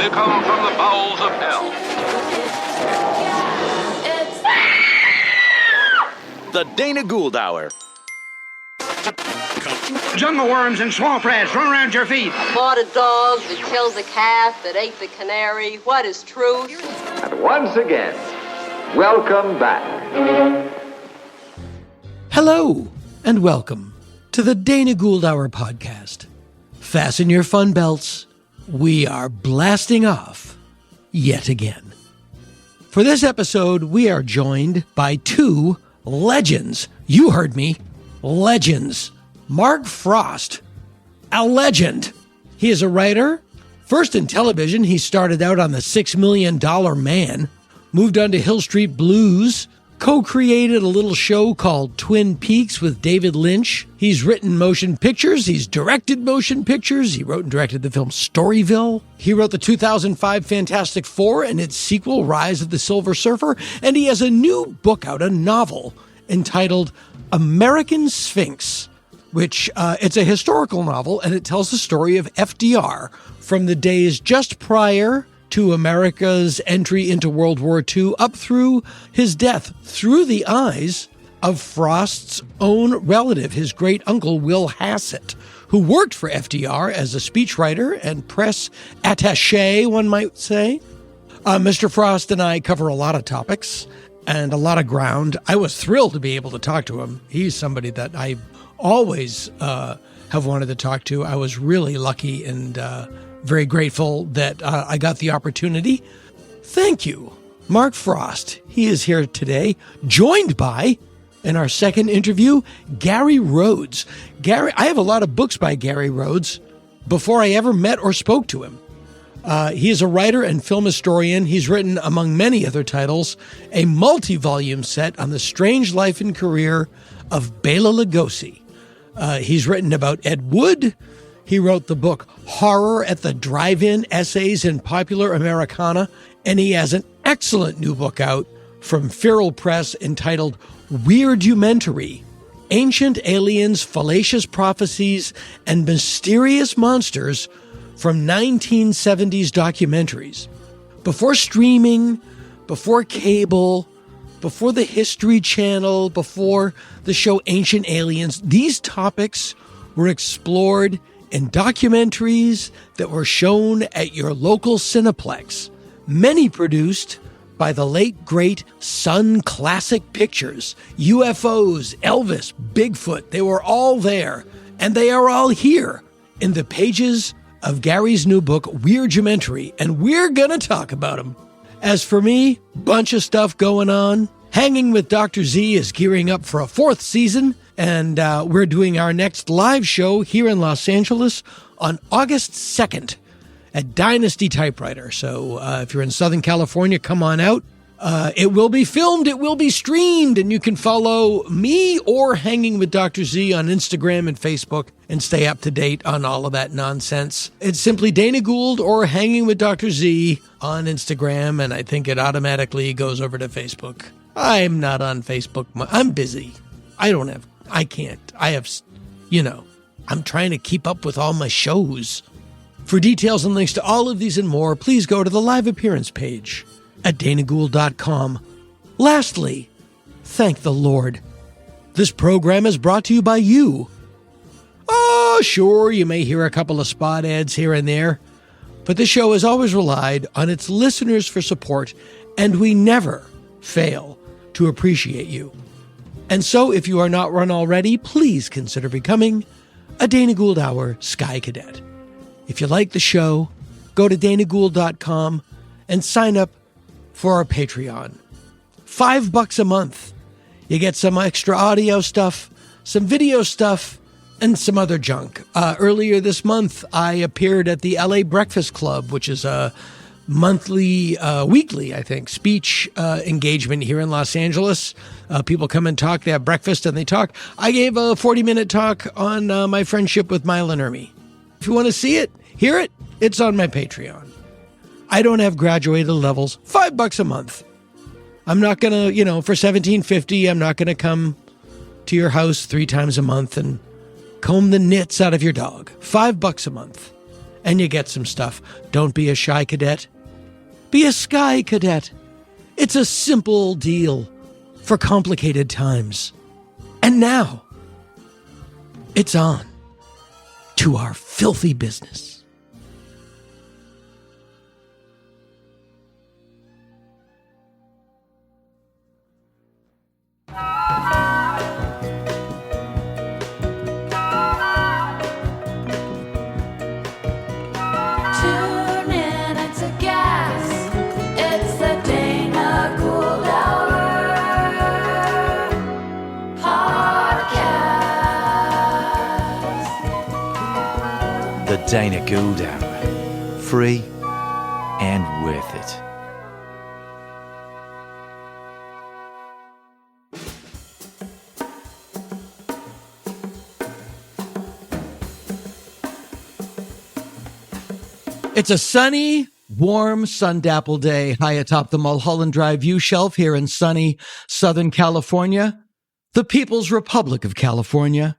They come from the bowels of hell. The Dana Gould Hour. Jungle worms and swamp rats run around your feet. I bought a dog that killed the calf that ate the canary. What is truth? And once again, welcome back. Hello, and welcome to the Dana Gould Hour podcast. Fasten your fun belts. We are blasting off yet again. For this episode, we are joined by two legends. You heard me. Legends. Mark Frost, a legend. He is a writer. First in television, he started out on The $6 Million Man, moved on to Hill Street Blues, co-created a little show called Twin Peaks with David Lynch. He's written motion pictures. He's directed motion pictures. He wrote and directed the film Storyville. He wrote the 2005 Fantastic Four and its sequel, Rise of the Silver Surfer. And he has a new book out, a novel, entitled American Sphinx, which it's a historical novel, and it tells the story of FDR from the days just prior to America's entry into World War II up through his death, through the eyes of Frost's own relative, his great-uncle, Will Hassett, who worked for FDR as a speechwriter and press attaché, one might say. Mr. Frost and I cover a lot of topics and a lot of ground. I was thrilled to be able to talk to him. He's somebody that I always have wanted to talk to. I was really lucky and very grateful that I got the opportunity. Thank you, Mark Frost. He is here today, joined by, in our second interview, Gary Rhodes. Gary, I have a lot of books by Gary Rhodes before I ever met or spoke to him. He is a writer and film historian. He's written, among many other titles, a multi-volume set on the strange life and career of Bela Lugosi. He's written about Ed Wood. He wrote the book Horror at the Drive-In, Essays in Popular Americana, and he has an excellent new book out from Feral Press entitled Weirdumentary, Ancient Aliens, Fallacious Prophecies, and Mysterious Monsters from 1970s Documentaries. Before streaming, before cable, before the History Channel, before the show Ancient Aliens, these topics were explored in documentaries that were shown at your local Cineplex, many produced by the late, great Sun Classic Pictures. UFOs, Elvis, Bigfoot, they were all there, and they are all here in the pages of Gary's new book, Weirdumentary, and we're gonna talk about them. As for me, bunch of stuff going on. Hanging with Dr. Z is gearing up for a fourth season, and we're doing our next live show here in Los Angeles on August 2nd at Dynasty Typewriter. So if you're in Southern California, come on out. It will be filmed, it will be streamed, and you can follow me or Hanging with Dr. Z on Instagram and Facebook and stay up to date on all of that nonsense. It's simply Dana Gould or Hanging with Dr. Z on Instagram, and I think it automatically goes over to Facebook. I'm not on Facebook. I'm busy. I can't. I'm trying to keep up with all my shows. For details and links to all of these and more, please go to the live appearance page at danagould.com. Lastly, thank the Lord. This program is brought to you by you. Oh, sure, you may hear a couple of spot ads here and there, but the show has always relied on its listeners for support, and we never fail to appreciate you. And so, if you are not one already, please consider becoming a Dana Gould Hour Sky Cadet. If you like the show, go to danagould.com and sign up for our Patreon. $5 a month. You get some extra audio stuff, some video stuff, and some other junk. Earlier this month, I appeared at the LA Breakfast Club, which is a weekly, I think, speech engagement here in Los Angeles. People come and talk. They have breakfast and they talk. I gave a 40-minute talk on my friendship with Mila Nurmi. If you want to see it, hear it, it's on my Patreon. I don't have graduated levels. $5 a month. I'm not going to, for $17.50, I'm not going to come to your house 3 times a month and comb the nits out of your dog. $5 a month. and you get some stuff. Don't be a shy cadet. Be a sky cadet. It's a simple deal for complicated times. And now, it's on to our filthy business. Tune in, it's a gas. It's the Dana Gould Hour podcast. The Dana Gould Hour. Free and worth it. It's a sunny, warm, sun-dappled day high atop the Mulholland Drive view shelf here in sunny Southern California, the People's Republic of California,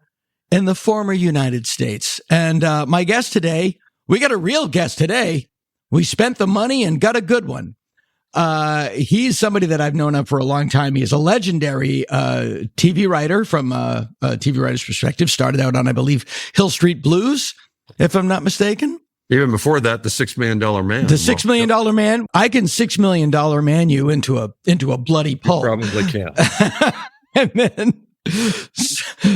in the former United States. And my guest today, we got a real guest today. We spent the money and got a good one. He's somebody that I've known of for a long time. He is a legendary TV writer from a TV writer's perspective. Started out on, I believe, Hill Street Blues, if I'm not mistaken. Even before that, the $6 Million Man. The $6 Million Man. I can $6 Million Man you into a bloody pulp. You probably can. And then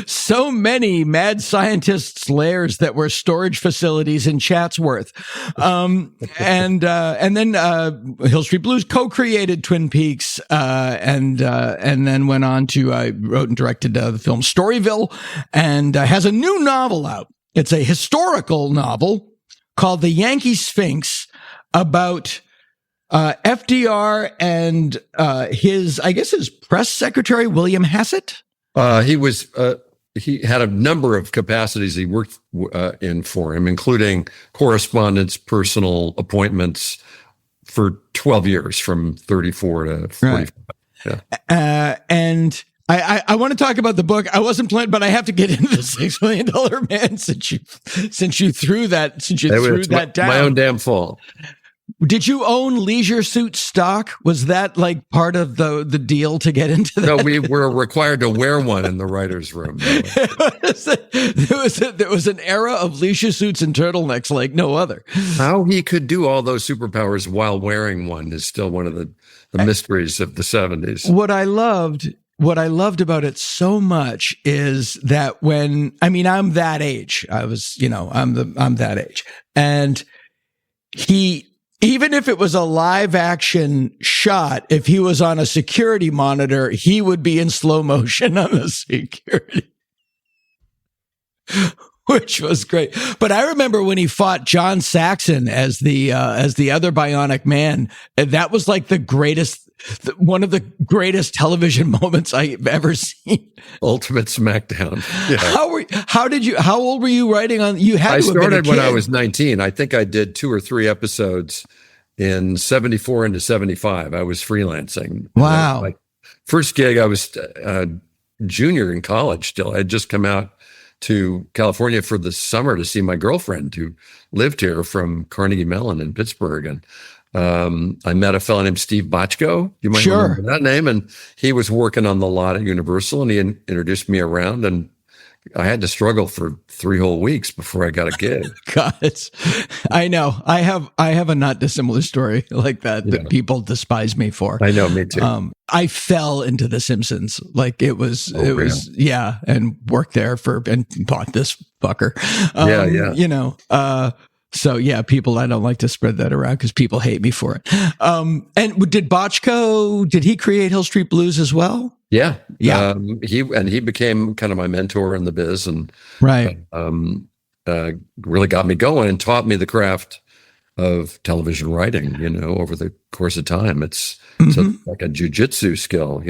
so many mad scientists' lairs that were storage facilities in Chatsworth. And then Hill Street Blues co-created Twin Peaks, and then went on to wrote and directed the film Storyville, and has a new novel out. It's a historical novel called The Yankee Sphinx, about FDR and his press secretary, William Hassett. He had a number of capacities he worked in for him, including correspondence, personal appointments for 12 years, from 34 to 45. Right. Yeah. And I want to talk about the book. I wasn't planning, but I have to get into the $6 Million Man since you threw that down. My own damn fault. Did you own Leisure Suit stock? Was that like part of the deal to get into that? No, we were required to wear one in the writer's room. There was an era of leisure suits and turtlenecks like no other. How he could do all those superpowers while wearing one is still one of the mysteries of the 70s. What I loved about it so much is that I'm that age. I'm that age. And even if it was a live action shot, if he was on a security monitor, he would be in slow motion on the security, which was great. But I remember when he fought John Saxon as the other Bionic Man, that was like one of the greatest television moments I've ever seen. Ultimate Smackdown. Yeah. How old were you writing on? I started when I was 19. I think I did 2 or 3 episodes in 74 into 75. I was freelancing. Wow. My first gig, I was a junior in college still. I had just come out to California for the summer to see my girlfriend who lived here from Carnegie Mellon in Pittsburgh. And I met a fellow named Steve Bochco. You might remember that name. And he was working on the lot at Universal, and he introduced me around, and I had to struggle for 3 whole weeks before I got a gig. God, I know. I have a not dissimilar story like that people despise me for. I know, me too. I fell into The Simpsons. Like it was, and worked there and bought this fucker. So yeah, I don't like to spread that around because people hate me for it. And did he create Hill Street Blues as well? Yeah. Yeah. He became kind of my mentor in the biz, and right. Really got me going and taught me the craft of television writing, over the course of time. It's like a jujitsu skill,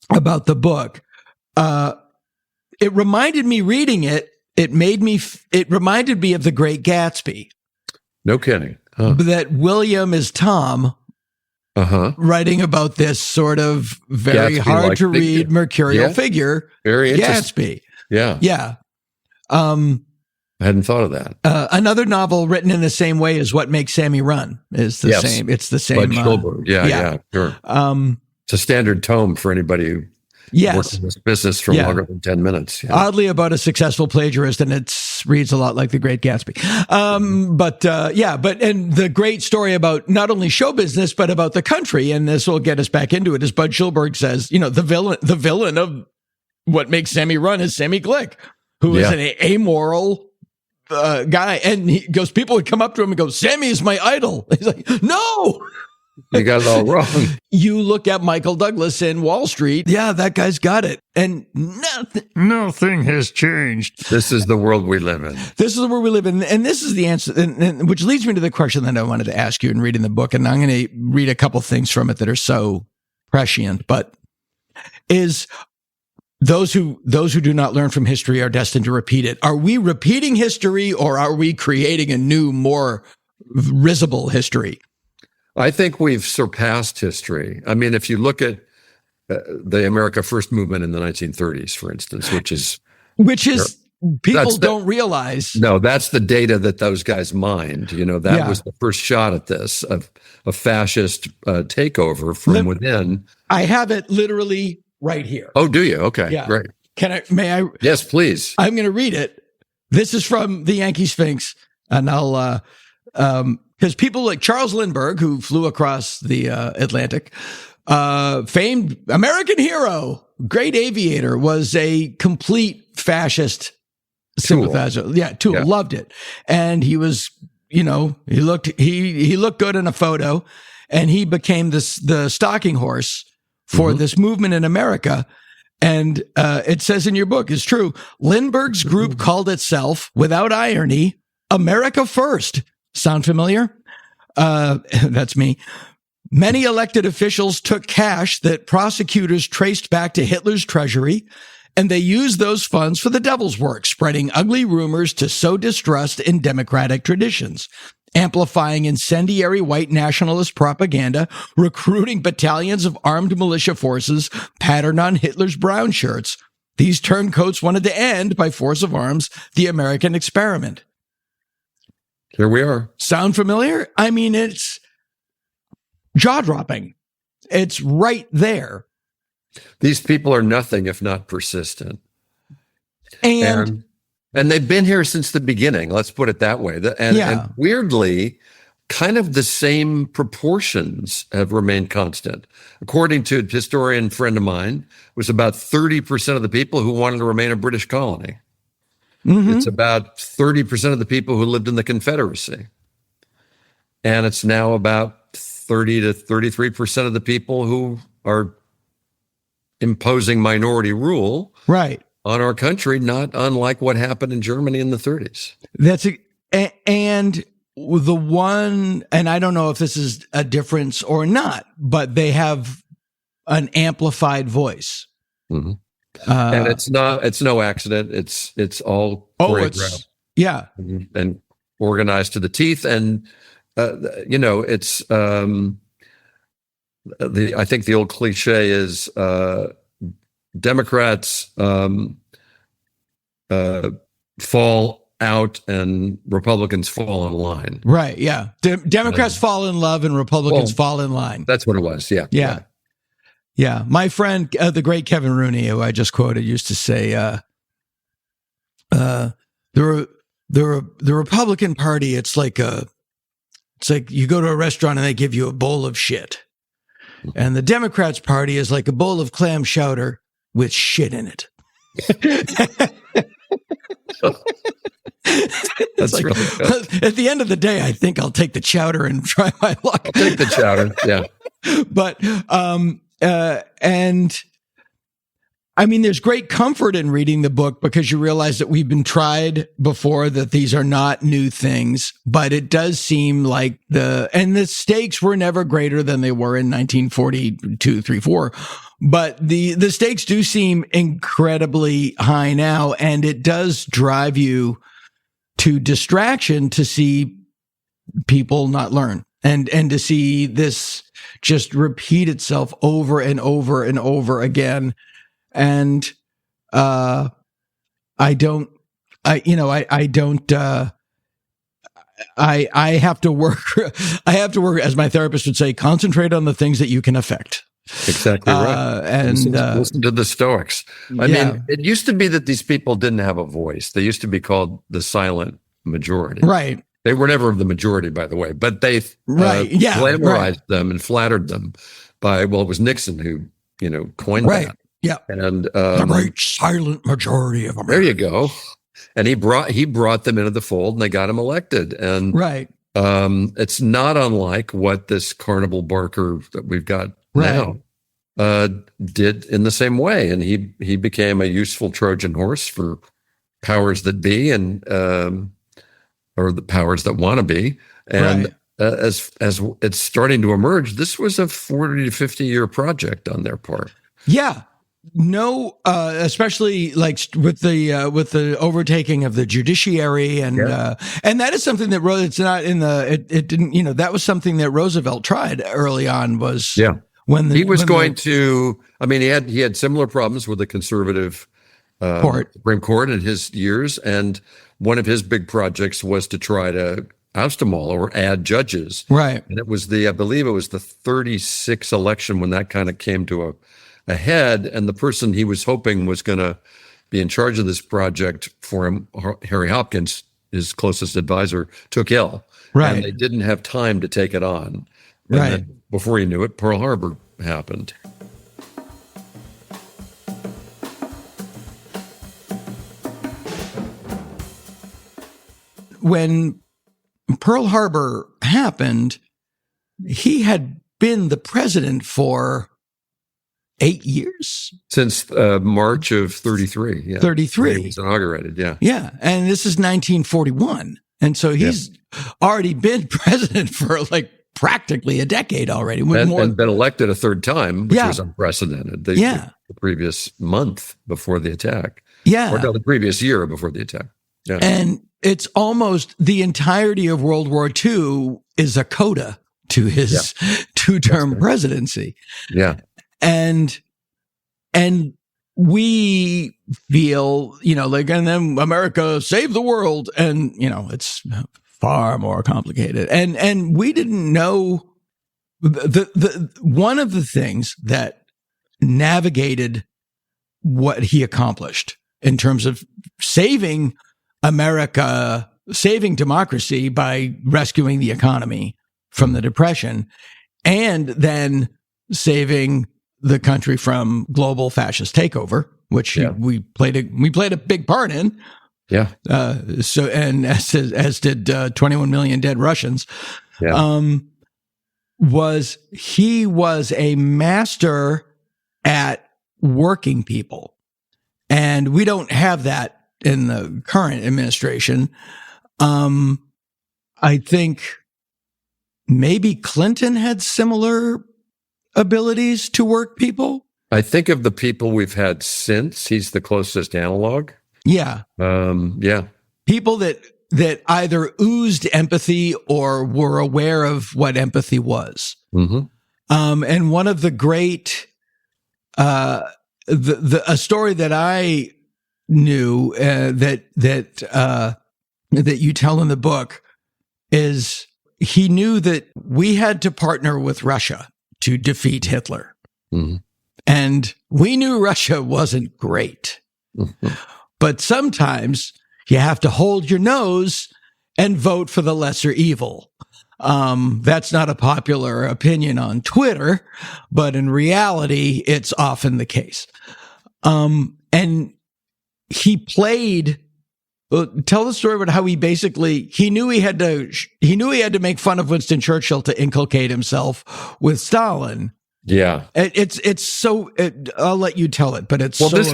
About the book. It reminded me reading it. It reminded me of The Great Gatsby. No kidding. That William is Tom, writing about this sort of very hard to read mercurial figure, very Gatsby. Yeah. Yeah. I hadn't thought of that. Another novel written in the same way as What Makes Sammy Run is the same. It's the same. Bud Schulberg. Yeah, sure. It's a standard tome for anybody who works in this business for longer than 10 minutes. Yeah. Oddly about a successful plagiarist, and it reads a lot like The Great Gatsby. But the great story about not only show business, but about the country, and this will get us back into it, as Bud Schulberg says, the villain of What Makes Sammy Run is Sammy Glick, who is an amoral guy. And he goes, people would come up to him and go, Sammy is my idol. He's like, no! You got it all wrong. You look at Michael Douglas in Wall Street. Yeah, that guy's got it. And nothing has changed. This is the world we live in. This is the world we live in. And this is the answer, and which leads me to the question that I wanted to ask you in reading the book. And I'm going to read a couple things from it that are so prescient, but is those who do not learn from history are destined to repeat it. Are we repeating history, or are we creating a new, more risible history? I think we've surpassed history. I mean, if you look at the America First movement in the 1930s, for instance, which is people don't realize. No, that's the data that those guys mined. That was the first shot at this, of a fascist takeover from within. I have it literally right here. Oh, do you? Okay, yeah. Great. May I? Yes, please. I'm going to read it. This is from the Yankee Sphinx, and I'll, because people like Charles Lindbergh, who flew across the Atlantic, famed American hero, great aviator, was a complete fascist sympathizer. Tool. Loved it. And he was, he looked good in a photo, and he became the stalking horse for this movement in America. And it says in your book, it's true, Lindbergh's group called itself, without irony, America First. Sound familiar? That's me. Many elected officials took cash that prosecutors traced back to Hitler's treasury, and they used those funds for the devil's work, spreading ugly rumors to sow distrust in democratic traditions, amplifying incendiary white nationalist propaganda, recruiting battalions of armed militia forces patterned on Hitler's brown shirts. These turncoats wanted to end, by force of arms, the American experiment. Here we are. Sound familiar? I mean, it's jaw-dropping. It's right there. These people are nothing if not persistent. And they've been here since the beginning. Let's put it that way. And weirdly, kind of the same proportions have remained constant. According to a historian friend of mine, it was about 30% of the people who wanted to remain a British colony. Mm-hmm. It's about 30% of the people who lived in the Confederacy. And it's now about 30 to 33% of the people who are imposing minority rule on our country, not unlike what happened in Germany in the 30s. And the one, and I don't know if this is a difference or not, but they have an amplified voice. Mm-hmm. And it's no accident. It's all choreographed. And organized to the teeth. And, it's, I think the old cliche is, Democrats, fall out and Republicans fall in line. Right. Yeah. Democrats fall in love and Republicans fall in line. That's what it was. Yeah. Yeah. Yeah, my friend, the great Kevin Rooney, who I just quoted, used to say, the Republican Party, it's like you go to a restaurant and they give you a bowl of shit, and the Democrats Party is like a bowl of clam chowder with shit in it. That's like, really good. At the end of the day, I think I'll take the chowder and try my luck. I'll take the chowder. Yeah, but and I mean, there's great comfort in reading the book because you realize that we've been tried before, that these are not new things, but it does seem like the stakes were never greater than they were in 1942, 3, 4. But the stakes do seem incredibly high now, and it does drive you to distraction to see people not learn and to see this just repeat itself over and over and over again. And I don't I don't. I have to work. I have to work, as my therapist would say, concentrate on the things that you can affect. Exactly right. And listen to the Stoics. I mean, it used to be that these people didn't have a voice. They used to be called the silent majority. Right. They were never the majority, by the way, but they glamorized them and flattered them by, well, it was Nixon who, coined that. Yeah. And the great silent majority of America. There you go. And he brought them into the fold, and they got him elected. And it's not unlike what this Carnival Barker that we've got now did in the same way. And he became a useful Trojan horse for powers that be and or the powers that want to be. And as it's starting to emerge, this was a 40 to 50 year project on their part. Yeah. No, especially like with the overtaking of the judiciary and that is something that it's not in the it didn't that was something that Roosevelt tried early on was when he had similar problems with the conservative Supreme Court in his years, and one of his big projects was to try to oust them all or add judges. Right, and it was I believe it was the 36 election when that kind of came to ahead, and the person he was hoping was going to be in charge of this project for him, Harry Hopkins, his closest advisor, took ill. Right. And they didn't have time to take it on. And then before you knew it, Pearl Harbor happened. When Pearl Harbor happened, he had been the president for 8 years? Since March of 33. Yeah. 33. He was inaugurated, yeah. Yeah. And this is 1941. And so he's already been president for like practically a decade already. And been elected a third time, which was unprecedented. The previous month before the attack. Yeah. Or no, the previous year before the attack. Yeah. And it's almost the entirety of World War II is a coda to his two-term presidency. Yeah. And we feel, and then America saved the world. And, it's far more complicated. And we didn't know the one of the things that navigated what he accomplished in terms of saving America, saving democracy by rescuing the economy from the Depression, and then saving the country from global fascist takeover, which we played a big part in. Yeah. So, and as did 21 million dead Russians. Yeah. He was a master at working people, and we don't have that in the current administration. I think maybe Clinton had similar abilities to work people. I think of the people we've had since, he's the closest analog. Yeah. People that either oozed empathy or were aware of what empathy was. Mm-hmm. And one of the great, a story that I knew that you tell in the book is he knew that we had to partner with Russia to defeat Hitler. Mm-hmm. And we knew Russia wasn't great. Mm-hmm. But sometimes you have to hold your nose and vote for the lesser evil. That's not a popular opinion on Twitter, but in reality, it's often the case. And he played. Tell the story about how he knew he had to make fun of Winston Churchill to inculcate himself with Stalin. Yeah, it's so. I'll let you tell it, but it's this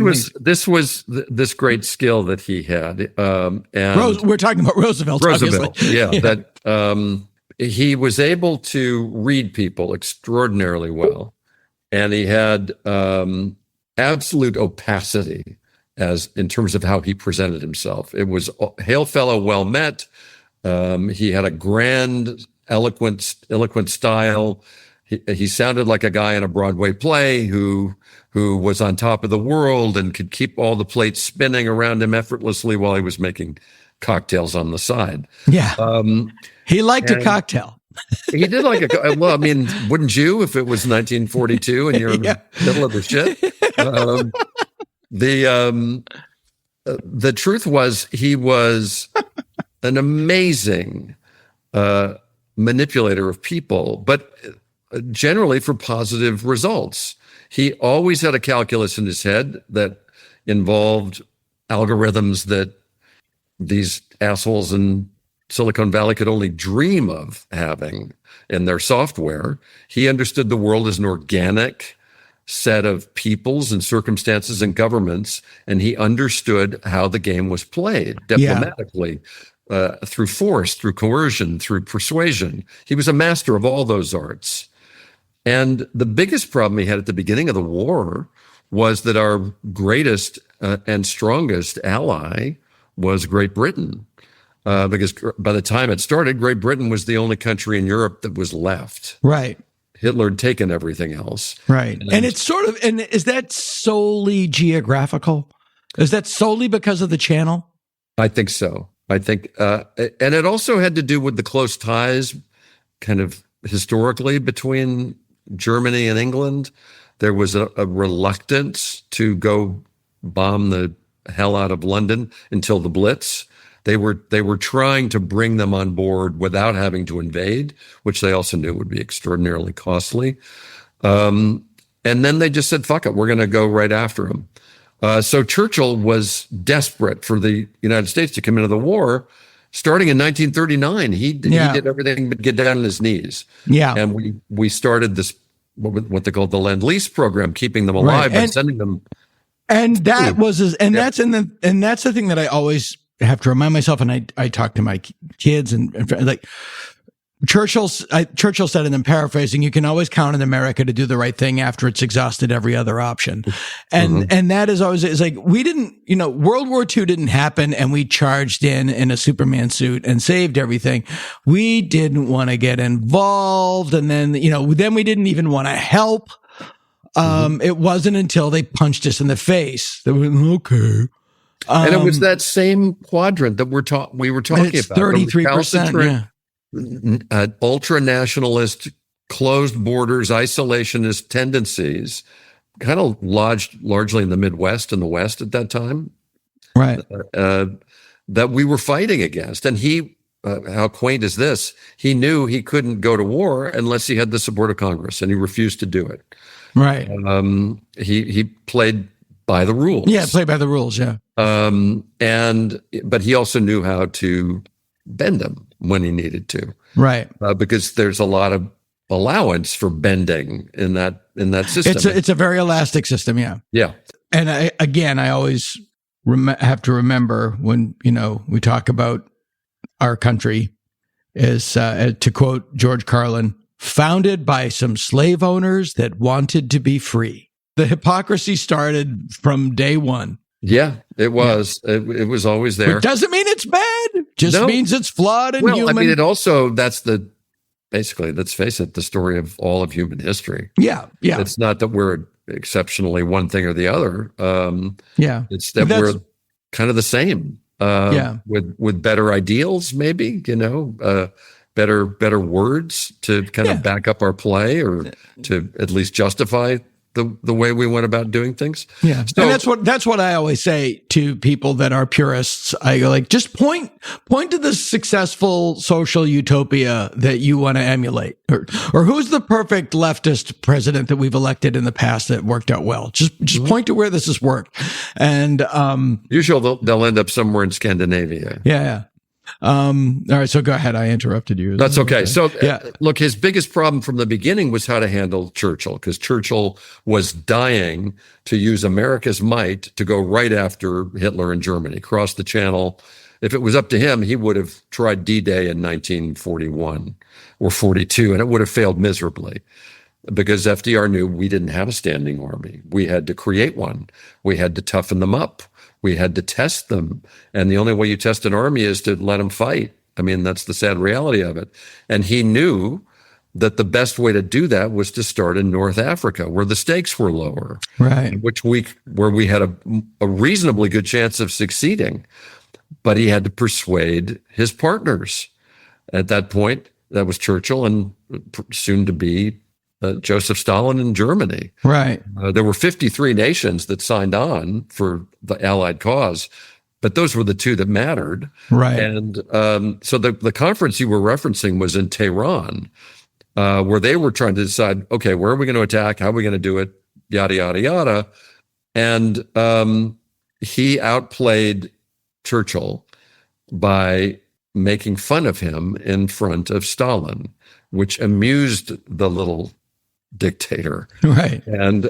was this great skill that he had. And we're talking about Roosevelt, obviously. Yeah, that he was able to read people extraordinarily well, and he had absolute opacity as in terms of how he presented himself. It was hail fellow, well met. He had a grand, eloquent style. He sounded like a guy in a Broadway play who was on top of the world and could keep all the plates spinning around him effortlessly while he was making cocktails on the side. Yeah. He liked a and- cocktail. He did like a, well, I mean, wouldn't you if it was 1942 and you're in the middle of the shit? The truth was he was an amazing manipulator of people, but generally for positive results. He always had a calculus in his head that involved algorithms that these assholes in Silicon Valley could only dream of having in their software. He understood the world as an organic set of peoples and circumstances and governments, and he understood how the game was played diplomatically, through force, through coercion, through persuasion. He was a master of all those arts. And the biggest problem he had at the beginning of the war was that our greatest and strongest ally was Great Britain. Because by the time it started, Great Britain was the only country in Europe that was left. Right. Hitler had taken everything else. Right. And it's sort of, and is that solely geographical? Is that solely because of the channel? I think so. I think, and it also had to do with the close ties kind of historically between Germany and England. There was a reluctance to go bomb the hell out of London until the Blitz. They were trying to bring them on board without having to invade, which they also knew would be extraordinarily costly. And then they just said, fuck it, we're going to go right after them. So Churchill was desperate for the United States to come into the war. Starting in 1939, he did everything but get down on his knees. Yeah. And we started this, what they called the Lend-Lease program, keeping them alive by sending them. And that was, and that's the thing that I always have to remind myself, and I talk to my kids and like Churchill said, and I'm paraphrasing, you can always count on America to do the right thing after it's exhausted every other option. And and that is always, it's like, we didn't, World War II didn't happen and we charged in a Superman suit and saved everything. We didn't want to get involved. And then, then we didn't even want to help. It wasn't until they punched us in the face that we went, okay. And it was that same quadrant that we were talking about. 33%. Ultra nationalist, closed borders, isolationist tendencies, kind of lodged largely in the Midwest and the West at that time. Right. That we were fighting against. And he, how quaint is this? He knew he couldn't go to war unless he had the support of Congress, and he refused to do it. Right. He played by the rules. Yeah, play by the rules. Yeah. But he also knew how to bend them when he needed to. Right. Because there's a lot of allowance for bending in that system. It's a very elastic system. Yeah. Yeah. And I always have to remember when, we talk about our country is, to quote George Carlin, founded by some slave owners that wanted to be free. The hypocrisy started from day one. Yeah, it was. Yeah. It was always there. It doesn't mean it's bad. Just means it's flawed and human. I mean, it also, basically, let's face it, the story of all of human history. Yeah, yeah. It's not that we're exceptionally one thing or the other. It's that we're kind of the same. With better ideals, maybe, better words to kind of back up our play or to at least justify the way we went about doing things. Yeah. So, and that's what I always say to people that are purists. I go like, just point to the successful social utopia that you want to emulate, or who's the perfect leftist president that we've elected in the past that worked out well. Just point to where this has worked. And usually they'll end up somewhere in Scandinavia. Yeah. All right. So go ahead. I interrupted you. That's okay. So look, his biggest problem from the beginning was how to handle Churchill, because Churchill was dying to use America's might to go right after Hitler in Germany, cross the channel. If it was up to him, he would have tried D-Day in 1941 or 42, and it would have failed miserably because FDR knew we didn't have a standing army. We had to create one. We had to toughen them up. We had to test them. And the only way you test an army is to let them fight. I mean, that's the sad reality of it. And he knew that the best way to do that was to start in North Africa, where the stakes were lower, Right. where we had a reasonably good chance of succeeding. But he had to persuade his partners. At that point, that was Churchill and soon to be Joseph Stalin in Germany. Right. There were 53 nations that signed on for the Allied cause, but those were the two that mattered. Right. And so the conference you were referencing was in Tehran, where they were trying to decide, okay, where are we going to attack? How are we going to do it? Yada, yada, yada. And he outplayed Churchill by making fun of him in front of Stalin, which amused the little dictator. Right. And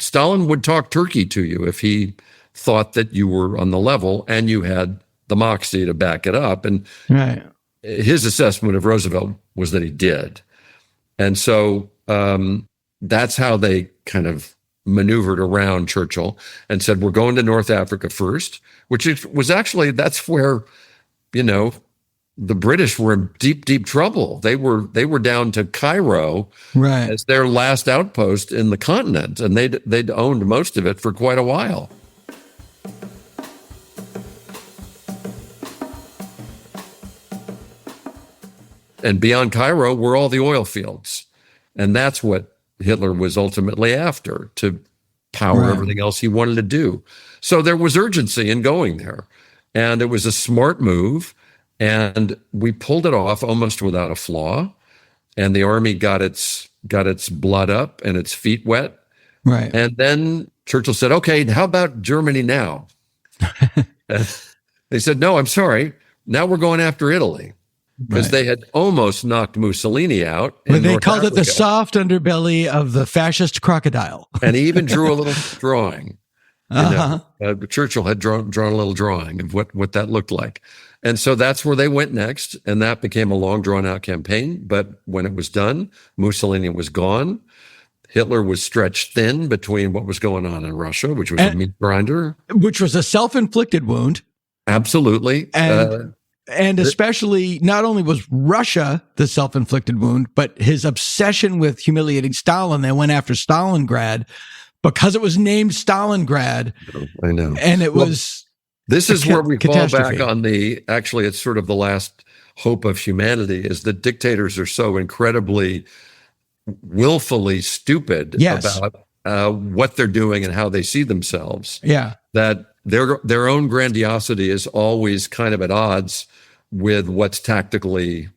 Stalin would talk turkey to you if he thought that you were on the level and you had the moxie to back it up. And Right. his assessment of Roosevelt was that he did. And so that's how they kind of maneuvered around Churchill and said, we're going to North Africa first, which was actually, that's where, the British were in deep, deep trouble. They were down to Cairo Right. as their last outpost in the continent, and they'd owned most of it for quite a while. And beyond Cairo were all the oil fields. And that's what Hitler was ultimately after, to power Right. everything else he wanted to do. So there was urgency in going there. And it was a smart move. And we pulled it off almost without a flaw. And the army got its blood up and its feet wet. Right. And then Churchill said, okay, how about Germany now? And they said, no, I'm sorry. Now we're going after Italy. Because Right. they had almost knocked Mussolini out. But in they North called it the Africa. soft underbelly of the fascist crocodile. And he even drew a little drawing. Churchill had drawn a little drawing of what that looked like. And so that's where they went next. And that became a long, drawn-out campaign. But when it was done, Mussolini was gone. Hitler was stretched thin between what was going on in Russia, which was a meat grinder. Which was a self-inflicted wound. Absolutely. And especially, not only was Russia the self-inflicted wound, but his obsession with humiliating Stalin. They went after Stalingrad because it was named Stalingrad. I know. And it was... This is where we fall back catastrophe. on actually, it's sort of the last hope of humanity, is that dictators are so incredibly willfully stupid Yes. about what they're doing and how they see themselves. Yeah. That their own grandiosity is always kind of at odds with what's tactically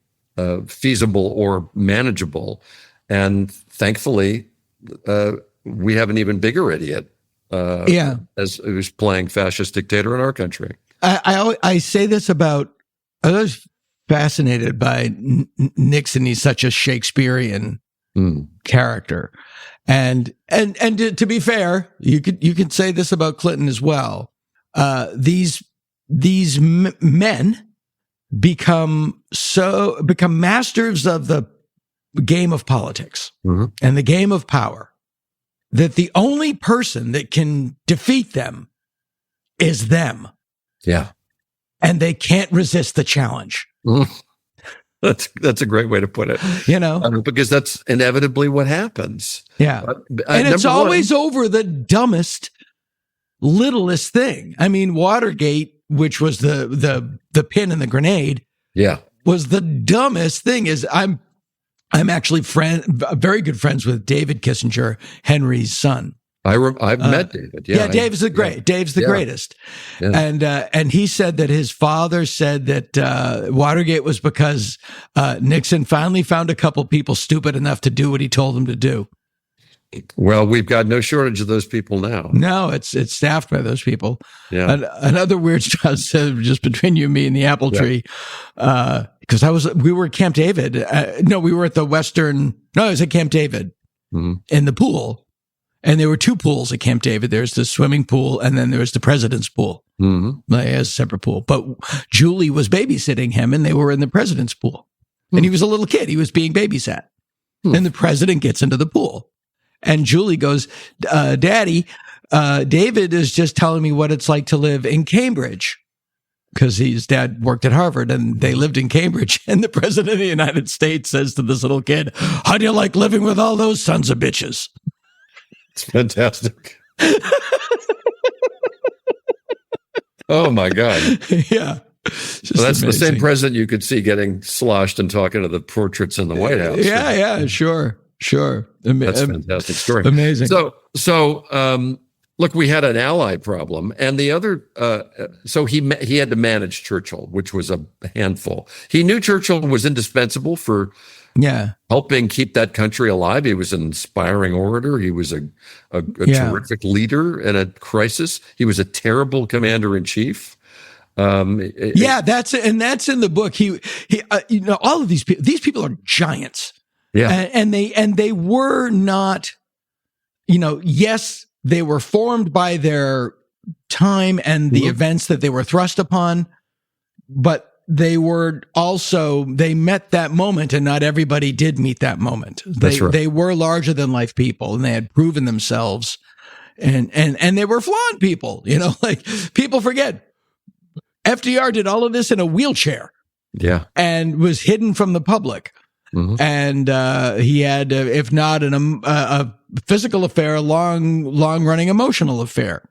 feasible or manageable. And thankfully, we have an even bigger idiot as who's playing fascist dictator in our country. I say this about, I was fascinated by Nixon. He's such a Shakespearean character. And to be fair, you could say this about Clinton as well. These men become masters of the game of politics and the game of power, that the only person that can defeat them is them. Yeah. And they can't resist the challenge. That's a great way to put it. Because that's inevitably what happens. Yeah. And it's always over the dumbest, littlest thing. I mean, Watergate, which was the pin in the grenade, was the dumbest thing. I'm actually very good friends with David Kissinger, Henry's son. I've met David. Dave's the great. Dave's the greatest. Yeah. And he said that his father said that Watergate was because Nixon finally found a couple people stupid enough to do what he told them to do. Well, we've got no shortage of those people now. No, it's staffed by those people. Yeah. Another weird stuff just between you and me and the apple tree, because we were at Camp David. We were at the Western. No, it was at Camp David in the pool. And there were two pools at Camp David. There's the swimming pool, and then there was the president's pool. As a separate pool. But Julie was babysitting him, and they were in the president's pool. And he was a little kid. He was being babysat. And the president gets into the pool. And Julie goes, Daddy, David is just telling me what it's like to live in Cambridge. because his dad worked at Harvard and they lived in Cambridge. And the president of the United States says to this little kid, "How do you like living with all those sons of bitches?" It's fantastic. Oh my God. Yeah. Well, that's the same president you could see getting sloshed and talking to the portraits in the White House. Yeah, sure. That's a fantastic story. Amazing. So, look, we had an ally problem, and the other. So he had to manage Churchill, which was a handful. He knew Churchill was indispensable for helping keep that country alive. He was an inspiring orator. He was a terrific leader in a crisis. He was a terrible commander in chief. That's in the book. He all of these people are giants. Yeah. And they were not, yes, they were formed by their time and the events that they were thrust upon, but they met that moment, and not everybody did meet that moment. That's right. They were larger than life people, and they had proven themselves, and they were flawed people, like people forget. FDR did all of this in a wheelchair. Yeah. And was hidden from the public. Mm-hmm. And he had, if not a physical affair, a long-running emotional affair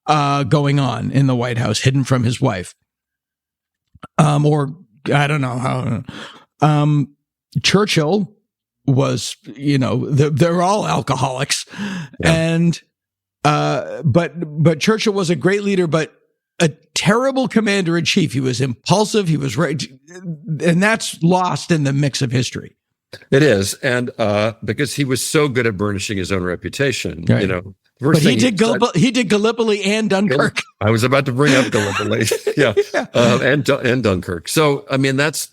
going on in the White House, hidden from his wife. Or I don't know how. Churchill was, they're all alcoholics, and but Churchill was a great leader, but a terrible commander in chief. He was impulsive. He was right, and that's lost in the mix of history. It is, and because he was so good at burnishing his own reputation, right. But he did Gallipoli and Dunkirk. I was about to bring up Gallipoli, and Dunkirk. So I mean, that's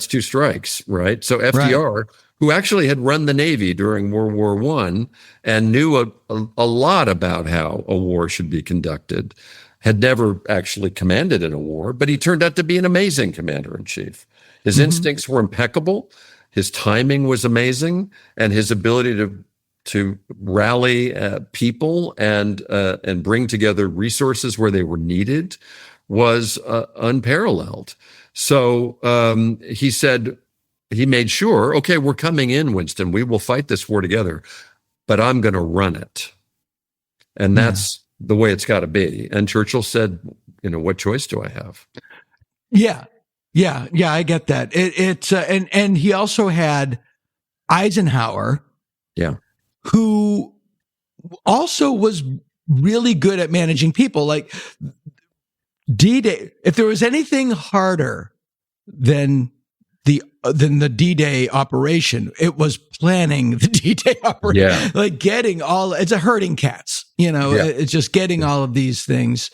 two strikes, right? So FDR, who actually had run the Navy during World War I and knew a lot about how a war should be conducted, had never actually commanded in a war, but he turned out to be an amazing commander in chief. His instincts were impeccable. His timing was amazing, and his ability to rally people and bring together resources where they were needed was unparalleled. So he said, he made sure, okay, we're coming in, Winston. We will fight this war together, but I'm going to run it. And that's the way it's got to be. And Churchill said, what choice do I have? Yeah, I get that. And he also had Eisenhower, who also was really good at managing people. Like D-Day, if there was anything harder than the D-Day operation, it was planning the D-Day operation. Yeah. Like getting it's a herding cats, it's just getting all of these things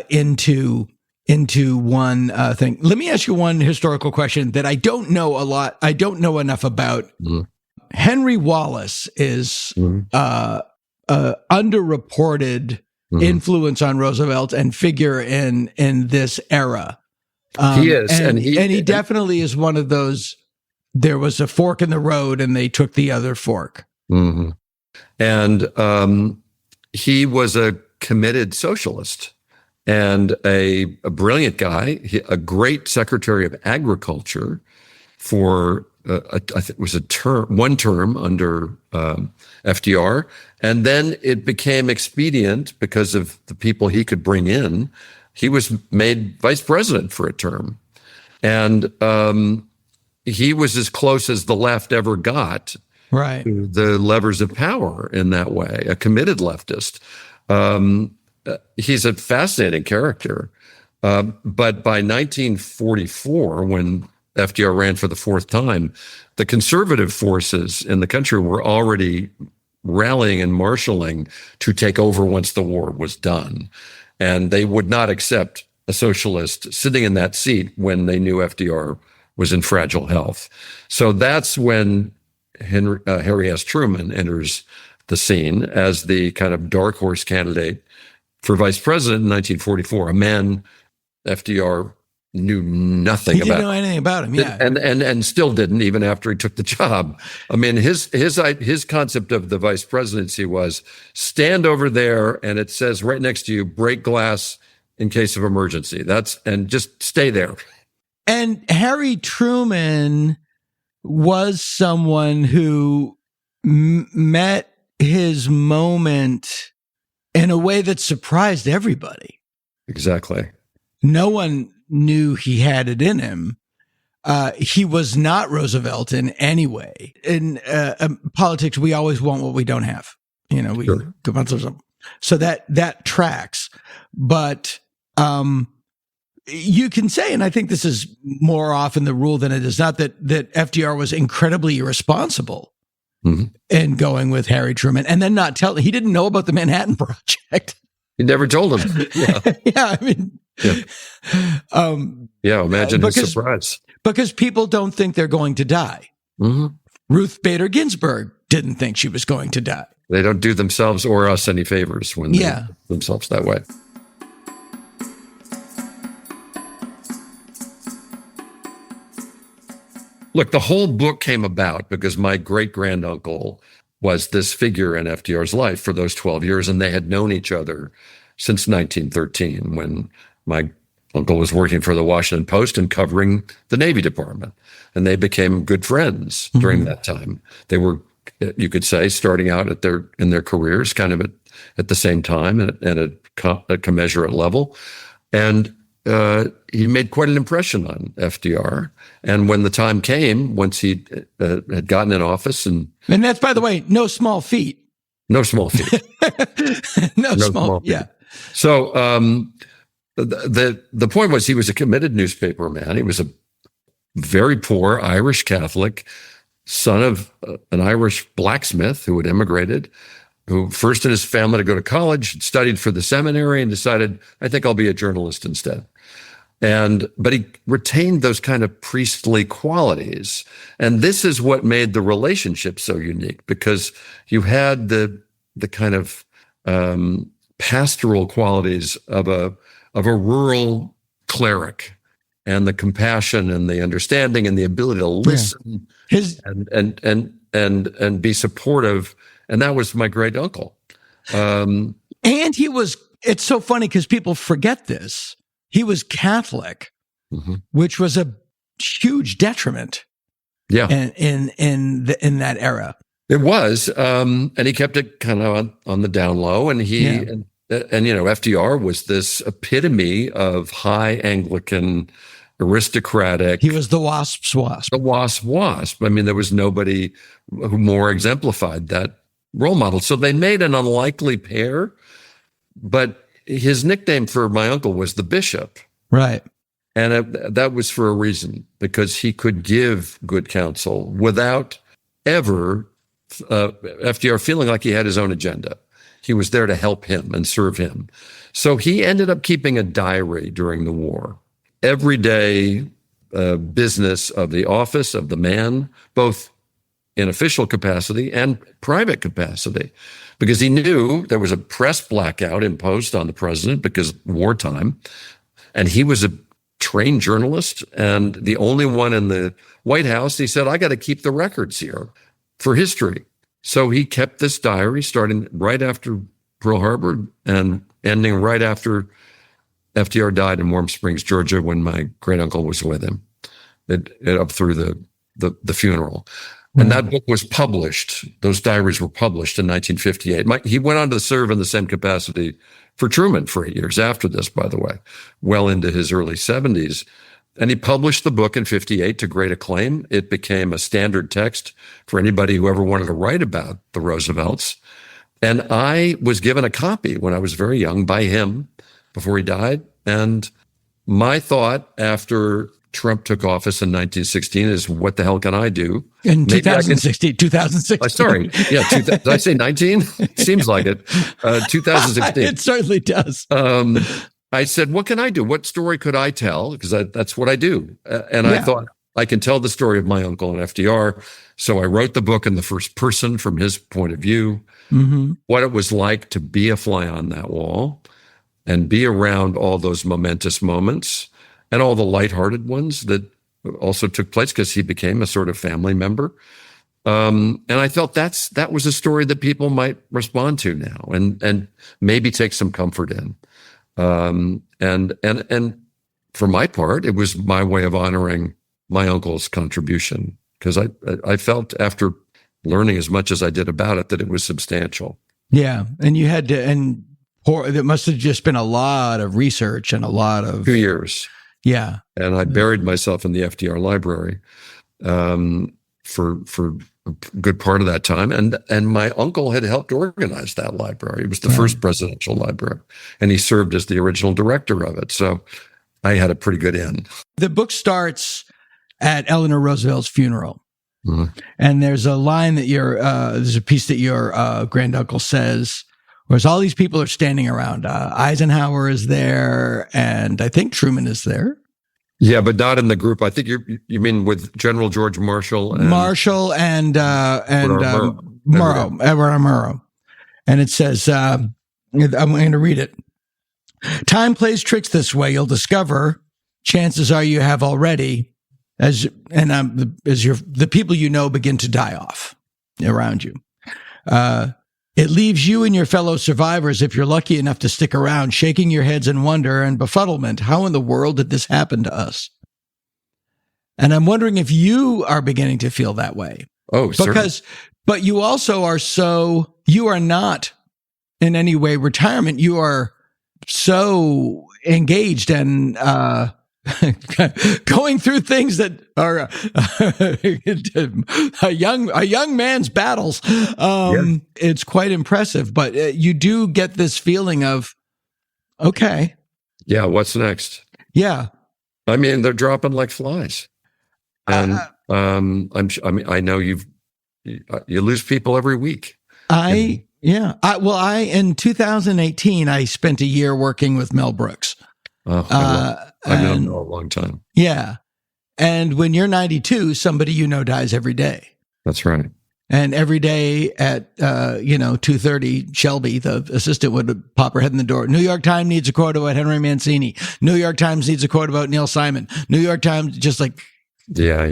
into one thing. Let me ask you one historical question that I don't know a lot. I don't know enough about. Henry Wallace is underreported influence on Roosevelt and figure in this era. He is, and he definitely is one of those. There was a fork in the road, and they took the other fork. Mm-hmm. And he was a committed socialist and a brilliant guy, a great Secretary of Agriculture for I think it was one term under FDR, and then it became expedient because of the people he could bring in. He was made vice president for a term, and he was as close as the left ever got to the levers of power in that way, a committed leftist. He's a fascinating character. But by 1944, when FDR ran for the fourth time, the conservative forces in the country were already rallying and marshaling to take over once the war was done. And they would not accept a socialist sitting in that seat when they knew FDR was in fragile health. So that's when Harry S. Truman enters the scene as the kind of dark horse candidate for vice president in 1944, a man FDR knew nothing about. He didn't know anything about him, yeah. And still didn't, even after he took the job. I mean, his concept of the vice presidency was stand over there, and it says right next to you, break glass in case of emergency. And just stay there. And Harry Truman was someone who met his moment in a way that surprised everybody. Exactly. No one knew he had it in him. He was not Roosevelt in any way. In politics, we always want what we don't have. We Sure. come on to something. So that tracks. But you can say, and I think this is more often the rule than it is not, that FDR was incredibly irresponsible in going with Harry Truman and then not tell. He didn't know about the Manhattan Project. He never told him. Yeah. Yeah, I mean, Imagine his surprise. Because people don't think they're going to die. Mm-hmm. Ruth Bader Ginsburg didn't think she was going to die. They don't do themselves or us any favors when they do themselves that way. Look, the whole book came about because my great-granduncle was this figure in FDR's life for those 12 years, and they had known each other since 1913 when my uncle was working for the Washington Post and covering the Navy Department. And they became good friends during that time. They were, you could say, starting out in their careers kind of at the same time and at a commensurate level. And he made quite an impression on FDR. And when the time came, once he had gotten in office, and that's, by the way, no small feat. No small feat. no small feat. Yeah. So the point was, he was a committed newspaper man. He was a very poor Irish Catholic, son of an Irish blacksmith who had immigrated, who first in his family to go to college, studied for the seminary, and decided, I think I'll be a journalist instead. But he retained those kind of priestly qualities. And this is what made the relationship so unique, because you had the kind of pastoral qualities of a rural cleric, and the compassion and the understanding and the ability to listen and be supportive. And that was my great uncle. And he was, it's so funny because people forget this. He was Catholic, which was a huge detriment. Yeah. In that era. It was. And he kept it kind of on the down low. And FDR was this epitome of high Anglican, aristocratic. He was the wasp's wasp. The wasp's wasp. I mean, there was nobody who more exemplified that role model. So they made an unlikely pair, but his nickname for my uncle was the Bishop. Right. And that was for a reason, because he could give good counsel without ever FDR feeling like he had his own agenda. He was there to help him and serve him. So he ended up keeping a diary during the war. Everyday business of the office of the man, both in official capacity and private capacity, because he knew there was a press blackout imposed on the president because wartime, and he was a trained journalist and the only one in the White House. He said, I got to keep the records here for history. So he kept this diary starting right after Pearl Harbor and ending right after FDR died in Warm Springs, Georgia, when my great uncle was with him, up through the funeral. And that book was published. Those diaries were published in 1958. He went on to serve in the same capacity for Truman for 8 years after this, by the way, well into his early 70s. And he published the book in 58 to great acclaim. It became a standard text for anybody who ever wanted to write about the Roosevelts. And I was given a copy when I was very young by him before he died. And my thought after Trump took office in 1916 is, what the hell can I do? In 2016. Sorry. Yeah. Did I say 19? Seems like it. 2016. It certainly does. I said, what can I do? What story could I tell? Because that's what I do. I thought, I can tell the story of my uncle and FDR. So I wrote the book in the first person from his point of view, what it was like to be a fly on that wall and be around all those momentous moments and all the lighthearted ones that also took place because he became a sort of family member. And I felt that was a story that people might respond to now and maybe take some comfort in. And for my part, it was my way of honoring my uncle's contribution, because I felt, after learning as much as I did about it, that it was substantial. Yeah. And you had to, and there must have just been a lot of research and a lot of 2 years. Yeah. And I buried myself in the FDR library for a good part of that time. And my uncle had helped organize that library. It was the first presidential library, and he served as the original director of it. So I had a pretty good in. The book starts at Eleanor Roosevelt's funeral. Mm-hmm. And there's a line that there's a piece that your granduncle says, whereas all these people are standing around. Eisenhower is there, and I think Truman is there. Yeah, but not in the group. I think you mean with General George Marshall and Murrow, Edward R. Murrow. And it says, I'm going to read it. Time plays tricks this way. You'll discover, chances are you have already, as the people you know begin to die off around you. It leaves you and your fellow survivors, if you're lucky enough to stick around, shaking your heads in wonder and befuddlement. How in the world did this happen to us? And I'm wondering if you are beginning to feel that way. Oh, certainly. But you also you are not in any way retirement. You are so engaged and going through things that are a young man's battles. It's quite impressive, but you do get this feeling of, okay. Yeah. What's next? Yeah. I mean, they're dropping like flies. And I know you lose people every week. In 2018, I spent a year working with Mel Brooks. I've known him a long time. Yeah. And when you're 92, somebody you know dies every day. That's right. And every day at 2:30, Shelby, the assistant, would pop her head in the door. New York Times needs a quote about Henry Mancini. New York Times needs a quote about Neil Simon. New York Times, just like. Yeah.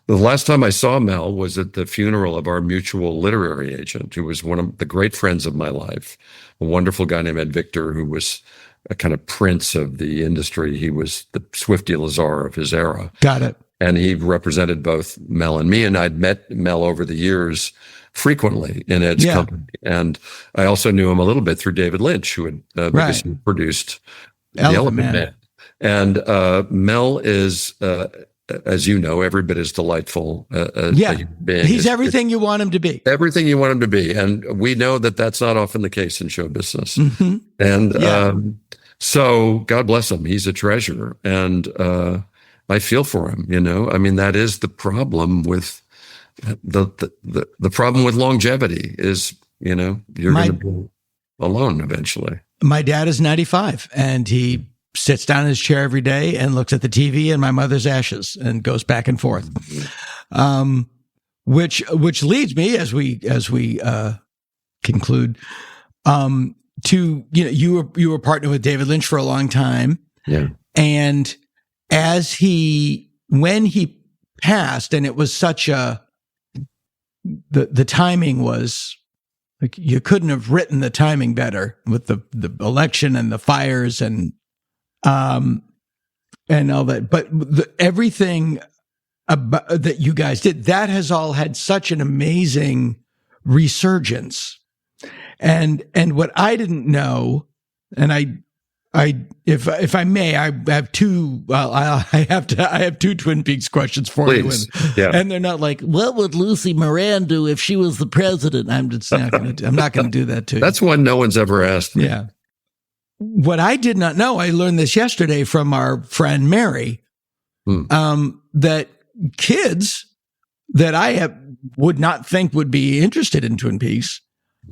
The last time I saw Mel was at the funeral of our mutual literary agent, who was one of the great friends of my life, a wonderful guy named Ed Victor, who was a kind of prince of the industry. He was the Swifty Lazar of his era. Got it. And he represented both Mel and me. And I'd met Mel over the years frequently in Ed's company. And I also knew him a little bit through David Lynch, who had because he produced The Elephant Man. And Mel is, as you know, every bit as delightful a human being. He's everything you want him to be. Everything you want him to be. And we know that that's not often the case in show business. Mm-hmm. And so God bless him. He's a treasure. And I feel for him, I mean, that is the problem with the problem with longevity is, you're going to be alone eventually. My dad is 95, and he sits down in his chair every day and looks at the TV and my mother's ashes and goes back and forth. Which leads me, as we conclude, to, you were partnered with David Lynch for a long time. Yeah. And when he passed, and it was such the timing was like, you couldn't have written the timing better with the election and the fires and all that. But everything about that you guys did, that has all had such an amazing resurgence. And what I didn't know, and if I may, I have two. I have two Twin Peaks questions for you, and they're not like, what would Lucy Moran do if she was the president? I'm not going to do that to you. That's one no one's ever asked me. Yeah. What I did not know, I learned this yesterday from our friend Mary, that kids that would not think would be interested in Twin Peaks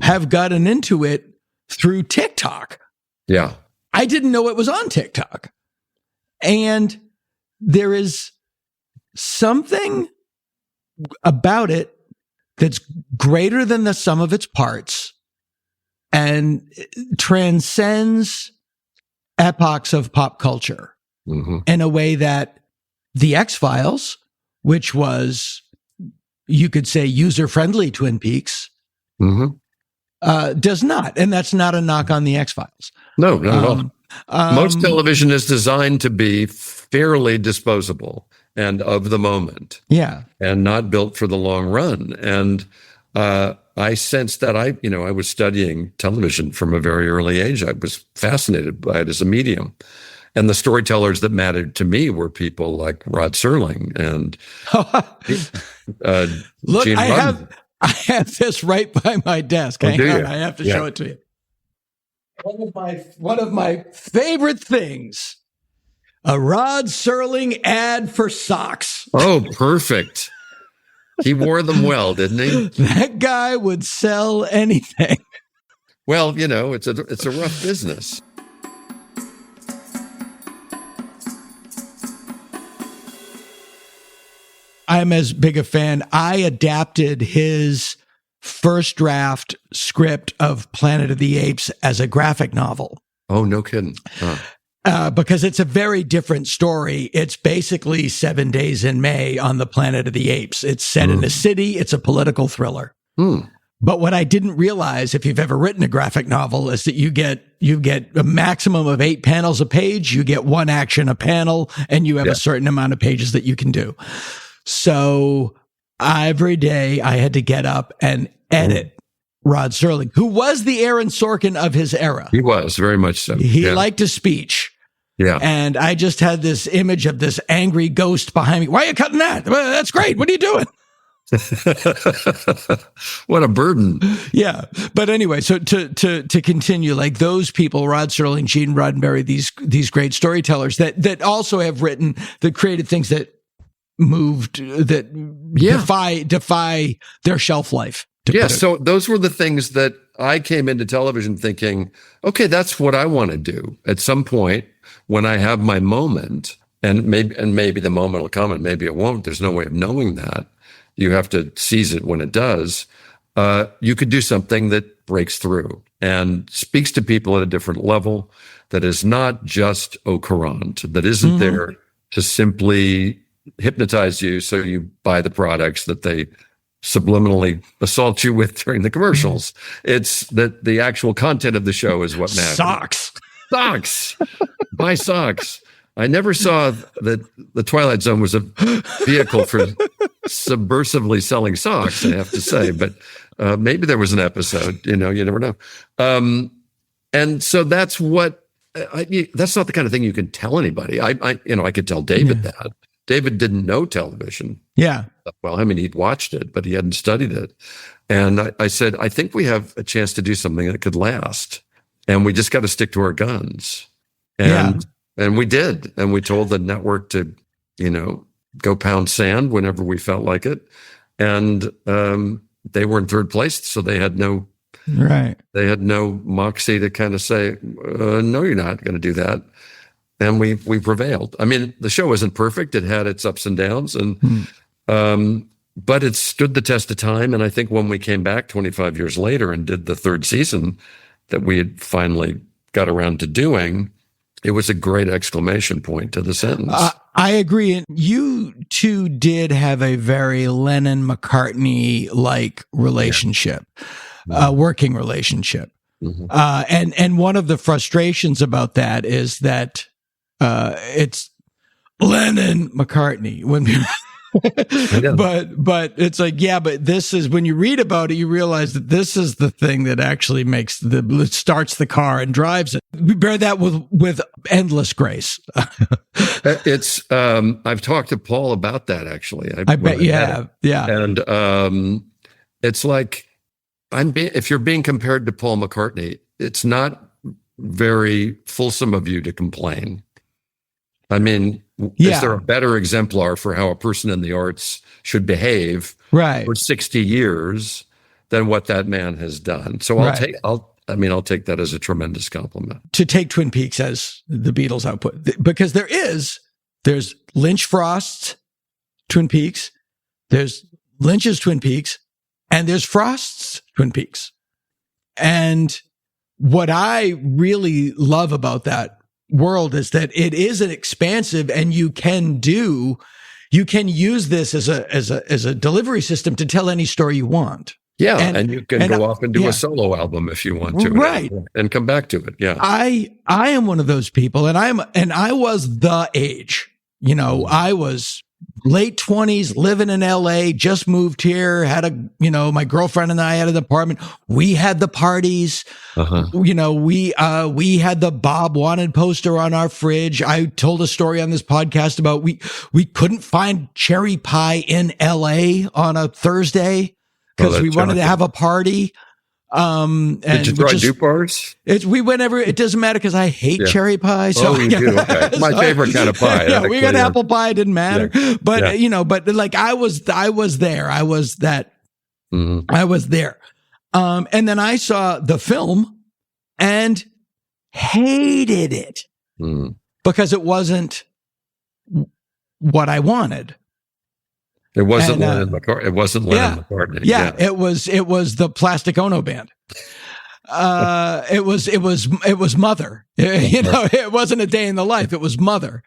have gotten into it through TikTok. Yeah. I didn't know it was on TikTok. And there is something about it that's greater than the sum of its parts and transcends epochs of pop culture in a way that The X-Files, which was, you could say, user-friendly Twin Peaks, does not. And that's not a knock on the X-Files. No, not at all. Most television is designed to be fairly disposable and of the moment. Yeah. And not built for the long run. And I sensed that I was studying television from a very early age. I was fascinated by it as a medium. And the storytellers that mattered to me were people like Rod Serling and Look, Gene Roddenberry. I have this right by my desk. Hang do on, you? I have to Yeah. show it to you. One of my favorite things, a Rod Serling ad for socks. Oh, perfect. He wore them well, didn't he? That guy would sell anything. Well, it's a rough business. I'm as big a fan. I adapted his first draft script of Planet of the Apes as a graphic novel. Oh, no kidding. Because it's a very different story. It's basically 7 Days in May on the Planet of the Apes. It's set in a city. It's a political thriller. But what I didn't realize, if you've ever written a graphic novel, is that you get a maximum of 8 panels a page. You get 1 action a panel, and you have a certain amount of pages that you can do. So every day I had to get up and edit Rod Serling, who was the Aaron Sorkin of his era. He was very much so. He liked a speech. Yeah. And I just had this image of this angry ghost behind me. Why are you cutting that? Well, that's great. What are you doing? What a burden. Yeah. But anyway, so to continue, like those people, Rod Serling, Gene Roddenberry, these great storytellers that also have written, that created things that moved, that defy their shelf life. Yeah. So those were the things that I came into television thinking, okay, that's what I want to do at some point when I have my moment, and maybe the moment will come and maybe it won't. There's no way of knowing that. You have to seize it when it does. You could do something that breaks through and speaks to people at a different level, that is not just au courant, that isn't there to simply hypnotize you so you buy the products that they subliminally assault you with during the commercials. It's that the actual content of the show is what matters. Socks. Buy socks. I never saw that the Twilight Zone was a vehicle for subversively selling socks, I have to say, but maybe there was an episode, you never know. And so that's what, that's not the kind of thing you can tell anybody. I could tell David that. David didn't know television. Yeah. Well, I mean, he'd watched it, but he hadn't studied it. And I said, I think we have a chance to do something that could last. And we just got to stick to our guns. And we did. And we told the network to, go pound sand whenever we felt like it. And they were in third place, so they had no moxie to kind of say, no, you're not going to do that. And we prevailed. I mean, the show wasn't perfect. It had its ups and downs, but it stood the test of time. And I think when we came back 25 years later and did the third season that we had finally got around to doing, it was a great exclamation point to the sentence. I agree. And you two did have a very Lennon-McCartney-like relationship, working relationship. And one of the frustrations about that is that it's Lennon-McCartney when people but it's like, but this is, when you read about it, you realize that this is the thing that actually starts the car and drives it. We bear that with endless grace. It's, I've talked to Paul about that actually. I bet you have. Yeah. And, it's like, if you're being compared to Paul McCartney, it's not very fulsome of you to complain. I mean, is there a better exemplar for how a person in the arts should behave for 60 years than what that man has done? So I'll take that as a tremendous compliment. To take Twin Peaks as the Beatles output, because there's Lynch Frost's Twin Peaks, there's Lynch's Twin Peaks, and there's Frost's Twin Peaks. And what I really love about that world is that it is an expansive, and you can use this as a delivery system to tell any story you want. Yeah, and you can go off and do yeah. a solo album if you want to, Right. and come back to it. Yeah, I am one of those people, and I was the age. You know, I was late 20s, living in LA, just moved here, my girlfriend and I had an apartment. We had the parties. You know, we had the Bob Wanted poster on our fridge. I told a story on this podcast about we couldn't find cherry pie in LA on a Thursday because we wanted to have a party. And did you try Duke bars? We went it doesn't matter because I hate cherry pie. So you do. Okay. My favorite kind of pie. Yeah, we got apple pie. It didn't matter. Yeah. But but like I was there. I was that. I was there. And then I saw the film and hated it because it wasn't what I wanted. It wasn't Lennon McCartney. It wasn't Lennon McCartney. Yeah, it was the Plastic Ono Band. It was Mother. You know, it wasn't A Day in the Life. It was Mother.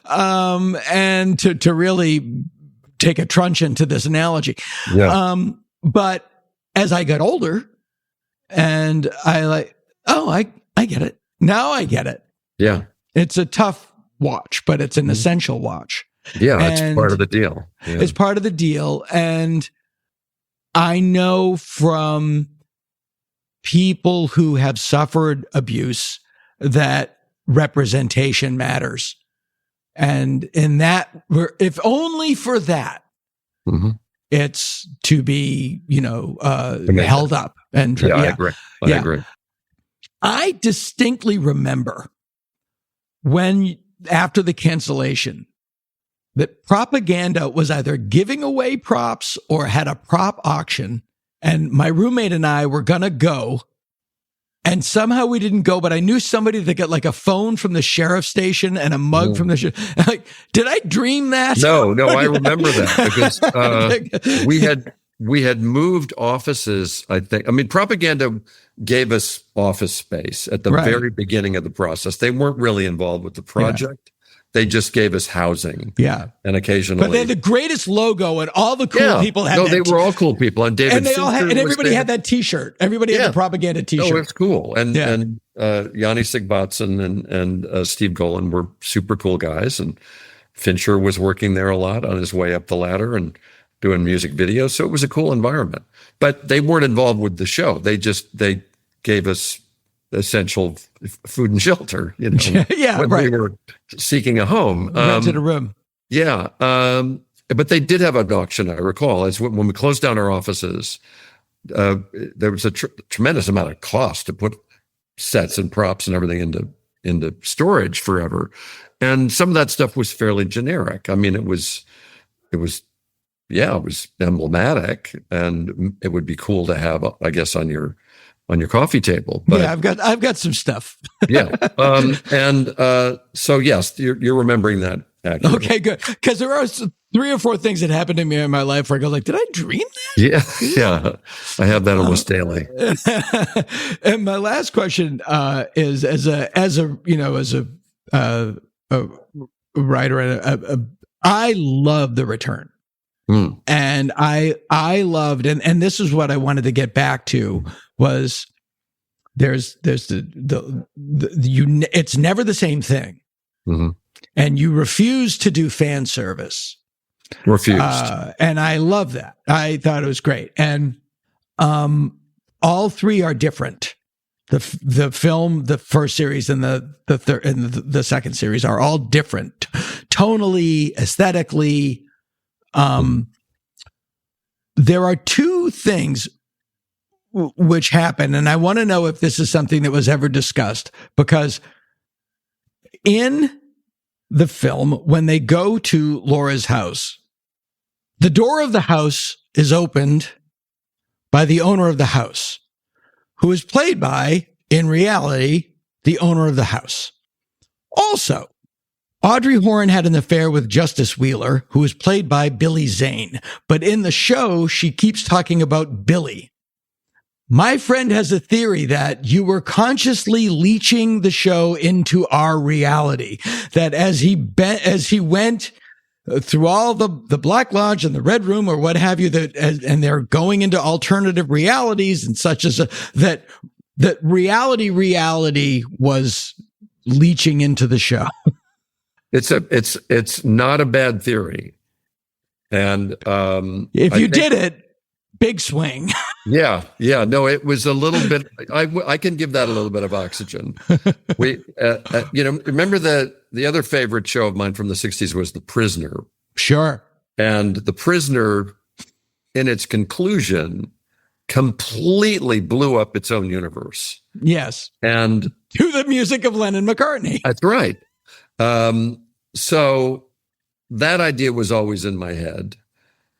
And to really take a truncheon to this analogy. Yeah. But as I got older, and I get it. Now I get it. Yeah. It's a tough watch, but it's an essential watch. Yeah, it's part of the deal. Yeah. It's part of the deal. And I know from people who have suffered abuse that representation matters. And in that, if only for that, it's to be, held up. And I agree. I agree. I distinctly remember when, after the cancellation, that propaganda was either giving away props or had a prop auction. And my roommate and I were going to go. And somehow we didn't go, but I knew somebody that got like a phone from the sheriff's station and a mug from the like, did I dream that? No, I remember that because we had moved offices, I think. I mean, propaganda gave us office space at the very beginning of the process. They weren't really involved with the project. Yeah. They just gave us housing. Yeah. And occasionally. But they had the greatest logo, and all the cool people had they were all cool people. And David and everybody had that T-shirt. Everybody had the propaganda T-shirt. Oh, it's cool. And Yanni Sigbatson and Steve Golan were super cool guys. And Fincher was working there a lot on his way up the ladder and doing music videos. So it was a cool environment. But they weren't involved with the show. They gave us essential food and shelter, when we were seeking a home. Rented a room. Yeah. But they did have an auction, I recall. As when we closed down our offices, there was a tremendous amount of cost to put sets and props and everything into storage forever. And some of that stuff was fairly generic. I mean, it was emblematic, and it would be cool to have, I guess, on your coffee table. But, I've got some stuff. So yes, you're remembering that accurately. Okay, good. Because there are 3 or 4 things that happened to me in my life where I go like, did I dream that? Yeah. I have that almost daily. And my last question is as a writer, and I love The Return. And I loved, and this is what I wanted to get back to, was there's it's never the same thing. And you refuse to do fan service. Refused. And I love that. I thought it was great. And all 3 are different. The film, the first series, and the third and the second series are all different, tonally, aesthetically. There are 2 things which happen, and I want to know if this is something that was ever discussed, because in the film, when they go to Laura's house, the door of the house is opened by the owner of the house, who is played by, in reality, the owner of the house. Also, Audrey Horne had an affair with Justice Wheeler, who was played by Billy Zane. But in the show, she keeps talking about Billy. My friend has a theory that you were consciously leeching the show into our reality, that as he went through all the Black Lodge and the Red Room or what have you, and they're going into alternative realities and such as that reality was leaching into the show. It's not a bad theory. And if you did it, big swing. Yeah. No, it was a little bit. I can give that a little bit of oxygen. We, remember the other favorite show of mine from the '60s was The Prisoner. Sure. And The Prisoner, in its conclusion, completely blew up its own universe. Yes. And to the music of Lennon-McCartney. That's right. So that idea was always in my head.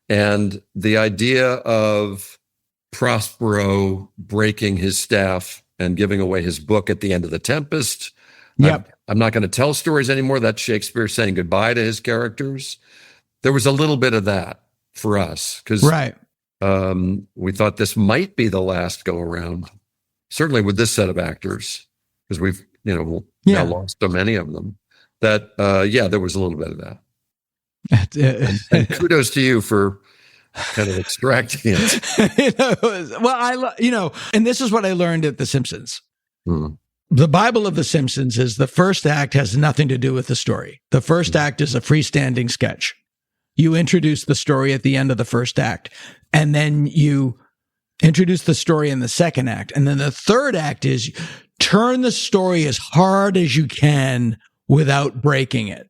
And the idea of Prospero breaking his staff and giving away his book at the end of The Tempest. Yep. I'm not going to tell stories anymore. That's Shakespeare saying goodbye to his characters. There was a little bit of that for us because we thought this might be the last go around, certainly with this set of actors, because we've now lost so many of them. That there was a little bit of that. And kudos to you for kind of extracting it. And this is what I learned at The Simpsons. Hmm. The Bible of The Simpsons is the first act has nothing to do with the story. The first act is a freestanding sketch. You introduce the story at the end of the first act, and then you introduce the story in the second act. And then the third act is turn the story as hard as you can without breaking it.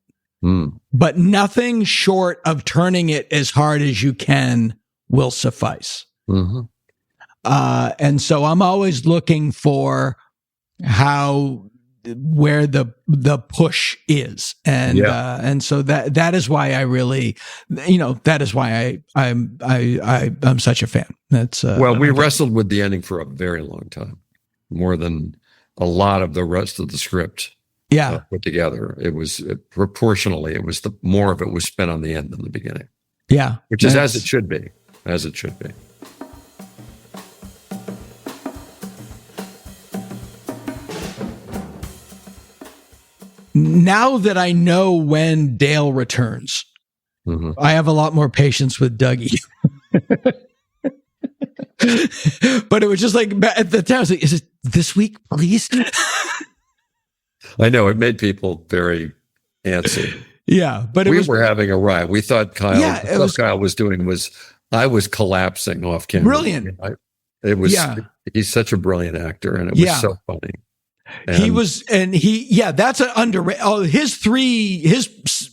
But nothing short of turning it as hard as you can will suffice. Mm-hmm. And so I'm always looking for where the push is. And so that is why I really, that is why I'm such a fan. That's we wrestled with the ending for a very long time, more than a lot of the rest of the script. Put together. It was proportionally, the more of it was spent on the end than the beginning. Yeah. Which is as it should be. As it should be. Now that I know when Dale returns, I have a lot more patience with Dougie. But it was just like at the time, I was like, is it this week, please? I know it made people very antsy. But we were having a riot. We thought Kyle was doing was I was collapsing off camera. Brilliant. He's such a brilliant actor, and it was so funny. And that's an underrated. Oh,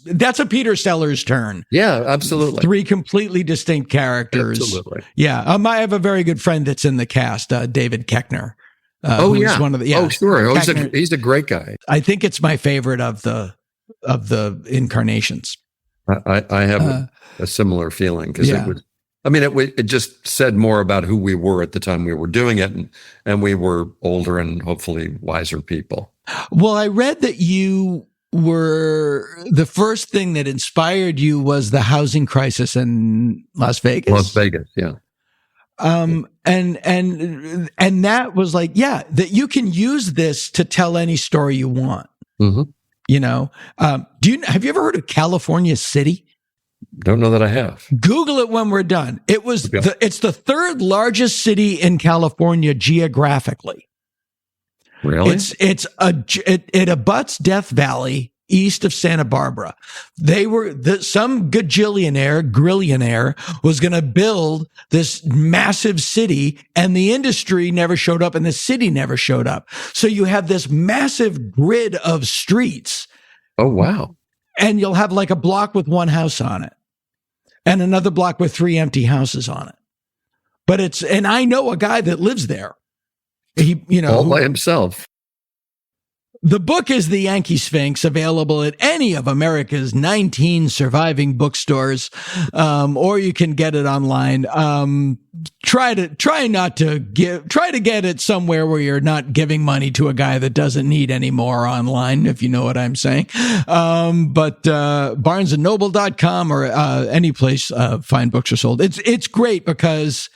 that's a Peter Sellers turn. Yeah, absolutely. 3 completely distinct characters. Absolutely. Yeah. I have a very good friend that's in the cast, David Koechner. One of the, Oh, sure. He's a great guy. I think it's my favorite of the incarnations. I have a similar feeling because it just said more about who we were at the time we were doing it, and we were older and hopefully wiser people. Well, I read that you were the first thing that inspired you was the housing crisis in Las Vegas. Las Vegas, yeah. And that was like, that you can use this to tell any story you want. Mm-hmm. Have you ever heard of California City? Don't know that I have. Google it when we're done. It's the 3rd largest city in California geographically. Really? It abuts Death Valley east of Santa Barbara. Some grillionaire was going to build this massive city, and the industry never showed up and the city never showed up. So you have this massive grid of streets. Oh, wow. And you'll have like a block with 1 house on it and another block with 3 empty houses on it. And I know a guy that lives there. All by himself. The book is The Yankee Sphinx, available at any of America's 19 surviving bookstores, or you can get it online. Try to get it somewhere where you're not giving money to a guy that doesn't need any more online, if you know what I'm saying. But barnesandnoble.com or any place fine books are sold. It's great because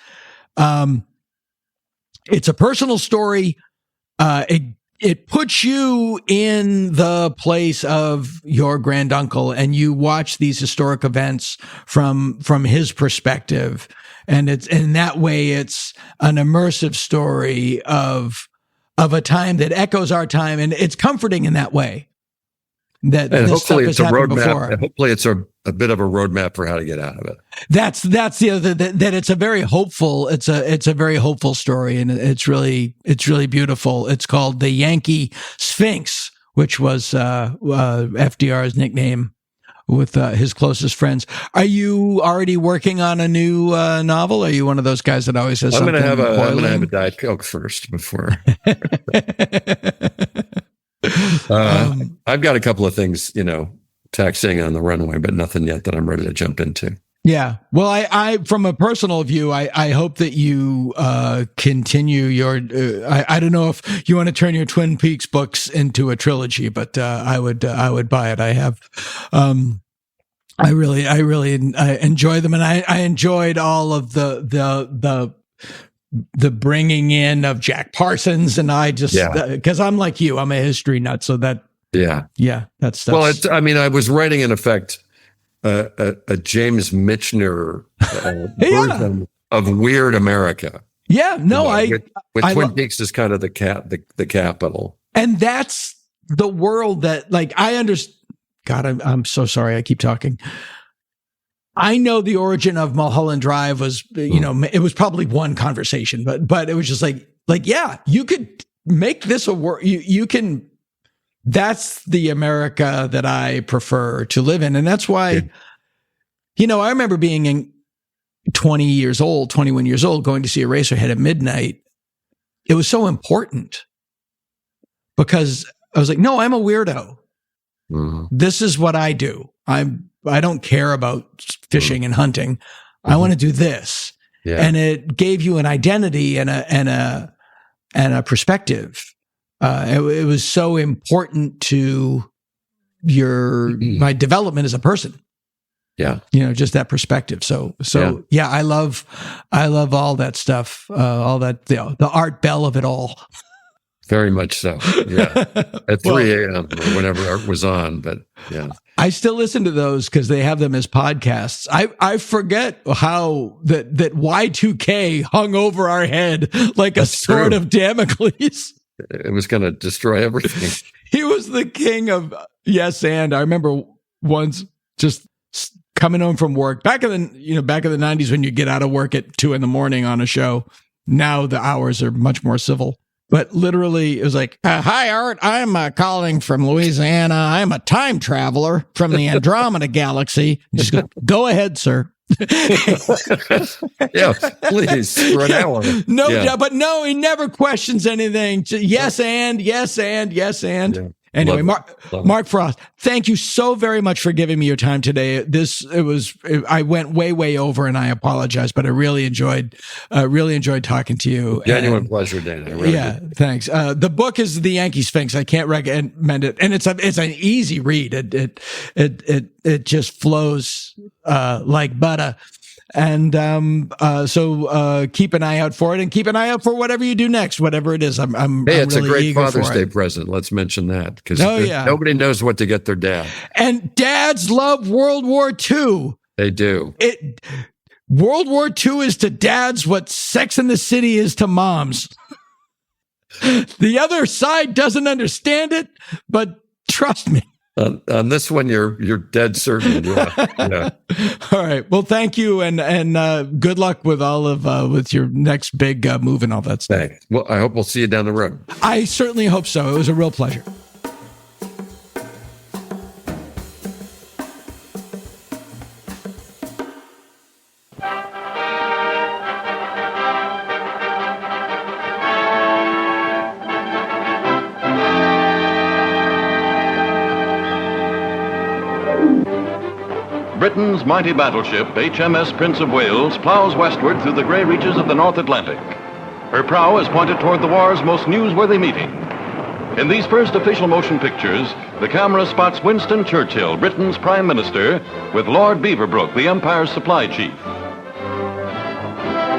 it's a personal story. it puts you in the place of your granduncle, and you watch these historic events from his perspective, and it's in that way it's an immersive story of a time that echoes our time, and it's comforting in that way. That and this hopefully stuff it's a has happened roadmap. before. Hopefully it's a bit of a roadmap for how to get out of it. That's the other that it's a very hopeful. It's a very hopeful story, and it's really beautiful. It's called The Yankee Sphinx, which was FDR's nickname with his closest friends. Are you already working on a new novel? Are you one of those guys that always has something? I'm gonna have a Diet Coke first before. I've got a couple of things, taxiing on the runway, but nothing yet that I'm ready to jump into. Yeah. Well, I from a personal view, I hope that you continue your. I don't know if you want to turn your Twin Peaks books into a trilogy, but I would buy it. I have. I really enjoy them, and I enjoyed all of the bringing in of Jack Parsons, and I just because I'm like you, I'm a history nut, so that that's well. I was writing in effect a James Michener version of Weird America. Yeah, no, with Twin Peaks as kind of the capital, and that's the world that I understand. God, I'm so sorry. I keep talking. I know the origin of Mulholland Drive was, it was probably one conversation, but it was just you could make this a work. You can. That's the America that I prefer to live in, and that's why, I remember being 21 years old, going to see Eraserhead at midnight. It was so important because I was like, no, I'm a weirdo. Mm-hmm. This is what I do. I don't care about fishing and hunting. Mm-hmm. I want to do this. Yeah. And it gave you an identity and a perspective. It was so important to my development as a person. Yeah. Just that perspective. So I love all that stuff, all that, the Art Bell of it all. Very much so. Yeah. At 3 a.m. or whenever Art was on, but yeah. I still listen to those because they have them as podcasts. I forget how that Y2K hung over our head like a sword of Damocles. It was going to destroy everything. He was the king of yes and. I remember once just coming home from work back in the 90s when you get out of work at 2 a.m. on a show. Now the hours are much more civil. But literally, it was like, hi, Art. I'm calling from Louisiana. I'm a time traveler from the Andromeda Galaxy. Just go ahead, sir. Yeah, please, for an hour. But no, he never questions anything. Just, yes, and. Yeah. Anyway, Mark Frost, thank you so very much for giving me your time today. I went way over, and I apologize, but I really enjoyed talking to you. Genuine pleasure, Dana. Really good. Thanks. The book is The Yankee Sphinx. I can't recommend it, and it's an easy read. It just flows like butter. And so keep an eye out for it, and keep an eye out for whatever you do next, whatever it is. I'm it's really a great eager Father's for Day it. present. Let's mention that because nobody knows what to get their dad. And dads love World War II. They do. World War II is to dads what Sex and the City is to moms. The other side doesn't understand it, but trust me. On this one, you're dead certain. Yeah. All right. Well, thank you, and good luck with all of with your next big move and all that stuff. Thanks. Well, I hope we'll see you down the road. I certainly hope so. It was a real pleasure. Britain's mighty battleship, HMS Prince of Wales, plows westward through the gray reaches of the North Atlantic. Her prow is pointed toward the war's most newsworthy meeting. In these first official motion pictures, the camera spots Winston Churchill, Britain's Prime Minister, with Lord Beaverbrook, the Empire's supply chief.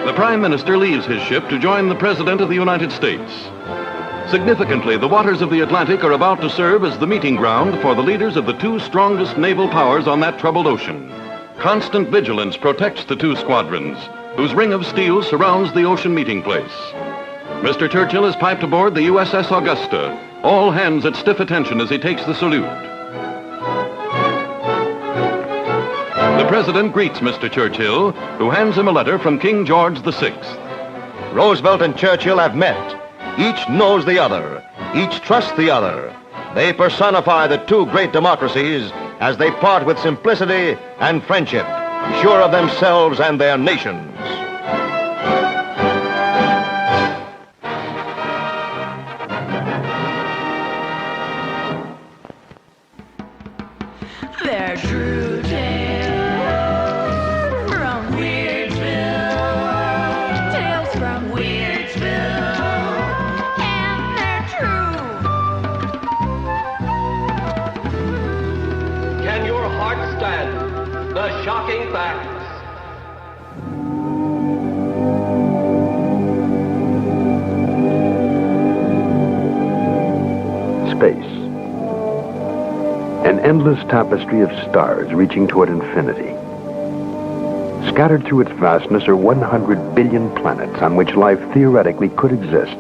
The Prime Minister leaves his ship to join the President of the United States. Significantly, the waters of the Atlantic are about to serve as the meeting ground for the leaders of the two strongest naval powers on that troubled ocean. Constant vigilance protects the two squadrons, whose ring of steel surrounds the ocean meeting place. Mr. Churchill is piped aboard the USS Augusta, all hands at stiff attention as he takes the salute. The President greets Mr. Churchill, who hands him a letter from King George VI. Roosevelt and Churchill have met. Each knows the other. Each trusts the other. They personify the two great democracies as they part with simplicity and friendship, sure of themselves and their nations. They're true tales from Weirdsville, tales from Weirdsville, and they're true. Can your heart stand the shocking facts? Space. An endless tapestry of stars reaching toward infinity. Scattered through its vastness are 100 billion planets on which life theoretically could exist.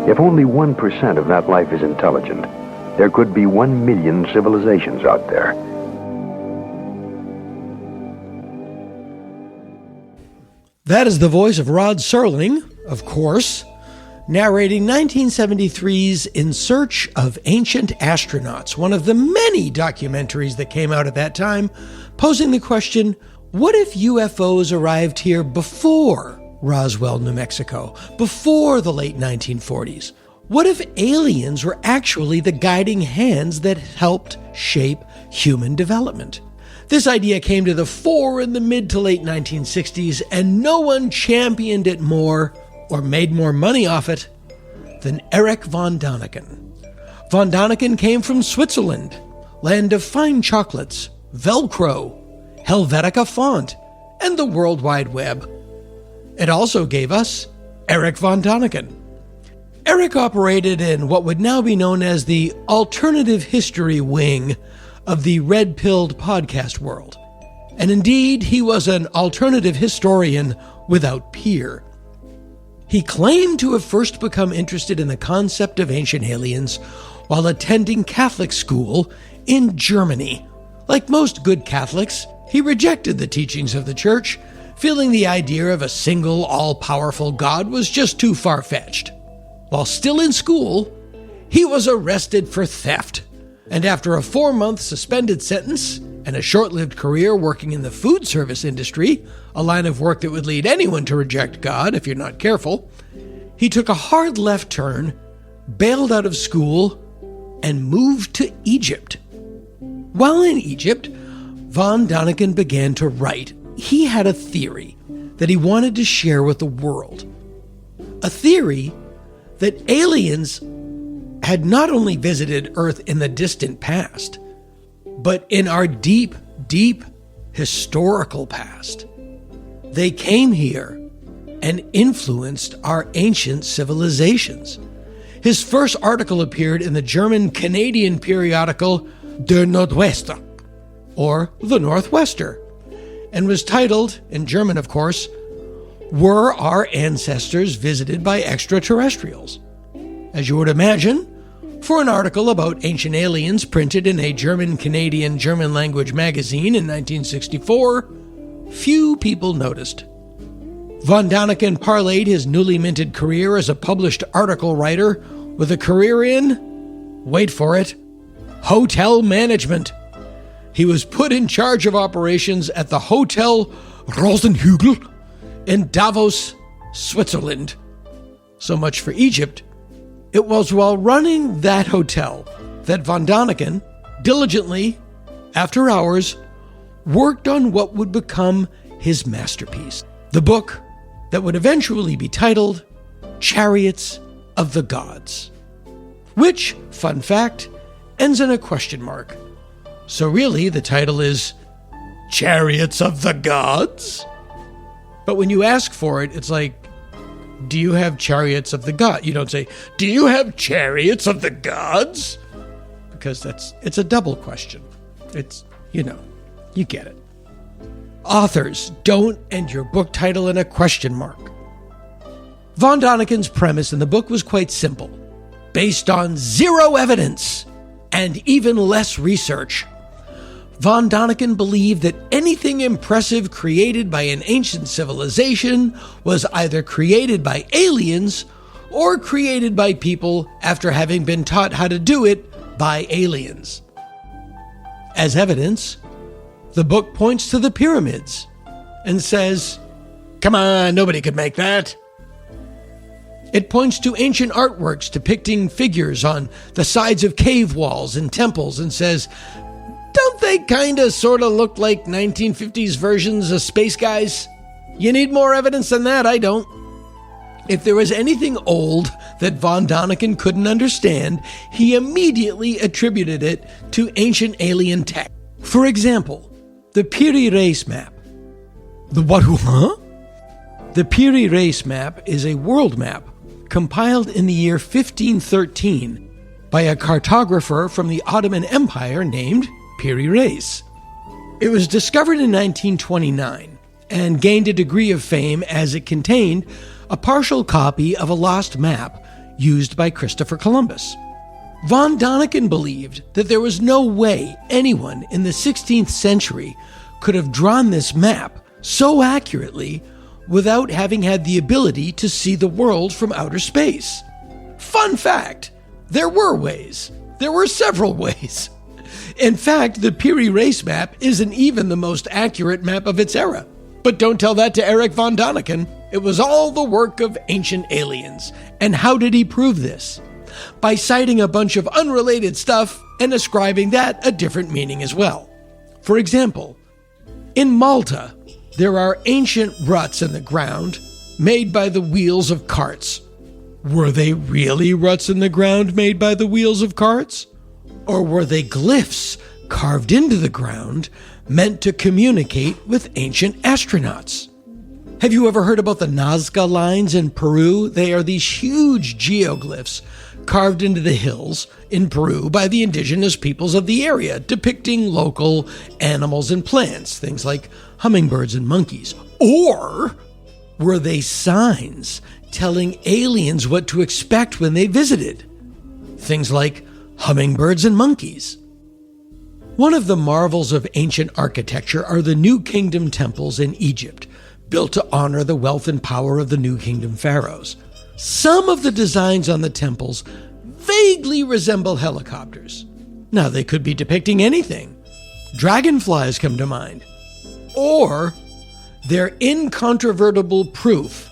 If only 1% of that life is intelligent, there could be 1 million civilizations out there. That is the voice of Rod Serling, of course, narrating 1973's In Search of Ancient Astronauts, one of the many documentaries that came out at that time, posing the question, what if UFOs arrived here before Roswell, New Mexico, before the late 1940s? What if aliens were actually the guiding hands that helped shape human development? This idea came to the fore in the mid to late 1960s, and no one championed it more or made more money off it than Erich von Däniken. Von Däniken came from Switzerland, land of fine chocolates, Velcro, Helvetica font, and the World Wide Web. It also gave us Erich von Däniken. Erich operated in what would now be known as the alternative history wing of the red-pilled podcast world. And indeed, he was an alternative historian without peer. He claimed to have first become interested in the concept of ancient aliens while attending Catholic school in Germany. Like most good Catholics, he rejected the teachings of the church, feeling the idea of a single, all-powerful God was just too far-fetched. While still in school, he was arrested for theft, and after a 4-month suspended sentence and a short-lived career working in the food service industry, a line of work that would lead anyone to reject God if you're not careful, he took a hard left turn, bailed out of school, and moved to Egypt. While in Egypt, von Däniken began to write. He had a theory that he wanted to share with the world. A theory that aliens had not only visited Earth in the distant past, but in our deep, deep historical past. They came here and influenced our ancient civilizations. His first article appeared in the German-Canadian periodical Der Nordwester, or The Northwester, and was titled, in German of course, Were Our Ancestors Visited by Extraterrestrials? As you would imagine, for an article about ancient aliens printed in a German-Canadian German-language magazine in 1964, few people noticed. Von Däniken parlayed his newly minted career as a published article writer with a career in, wait for it, hotel management. He was put in charge of operations at the Hotel Rosenhügel in Davos, Switzerland. So much for Egypt. It was while running that hotel that von Däniken diligently, after hours, worked on what would become his masterpiece, the book that would eventually be titled Chariots of the Gods, which, fun fact, ends in a question mark. So really, the title is Chariots of the Gods? But when you ask for it, it's like, do you have chariots of the gods? You don't say, do you have chariots of the gods? Because it's a double question. It's, you get it. Authors, don't end your book title in a question mark. Von Daniken's premise in the book was quite simple. Based on zero evidence and even less research, Von Daniken believed that anything impressive created by an ancient civilization was either created by aliens or created by people after having been taught how to do it by aliens. As evidence, the book points to the pyramids and says, come on, nobody could make that. It points to ancient artworks depicting figures on the sides of cave walls and temples and says, don't they kinda sorta look like 1950s versions of Space Guys? You need more evidence than that, I don't. If there was anything old that Von Daniken couldn't understand, he immediately attributed it to ancient alien tech. For example, the Piri Reis map. The what, huh? The Piri Reis map is a world map compiled in the year 1513 by a cartographer from the Ottoman Empire named Piri Reis. It was discovered in 1929 and gained a degree of fame as it contained a partial copy of a lost map used by Christopher Columbus. Von Daniken believed that there was no way anyone in the 16th century could have drawn this map so accurately without having had the ability to see the world from outer space. Fun fact, there were ways. There were several ways. In fact, the Piri Reis map isn't even the most accurate map of its era. But don't tell that to Erich von Daniken. It was all the work of ancient aliens. And how did he prove this? By citing a bunch of unrelated stuff and ascribing that a different meaning as well. For example, in Malta, there are ancient ruts in the ground made by the wheels of carts. Were they really ruts in the ground made by the wheels of carts? Or were they glyphs carved into the ground meant to communicate with ancient astronauts? Have you ever heard about the Nazca lines in Peru? They are these huge geoglyphs carved into the hills in Peru by the indigenous peoples of the area, depicting local animals and plants, things like hummingbirds and monkeys. Or were they signs telling aliens what to expect when they visited? Things like hummingbirds and monkeys. One of the marvels of ancient architecture are the New Kingdom temples in Egypt, built to honor the wealth and power of the New Kingdom pharaohs. Some of the designs on the temples vaguely resemble helicopters. Now, they could be depicting anything. Dragonflies come to mind. Or they're incontrovertible proof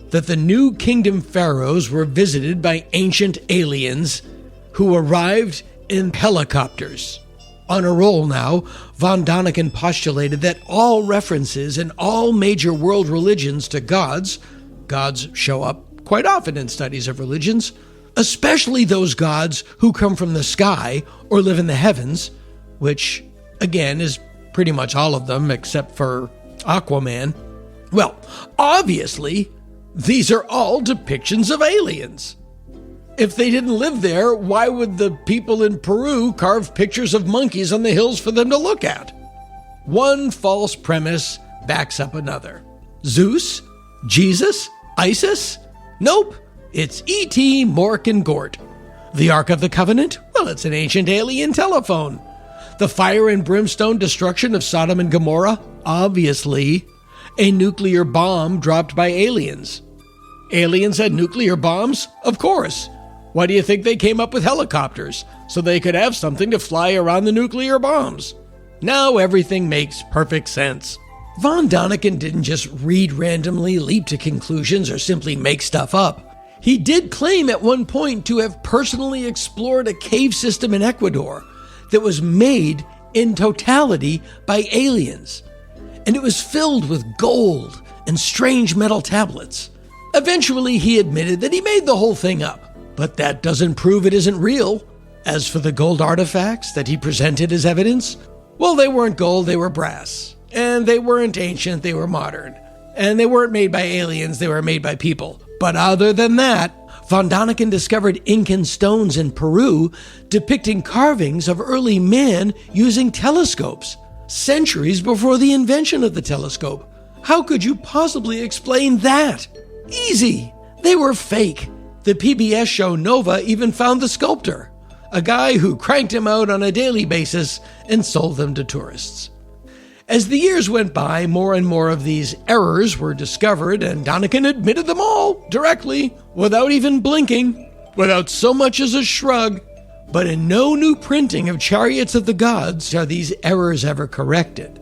that the New Kingdom pharaohs were visited by ancient aliens who arrived in helicopters. On a roll now, von Daniken postulated that all references in all major world religions to gods show up quite often in studies of religions, especially those gods who come from the sky or live in the heavens, which, again, is pretty much all of them except for Aquaman. Well, obviously, these are all depictions of aliens. If they didn't live there, why would the people in Peru carve pictures of monkeys on the hills for them to look at? One false premise backs up another. Zeus? Jesus? Isis? Nope. It's E.T., Mork, and Gort. The Ark of the Covenant? Well, it's an ancient alien telephone. The fire and brimstone destruction of Sodom and Gomorrah? Obviously, a nuclear bomb dropped by aliens. Aliens had nuclear bombs? Of course. Why do you think they came up with helicopters? So they could have something to fly around the nuclear bombs. Now everything makes perfect sense. Von Daniken didn't just read randomly, leap to conclusions, or simply make stuff up. He did claim at one point to have personally explored a cave system in Ecuador that was made in totality by aliens. And it was filled with gold and strange metal tablets. Eventually, he admitted that he made the whole thing up. But that doesn't prove it isn't real. As for the gold artifacts that he presented as evidence, well, they weren't gold, they were brass. And they weren't ancient, they were modern. And they weren't made by aliens, they were made by people. But other than that, von Daniken discovered Incan stones in Peru depicting carvings of early man using telescopes, centuries before the invention of the telescope. How could you possibly explain that? Easy. They were fake. The PBS show Nova even found the sculptor, a guy who cranked him out on a daily basis and sold them to tourists. As the years went by, more and more of these errors were discovered, and Daniken admitted them all directly, without even blinking, without so much as a shrug. But in no new printing of Chariots of the Gods are these errors ever corrected.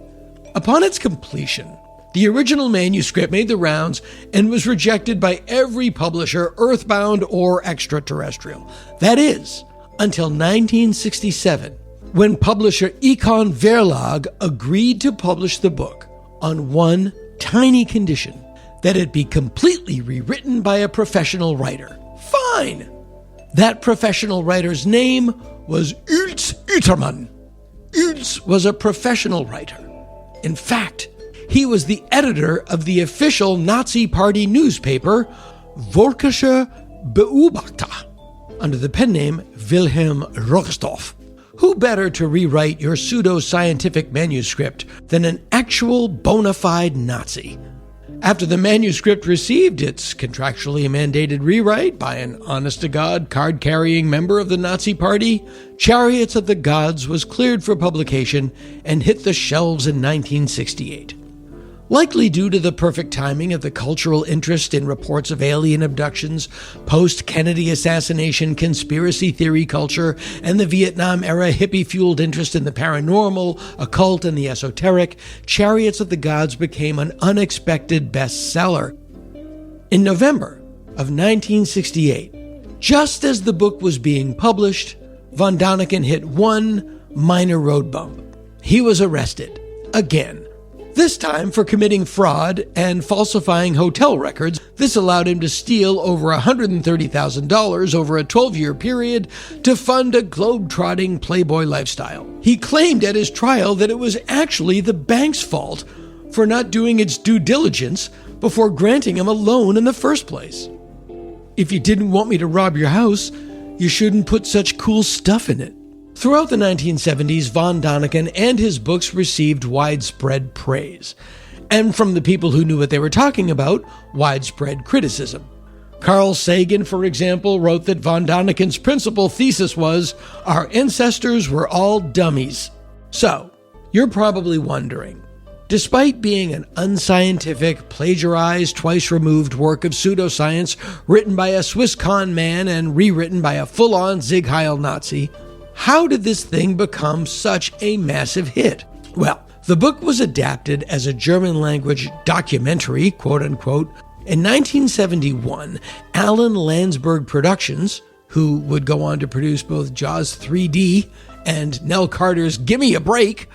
Upon its completion, the original manuscript made the rounds and was rejected by every publisher, earthbound or extraterrestrial. That is, until 1967, when publisher Econ Verlag agreed to publish the book on one tiny condition: that it be completely rewritten by a professional writer. Fine! That professional writer's name was Ulz Utermann. Ulz was a professional writer. In fact, he was the editor of the official Nazi Party newspaper, Völkischer Beobachter, under the pen name Wilhelm Rockstoff. Who better to rewrite your pseudo-scientific manuscript than an actual bona fide Nazi? After the manuscript received its contractually mandated rewrite by an honest-to-God card-carrying member of the Nazi Party, Chariots of the Gods was cleared for publication and hit the shelves in 1968. Likely due to the perfect timing of the cultural interest in reports of alien abductions, post-Kennedy assassination conspiracy theory culture, and the Vietnam-era hippie-fueled interest in the paranormal, occult, and the esoteric, Chariots of the Gods became an unexpected bestseller. In November of 1968, just as the book was being published, von Daniken hit one minor road bump. He was arrested, again. This time for committing fraud and falsifying hotel records. This allowed him to steal over $130,000 over a 12-year period to fund a globe-trotting playboy lifestyle. He claimed at his trial that it was actually the bank's fault for not doing its due diligence before granting him a loan in the first place. If you didn't want me to rob your house, you shouldn't put such cool stuff in it. Throughout the 1970s, von Daniken and his books received widespread praise, and from the people who knew what they were talking about, widespread criticism. Carl Sagan, for example, wrote that von Daniken's principal thesis was, "Our ancestors were all dummies." So, you're probably wondering, despite being an unscientific, plagiarized, twice-removed work of pseudoscience written by a Swiss con man and rewritten by a full-on Sieg Heil Nazi, how did this thing become such a massive hit? Well, the book was adapted as a German-language documentary, quote-unquote. In 1971, Alan Landsberg Productions, who would go on to produce both Jaws 3D and Nell Carter's Gimme a Break,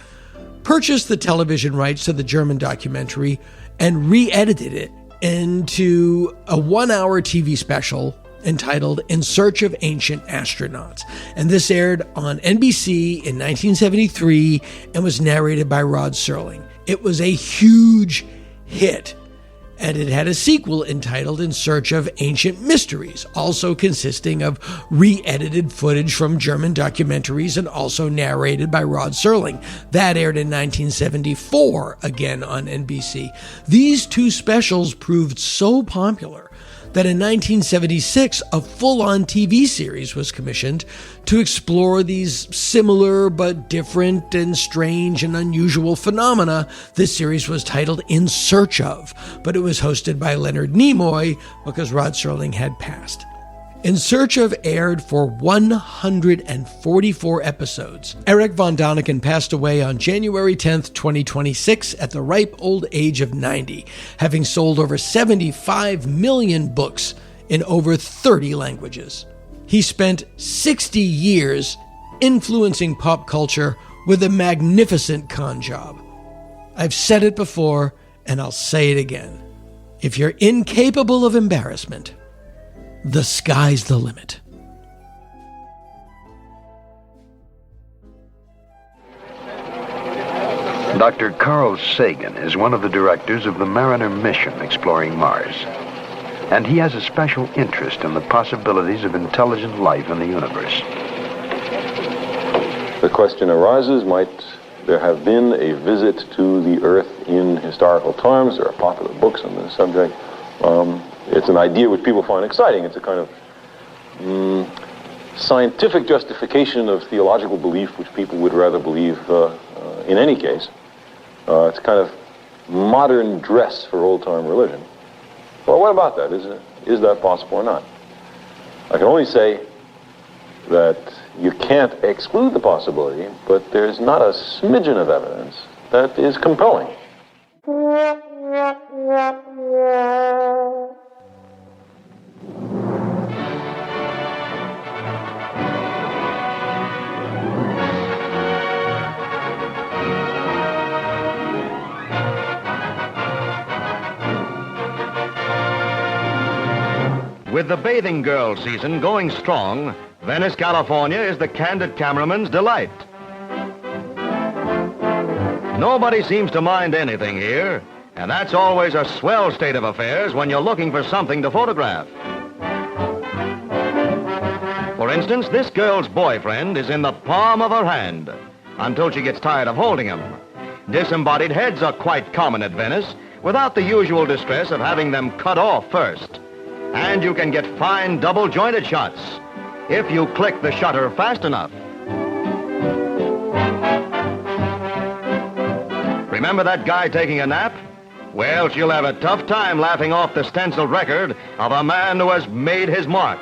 purchased the television rights to the German documentary and re-edited it into a 1-hour TV special entitled In Search of Ancient Astronauts. And this aired on NBC in 1973 and was narrated by Rod Serling. It was a huge hit, and it had a sequel entitled In Search of Ancient Mysteries, also consisting of re-edited footage from German documentaries and also narrated by Rod Serling. That aired in 1974, again on NBC. These two specials proved so popular that in 1976, a full-on TV series was commissioned to explore these similar but different and strange and unusual phenomena. This series was titled In Search of, but it was hosted by Leonard Nimoy because Rod Serling had passed. In Search of aired for 144 episodes. Erich von Daniken passed away on January 10th, 2026 at the ripe old age of 90, having sold over 75 million books in over 30 languages. He spent 60 years influencing pop culture with a magnificent con job. I've said it before, and I'll say it again. If you're incapable of embarrassment, the sky's the limit. Dr. Carl Sagan is one of the directors of the Mariner mission exploring Mars. and he has a special interest in the possibilities of intelligent life in the universe. The question arises, might there have been a visit to the Earth in historical times? There are popular books on this subject. It's an idea which people find exciting. It's a kind of scientific justification of theological belief which people would rather believe in any case. It's kind of modern dress for old-time religion. Well, what about that? Is that possible or not? I can only say that you can't exclude the possibility, but there's not a smidgen of evidence that is compelling. With the bathing girl season going strong, Venice, California is the candid cameraman's delight. Nobody seems to mind anything here, and that's always a swell state of affairs when you're looking for something to photograph. For instance, this girl's boyfriend is in the palm of her hand until she gets tired of holding him. Disembodied heads are quite common at Venice without the usual distress of having them cut off first. And you can get fine double-jointed shots if you click the shutter fast enough. Remember that guy taking a nap? Well, she'll have a tough time laughing off the stenciled record of a man who has made his mark.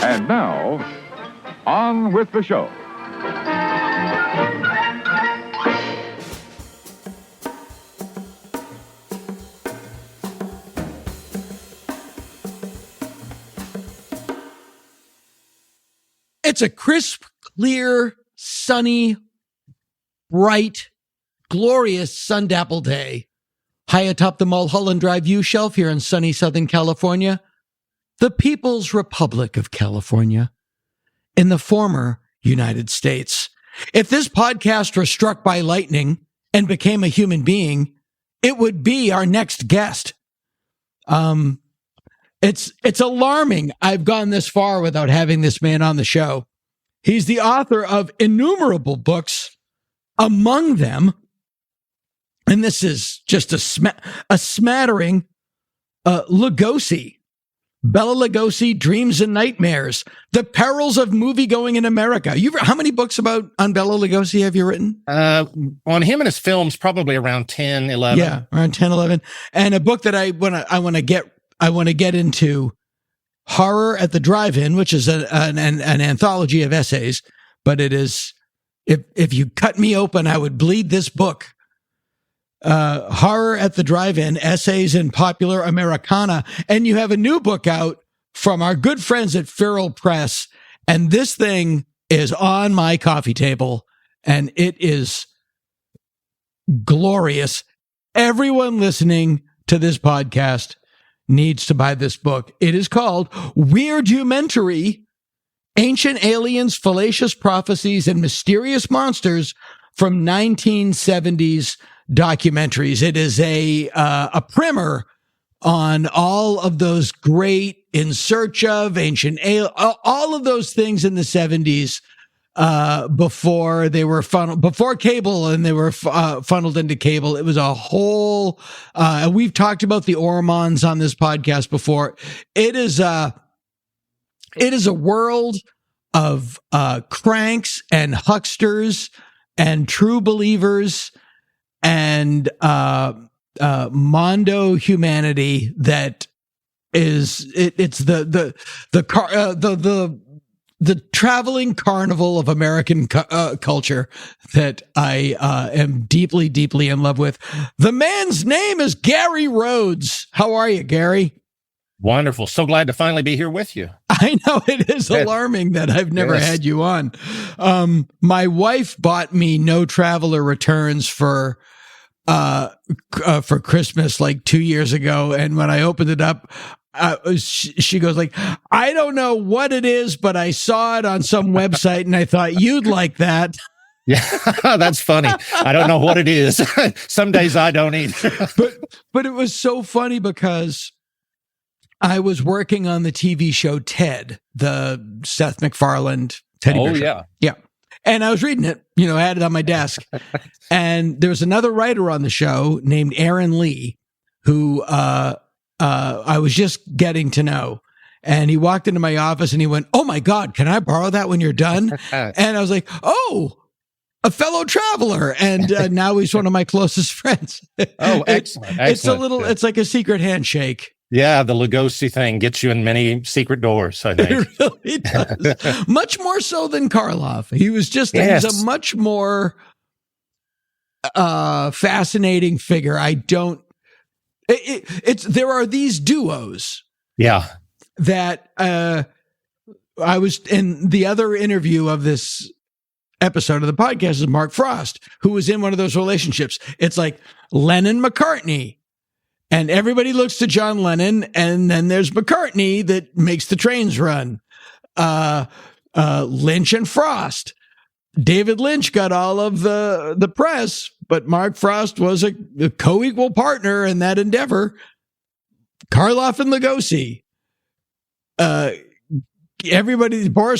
And now, on with the show. It's a crisp, clear, sunny, bright, glorious sun-dappled day. High atop the Mulholland Drive view shelf here in sunny Southern California, the People's Republic of California, in the former United States. If this podcast were struck by lightning and became a human being, it would be our next guest. It's alarming I've gone this far without having this man on the show. He's the author of innumerable books, among them, and this is just a smattering, Lugosi, Bela Lugosi, Dreams and Nightmares, The Perils of Moviegoing in America. How many books on Bela Lugosi have you written? On him and his films, probably around 10, 11. Yeah, around 10, 11. And a book that I want to get into, Horror at the Drive-In, which is an anthology of essays, but it is, if you cut me open, I would bleed this book. Horror at the Drive-In, Essays in Popular Americana. And you have a new book out from our good friends at Feral Press, and this thing is on my coffee table, and it is glorious. Everyone listening to this podcast needs to buy this book. It is called Weirdhumentary: Ancient Aliens, Fallacious Prophecies, and Mysterious Monsters from 1970s Documentaries. It is a primer on all of those great In Search of, Ancient Aliens, all of those things in the 70s before they were before cable, and they were funneled into cable. It was a whole, we've talked about the Ormons on this podcast before. It is a world of cranks and hucksters and true believers and mondo humanity that is it's the traveling carnival of American culture that I am deeply, deeply in love with. The man's name is Gary Rhodes. How are you, Gary? Wonderful. So glad to finally be here with you. I know it is alarming that I've never had you on. My wife bought me No Traveler Returns for Christmas like 2 years ago. And when I opened it up, she goes like, I don't know what it is, but I saw it on some website and I thought you'd like that. Yeah, that's funny. I don't know what it is. Some days I don't either. But it was so funny because I was working on the TV show Ted, the Seth MacFarlane Teddy Bear show. Yeah. Yeah. And I was reading it, I had it on my desk. And there was another writer on the show named Aaron Lee, who I was just getting to know. And he walked into my office and he went, "Oh my God, can I borrow that when you're done?" And I was like, "Oh, a fellow traveler." And now he's one of my closest friends. Oh, excellent. It's like a secret handshake. Yeah, the Lugosi thing gets you in many secret doors, I think. It really does. Much more so than Karloff. He was he's a much more fascinating figure. There are these duos. Yeah. That I was in the other interview of this episode of the podcast is Mark Frost, who was in one of those relationships. It's like Lennon-McCartney. And everybody looks to John Lennon, and then there's McCartney that makes the trains run. Lynch and Frost. David Lynch got all of the press, but Mark Frost was a co-equal partner in that endeavor. Karloff and Lugosi. Boris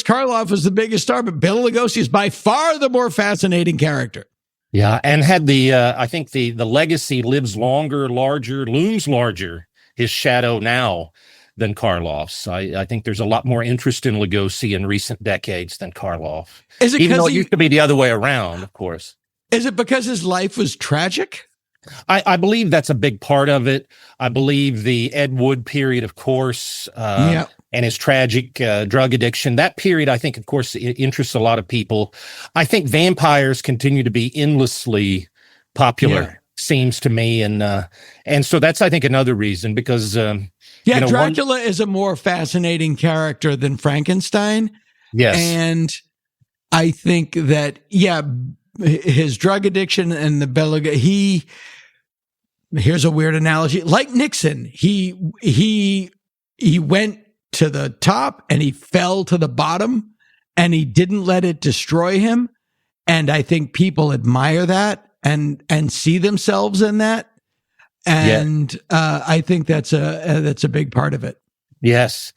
Karloff was the biggest star, but Bill Lugosi is by far the more fascinating character. Yeah, and had I think the legacy lives longer, larger, looms larger, his shadow now than Karloff's. I think there's a lot more interest in Lugosi in recent decades than Karloff. Is it even though it used to be the other way around, of course. Is it because his life was tragic? I believe that's a big part of it. I believe the Ed Wood period, of course, and his tragic drug addiction. That period, I think, of course, interests a lot of people. I think vampires continue to be endlessly popular, seems to me. And so that's, I think, another reason because... Dracula is a more fascinating character than Frankenstein. Yes. And I think that, his drug addiction and the here's a weird analogy. Like Nixon, he went to the top and he fell to the bottom and he didn't let it destroy him. And I think people admire that and see themselves in that. And I think that's a big part of it. Yes.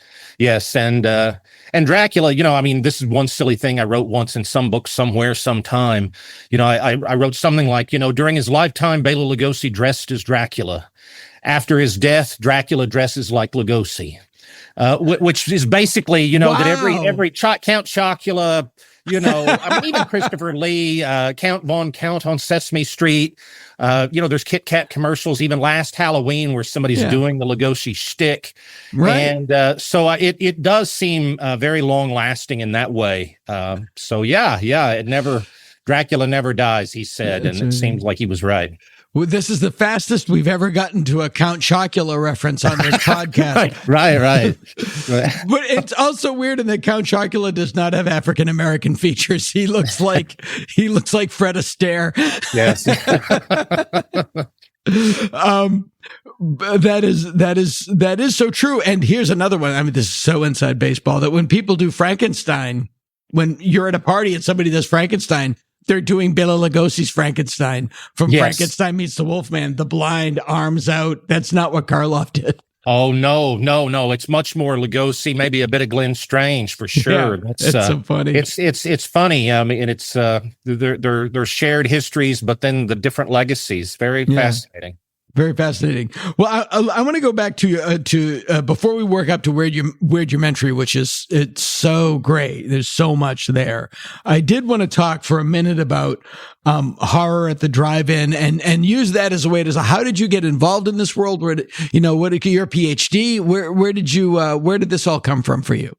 And Dracula, this is one silly thing I wrote once in some book somewhere, sometime. I wrote something like, during his lifetime, Bela Lugosi dressed as Dracula. After his death, Dracula dresses like Lugosi, which is basically, that every Count Chocula, even Christopher Lee, Count Von Count on Sesame Street. There's Kit Kat commercials, even last Halloween where somebody's doing the Lugosi shtick. Right. And so it does seem very long lasting in that way. Dracula never dies, he said. And it seems like he was right. Well, this is the fastest we've ever gotten to a Count Chocula reference on this podcast. Right. But it's also weird in that Count Chocula does not have African American features. He looks like Fred Astaire. Yes. That is so true. And here's another one. This is so inside baseball that when people do Frankenstein, when you're at a party and somebody does Frankenstein, they're doing Bela Lugosi's Frankenstein from Frankenstein Meets the Wolfman, the blind, arms out. That's not what Karloff did. Oh, no. It's much more Lugosi, maybe a bit of Glenn Strange for sure. Yeah, it's so funny. It's funny. And it's they're shared histories, but then the different legacies. Very fascinating. Very fascinating. Well, I want to go back to before we work up to Weird Documentary, which it's so great. There's so much there. I did want to talk for a minute about horror at the drive-in and use that as a way to say, how did you get involved in this world? Where did your PhD? Where did this all come from for you?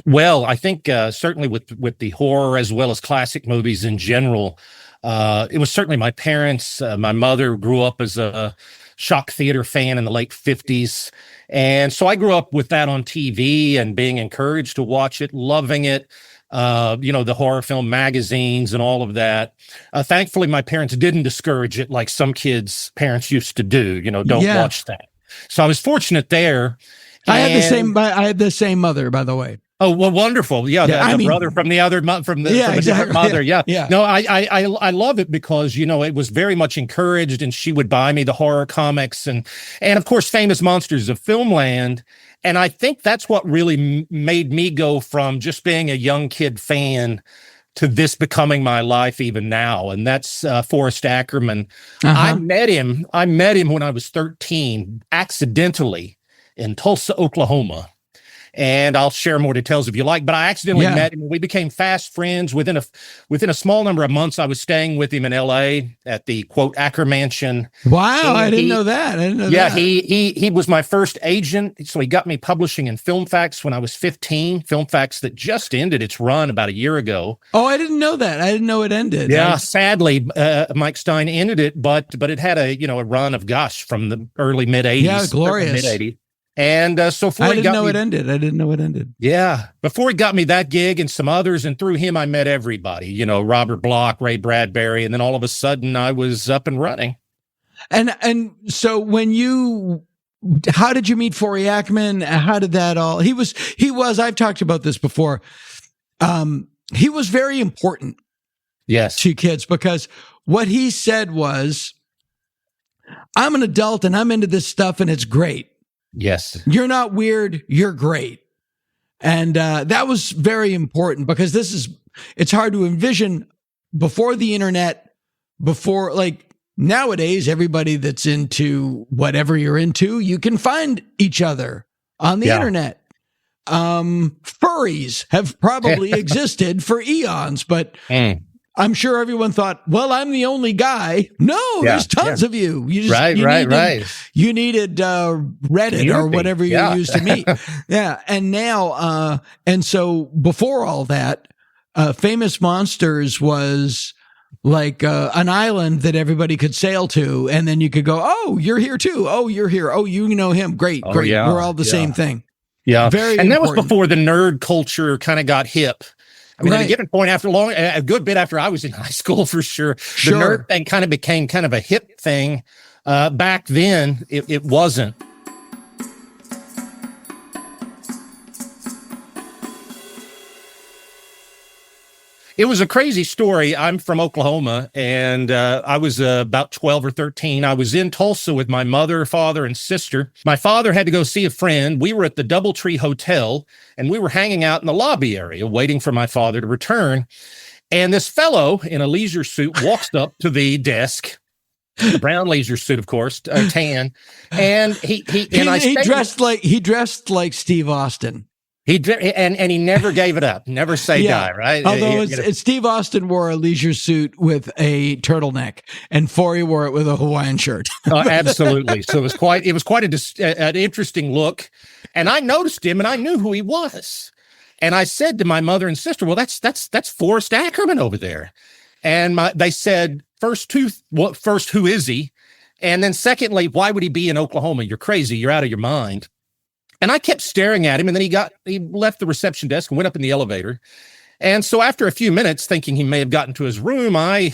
Well, I think certainly with the horror as well as classic movies in general. It was certainly my parents. My mother grew up as a shock theater fan in the late 50s. And so I grew up with that on TV and being encouraged to watch it, loving it, the horror film magazines and all of that. Thankfully, my parents didn't discourage it like some kids' parents used to do, don't watch that. So I was fortunate there. I had the same mother, by the way. Oh, well, wonderful. Yeah. The brother from the other, from the different mother. Yeah. No, I love it because, it was very much encouraged, and she would buy me the horror comics and of course, Famous Monsters of Filmland. And I think that's what really made me go from just being a young kid fan to this becoming my life even now. And that's Forrest Ackerman. I met him when I was 13, accidentally in Tulsa, Oklahoma. And I'll share more details if you like, but I accidentally met him. We became fast friends within a small number of months. I was staying with him in LA at the quote Acker Mansion. Wow. I didn't know that. He was my first agent. So he got me publishing in Film Facts when I was 15, Film Facts that just ended its run about a year ago. Oh, I didn't know that. I didn't know it ended. Yeah. Sadly, Mike Stein ended it, but it had a run of from the early mid 80s. Yeah. Glorious. Mid 80s. And so I didn't know it ended. I didn't know it ended. Yeah. Before he got me that gig and some others, and through him, I met everybody, Robert Bloch, Ray Bradbury. And then all of a sudden I was up and running. And so how did you meet Forrest Ackerman? How did that all, he was, I've talked about this before. He was very important. Yes. To kids, because what he said was, I'm an adult and I'm into this stuff and it's great. Yes. You're not weird. You're great. And that was very important because it's hard to envision before the internet, nowadays, everybody that's into whatever you're into, you can find each other on the internet. Furries have probably existed for eons, but I'm sure everyone thought, well, I'm the only guy. No, there's tons of you. You just, You needed Reddit or whatever you used to meet. And now, and so before all that, Famous Monsters was like an island that everybody could sail to, and then you could go, oh, you're here too. Oh, you're here. Oh, you know him. Great. Yeah, we're all the same thing. Yeah. Very and important. That was before the nerd culture kind of got hip. I mean, at a given point, a good bit after I was in high school, for sure, the nerd thing kind of became kind of a hip thing. Back then, it wasn't. It was a crazy story. I'm from Oklahoma, and I was about 12 or 13. I was in Tulsa with my mother, father, and sister. My father had to go see a friend. We were at the Doubletree Hotel, and we were hanging out in the lobby area waiting for my father to return. And this fellow in a leisure suit walks up to the desk, a brown leisure suit, of course, tan, and he dressed like Steve Austin. He never gave it up. Never say die, right? Although Steve Austin wore a leisure suit with a turtleneck, and Forrest wore it with a Hawaiian shirt. Absolutely. So it was quite an interesting look. And I noticed him, and I knew who he was. And I said to my mother and sister, "Well, that's Forrest Ackerman over there." And they said, first, who is he? And then secondly, why would he be in Oklahoma? You're crazy. You're out of your mind. And I kept staring at him, and then he left the reception desk and went up in the elevator. And so after a few minutes, thinking he may have gotten to his room, I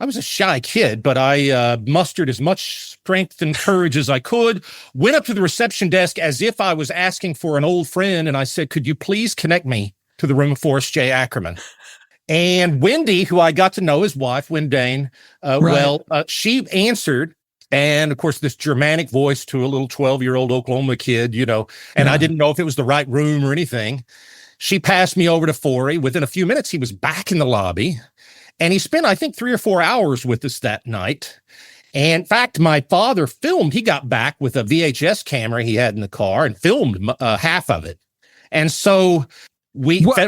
was a shy kid, but I mustered as much strength and courage as I could, went up to the reception desk as if I was asking for an old friend, and I said, "Could you please connect me to the room of Forrest J. Ackerman?" And Wendy, who I got to know, his wife, Wendane, she answered. And of course, this Germanic voice to a little 12-year-old Oklahoma kid, and I didn't know if it was the right room or anything. She passed me over to Forrest. Within a few minutes, he was back in the lobby, and he spent, I think, 3 or 4 hours with us that night. And in fact, my father he got back with a VHS camera he had in the car and filmed half of it. And so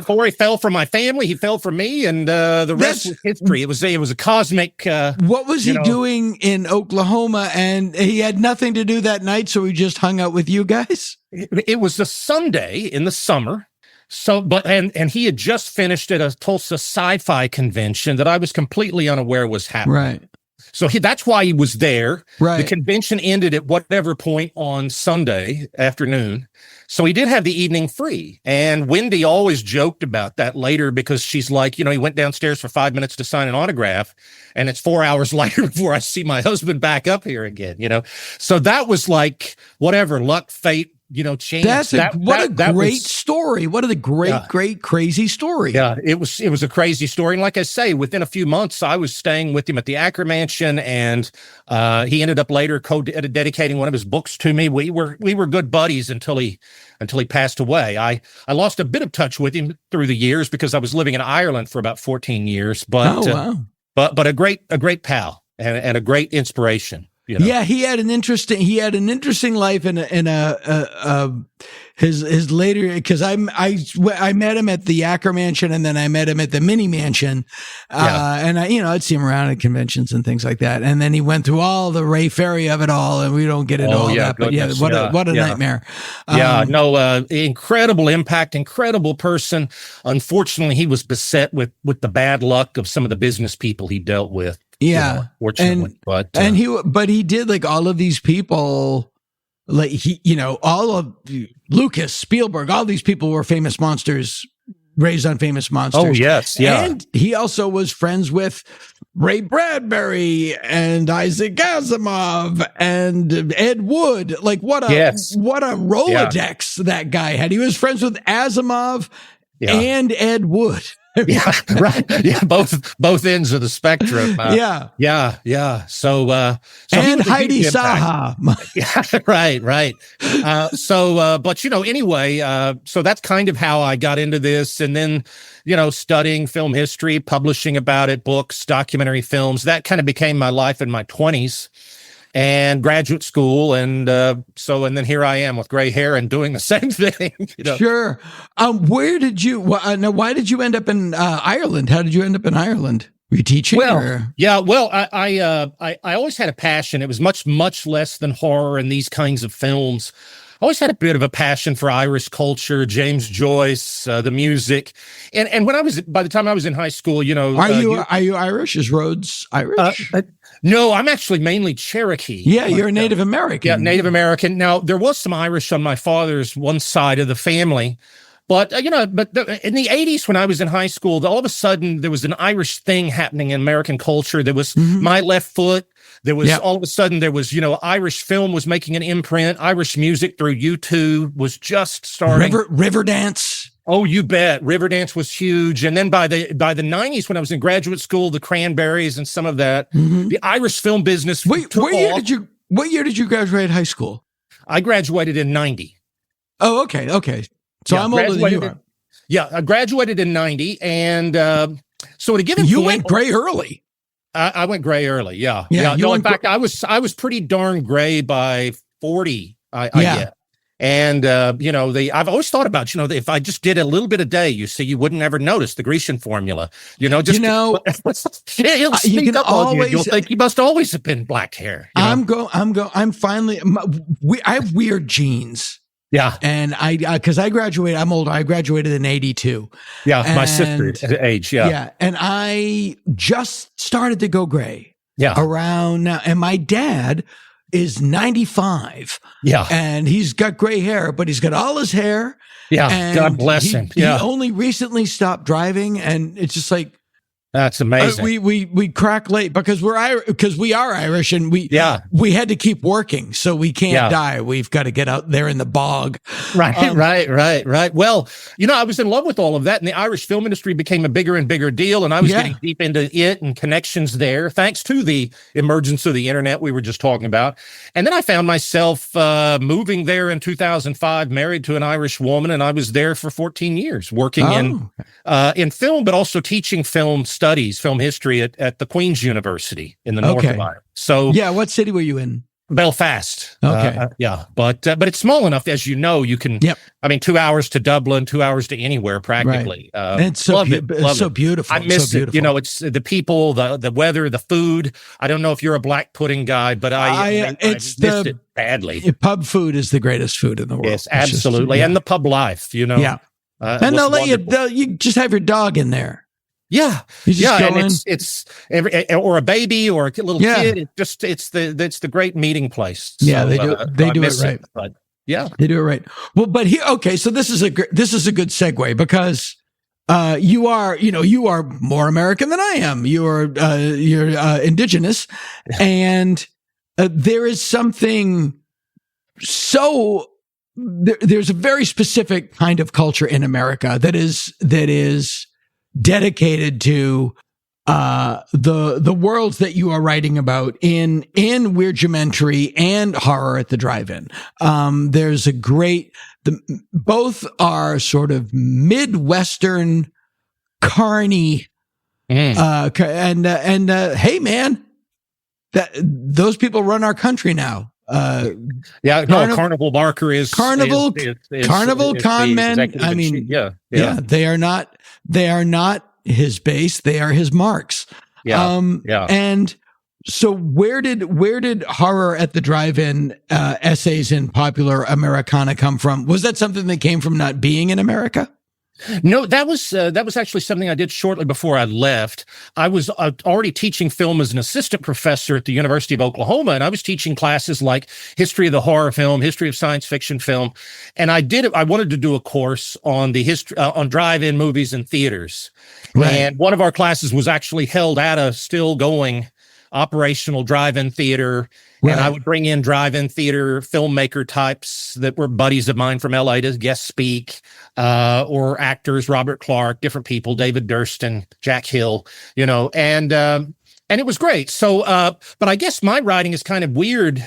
Forrest fell for my family. He fell for me, and the rest was history. It was a cosmic. What was he doing in Oklahoma? And he had nothing to do that night, so he just hung out with you guys. It was a Sunday in the summer. So, and he had just finished at a Tulsa sci-fi convention that I was completely unaware was happening. Right. So that's why he was there. Right. The convention ended at whatever point on Sunday afternoon. So he did have the evening free. And Wendy always joked about that later because she's like, he went downstairs for 5 minutes to sign an autograph, and it's 4 hours later before I see my husband back up here again, So that was like whatever, luck, fate, changed. What a great story. What a great, crazy story. Yeah, it was a crazy story. And like I say, within a few months, I was staying with him at the Acker Mansion, and he ended up later dedicating one of his books to me. We were good buddies until he passed away. I lost a bit of touch with him through the years because I was living in Ireland for about 14 years. But but a great pal and a great inspiration. Yeah, he had an interesting life in his later, because I met him at the Acker Mansion, and then I met him at the Mini Mansion, and I'd see him around at conventions and things like that. And then he went through all the Ray Ferry of it all, and we don't get into all that. Goodness, but what a nightmare! Incredible impact, incredible person. Unfortunately, he was beset with the bad luck of some of the business people he dealt with. Yeah, fortunately, but he did, like, all of these people, like all of Lucas, Spielberg, all these people were famous monsters, raised on famous monsters. Oh yes, yeah. And he also was friends with Ray Bradbury and Isaac Asimov and Ed Wood. Like, what a Rolodex that guy had. He was friends with Asimov and Ed Wood. Yeah, right. Yeah, both ends of the spectrum. Yeah. So and Heidi Saha. Yeah, right. But anyway, so that's kind of how I got into this, and then studying film history, publishing about it, books, documentary films. That kind of became my life in my 20s. And graduate school, and then here I am with gray hair and doing the same thing. Sure. Where did you? Why did you end up in Ireland? How did you end up in Ireland? Were you teaching? Well, I always had a passion. It was much less than horror and these kinds of films. I always had a bit of a passion for Irish culture, James Joyce, the music, and by the time I was in high school, are you Irish? Is Rhodes Irish? No, I'm actually mainly Cherokee. Yeah, you're a Native American. Yeah, Native American. Now, there was some Irish on my father's one side of the family, but in the 80s when I was in high school, all of a sudden there was an Irish thing happening in American culture. There was My Left Foot. There was all of a sudden there was, Irish film was making an imprint. Irish music through YouTube was just starting. Riverdance. Oh, you bet. Riverdance was huge. And then by the 90s, when I was in graduate school, the Cranberries and some of that, the Irish film business. What year did you graduate high school? I graduated in 90. Oh, okay. So I'm older than you are. I graduated in 90. And so at a given you point, went gray early. I went gray early. Yeah. In fact, I was pretty darn gray by 40. I get. And, I've always thought about, if I just did a little bit a day, you wouldn't ever notice the Grecian formula, you'll sneak up on you. You'll think you must always have been black hair. I have weird genes. Yeah. And because I graduated, I'm older. I graduated in 82. Yeah. My sister's age. Yeah. Yeah. And I just started to go gray. Yeah. Around now. And my dad is 95. Yeah. And he's got gray hair, but he's got all his hair. Yeah. And God bless him. Yeah. He only recently stopped driving. And it's just like, that's amazing. We crack late because we are Irish, and we had to keep working, so we can't die. We've got to get out there in the bog. Right. Well, I was in love with all of that, and the Irish film industry became a bigger and bigger deal, and I was getting deep into it and connections there, thanks to the emergence of the internet we were just talking about. And then I found myself moving there in 2005, married to an Irish woman, and I was there for 14 years, working in film, but also teaching film studies, film history at the Queen's University in the north of Ireland. So what city were you in? Belfast. Okay. But it's small enough, as you know, you can, 2 hours to Dublin, 2 hours to anywhere practically. Right. It's so beautiful. I miss it. It's the people, the weather, the food. I don't know if you're a black pudding guy, but I missed it badly. Pub food is the greatest food in the world. Yes, absolutely. And the pub life, Yeah. And they'll let you just have your dog in there. Yeah. And it's or a baby or a little kid. It's the great meeting place. So, they do it right. But they do it right. Well, but here, okay. So this is a good segue because you are more American than I am. You're indigenous, and there is something so there's a very specific kind of culture in America that is dedicated to the worlds that you are writing about in Weird Geometry and Horror at the Drive-In. There's a great, both are sort of Midwestern carny, hey man, those people run our country now. Carnival Barker is Carnival con men. I mean, they are not his base, they are his marks. And so where did Horror at the Drive-In essays in popular Americana come from? Was that something that came from not being in America? No, that was actually something I did shortly before I left. I was already teaching film as an assistant professor at the University of Oklahoma, and I was teaching classes like history of the horror film, history of science fiction film, and I wanted to do a course on the history on drive-in movies and theaters. Right. And one of our classes was actually held at a still going operational drive-in theater. Right. And I would bring in drive-in theater filmmaker types that were buddies of mine from LA to guest speak, or actors, Robert Clark, different people, David Durston, Jack Hill, and it was great. So, but I guess my writing is kind of weird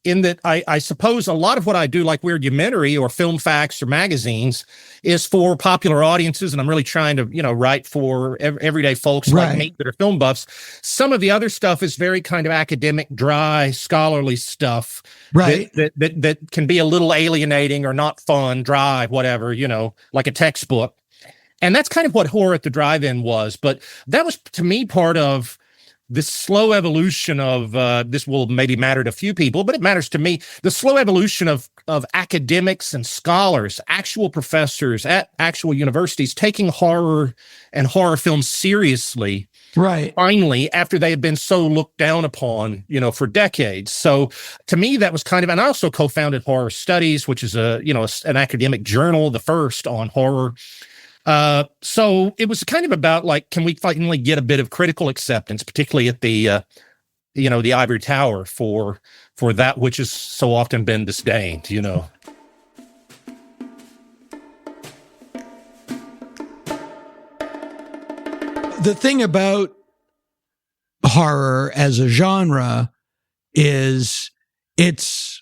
in that I suppose a lot of what I do, like Weird Geometry or Film Facts or magazines, is for popular audiences, and I'm really trying to, write for everyday folks like me that are film buffs. Some of the other stuff is very kind of academic, dry, scholarly stuff, that can be a little alienating or not fun, dry, whatever, like a textbook. And that's kind of what Horror at the Drive-In was. But that was, to me, part of this slow evolution of, this will maybe matter to few people, but it matters to me, the slow evolution of academics and scholars, actual professors at actual universities taking horror and horror films seriously. Right. Finally, after they had been so looked down upon, for decades. So to me, that was kind of, and I also co-founded Horror Studies, which is an academic journal, the first on horror. So it was kind of about like, can we finally get a bit of critical acceptance, particularly at the, the ivory tower for that which has so often been disdained, The thing about horror as a genre is it's,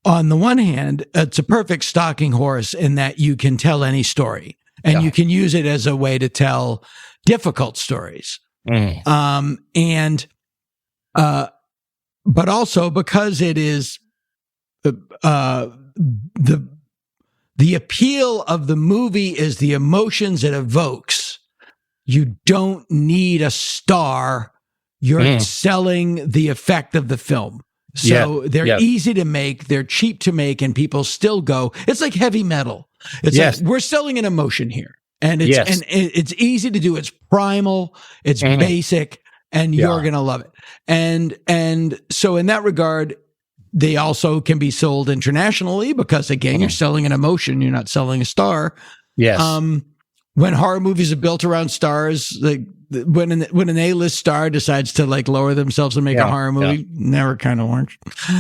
on the one hand, it's a perfect stalking horse in that you can tell any story. And you can use it as a way to tell difficult stories. But also because it is the appeal of the movie is the emotions it evokes. You don't need a star. You're selling the effect of the film. So they're easy to make, they're cheap to make, and people still go. It's like heavy metal. It's like we're selling an emotion here, and it's easy to do. It's primal, it's basic, and you're gonna love it. And so in that regard, they also can be sold internationally because again, you're selling an emotion. You're not selling a star. Yes. When horror movies are built around stars, like when an A-list star decides to like lower themselves and make a horror movie, never kind of works.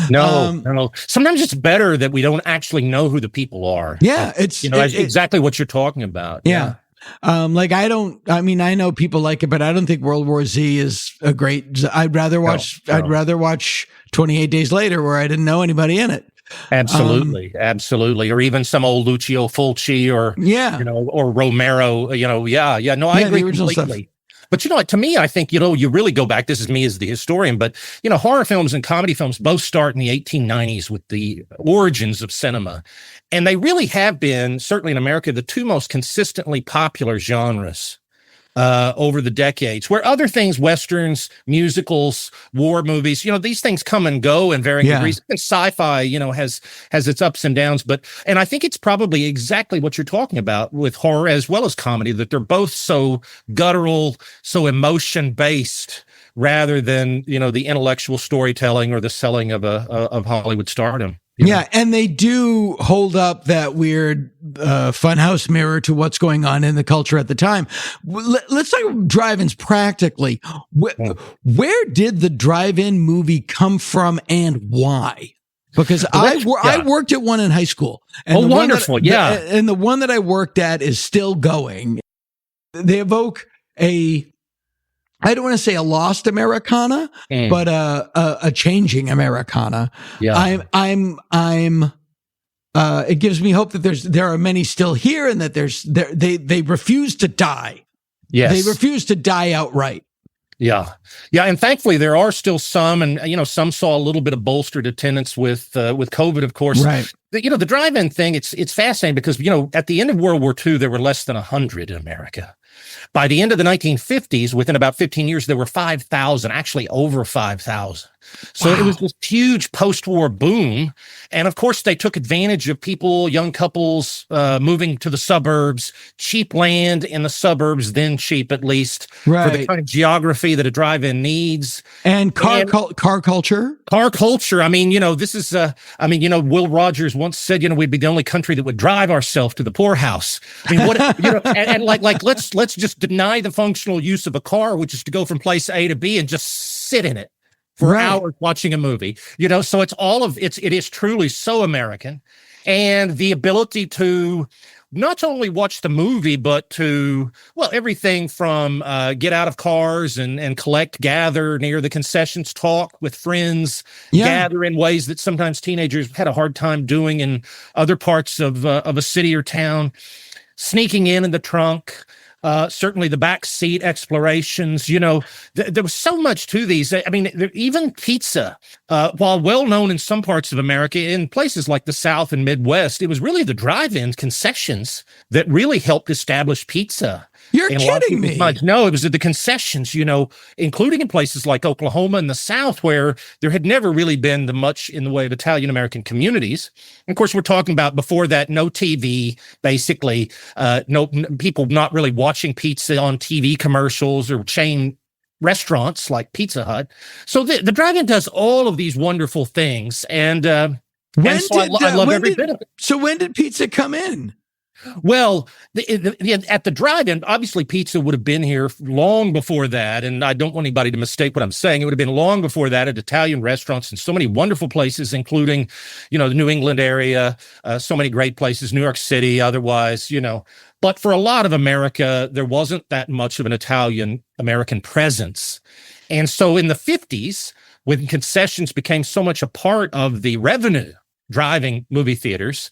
No. Sometimes it's better that we don't actually know who the people are. Yeah, it's exactly what you're talking about. Yeah. I know people like it, but I don't think World War Z is a great. I'd rather watch 28 Days Later, where I didn't know anybody in it. Absolutely. Or even some old Lucio Fulci or or Romero. No, I agree completely. But to me, I think you really go back. This is me as the historian, but horror films and comedy films both start in the 1890s with the origins of cinema, and they really have been, certainly in America, the two most consistently popular genres over the decades, where other things, Westerns, musicals, war movies, these things come and go in varying degrees. And sci-fi, has its ups and downs, and I think it's probably exactly what you're talking about with horror as well as comedy, that they're both so guttural, so emotion-based, rather than, the intellectual storytelling or the selling of Hollywood stardom. Yeah, and they do hold up that weird funhouse mirror to what's going on in the culture at the time. Let's talk about drive-ins practically. Where did the drive-in movie come from and why? Because I worked at one in high school. And wonderful. And the one that I worked at is still going. They evoke I don't want to say a lost Americana, but a changing Americana. Yeah. It gives me hope that there are many still here, and that they refuse to die. Yes. They refuse to die outright. Yeah. Yeah. And thankfully there are still some, and, some saw a little bit of bolstered attendance with COVID, of course. Right. The drive-in thing, it's fascinating because, at the end of World War II, there were less than 100 in America. By the end of the 1950s, within about 15 years, there were 5,000, actually over 5,000. So It was this huge post-war boom. And of course, they took advantage of people, young couples moving to the suburbs, cheap land in the suburbs, then cheap at least, for the kind of geography that a drive-in needs. And car culture. Car culture. I mean, this is, Will Rogers once said, we'd be the only country that would drive ourselves to the poorhouse. I mean, what, and let's just deny the functional use of a car, which is to go from place A to B and just sit in it for hours watching a movie, so it is truly so American. And the ability to not only watch the movie, but to, everything from get out of cars and gather near the concessions, talk with friends, gather in ways that sometimes teenagers had a hard time doing in other parts of a city or town, sneaking in the trunk. Certainly the back seat explorations, there was so much to these. I mean, even pizza, while well known in some parts of America, in places like the South and Midwest, it was really the drive-in concessions that really helped establish pizza. You're kidding me. No, it was the concessions, including in places like Oklahoma and the South, where there had never really been much in the way of Italian-American communities. And of course, we're talking about before that, no TV, basically, no people not really watching pizza on TV commercials or chain restaurants like Pizza Hut. So the drive-in does all of these wonderful things. And, I love every bit of it. So when did pizza come in? Well, at the drive-in, obviously pizza would have been here long before that, and I don't want anybody to mistake what I'm saying. It would have been long before that at Italian restaurants in so many wonderful places, including, the New England area, so many great places, New York City, otherwise, But for a lot of America, there wasn't that much of an Italian-American presence. And so in the 50s, when concessions became so much a part of the revenue driving movie theaters,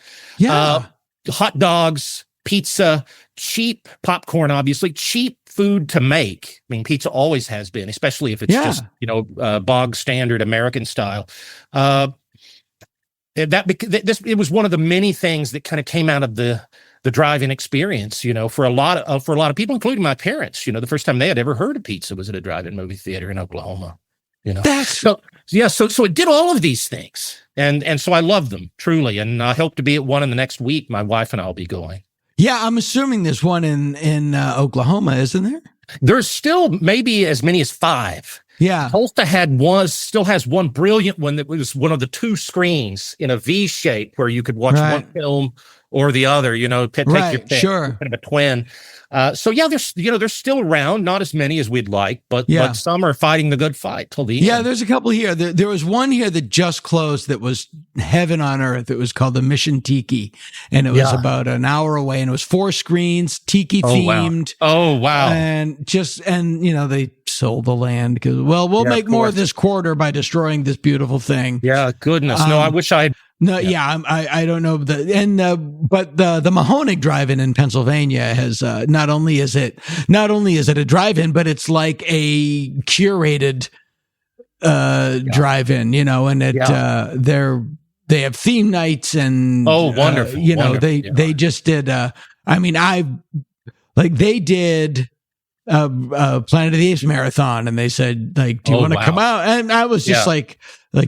hot dogs, pizza, cheap popcorn, obviously, cheap food to make. I mean, pizza always has been, especially if it's just, bog standard American style. It was one of the many things that kind of came out of the drive-in experience, for a lot of people, including my parents. The first time they had ever heard of pizza was at a drive-in movie theater in Oklahoma. So it did all of these things. And so I love them, truly. And I hope to be at one in the next week. My wife and I will be going. Yeah, I'm assuming there's one in Oklahoma, isn't there? There's still maybe as many as 5. Yeah. Tulsa still has one brilliant one that was one of the 2 screens in a V shape where you could watch one film or the other, take your pick, kind of a twin. They're still around, not as many as we'd like, but some are fighting the good fight till the end. Yeah, there's a couple here. There was one here that just closed that was heaven on earth. It was called the Mission Tiki, and it was about an hour away, and it was 4 screens, Tiki themed. Oh, wow. And they sold the land because, we'll make more this quarter by destroying this beautiful thing. Yeah, goodness. No, I wish I No, I don't know but the Mahoning Drive-In in Pennsylvania has not only is it a drive-in, but it's like a curated drive-in, and they have theme nights and wonderful. They just did they did Planet of the Apes marathon, and they said, do you want to come out? And I was just like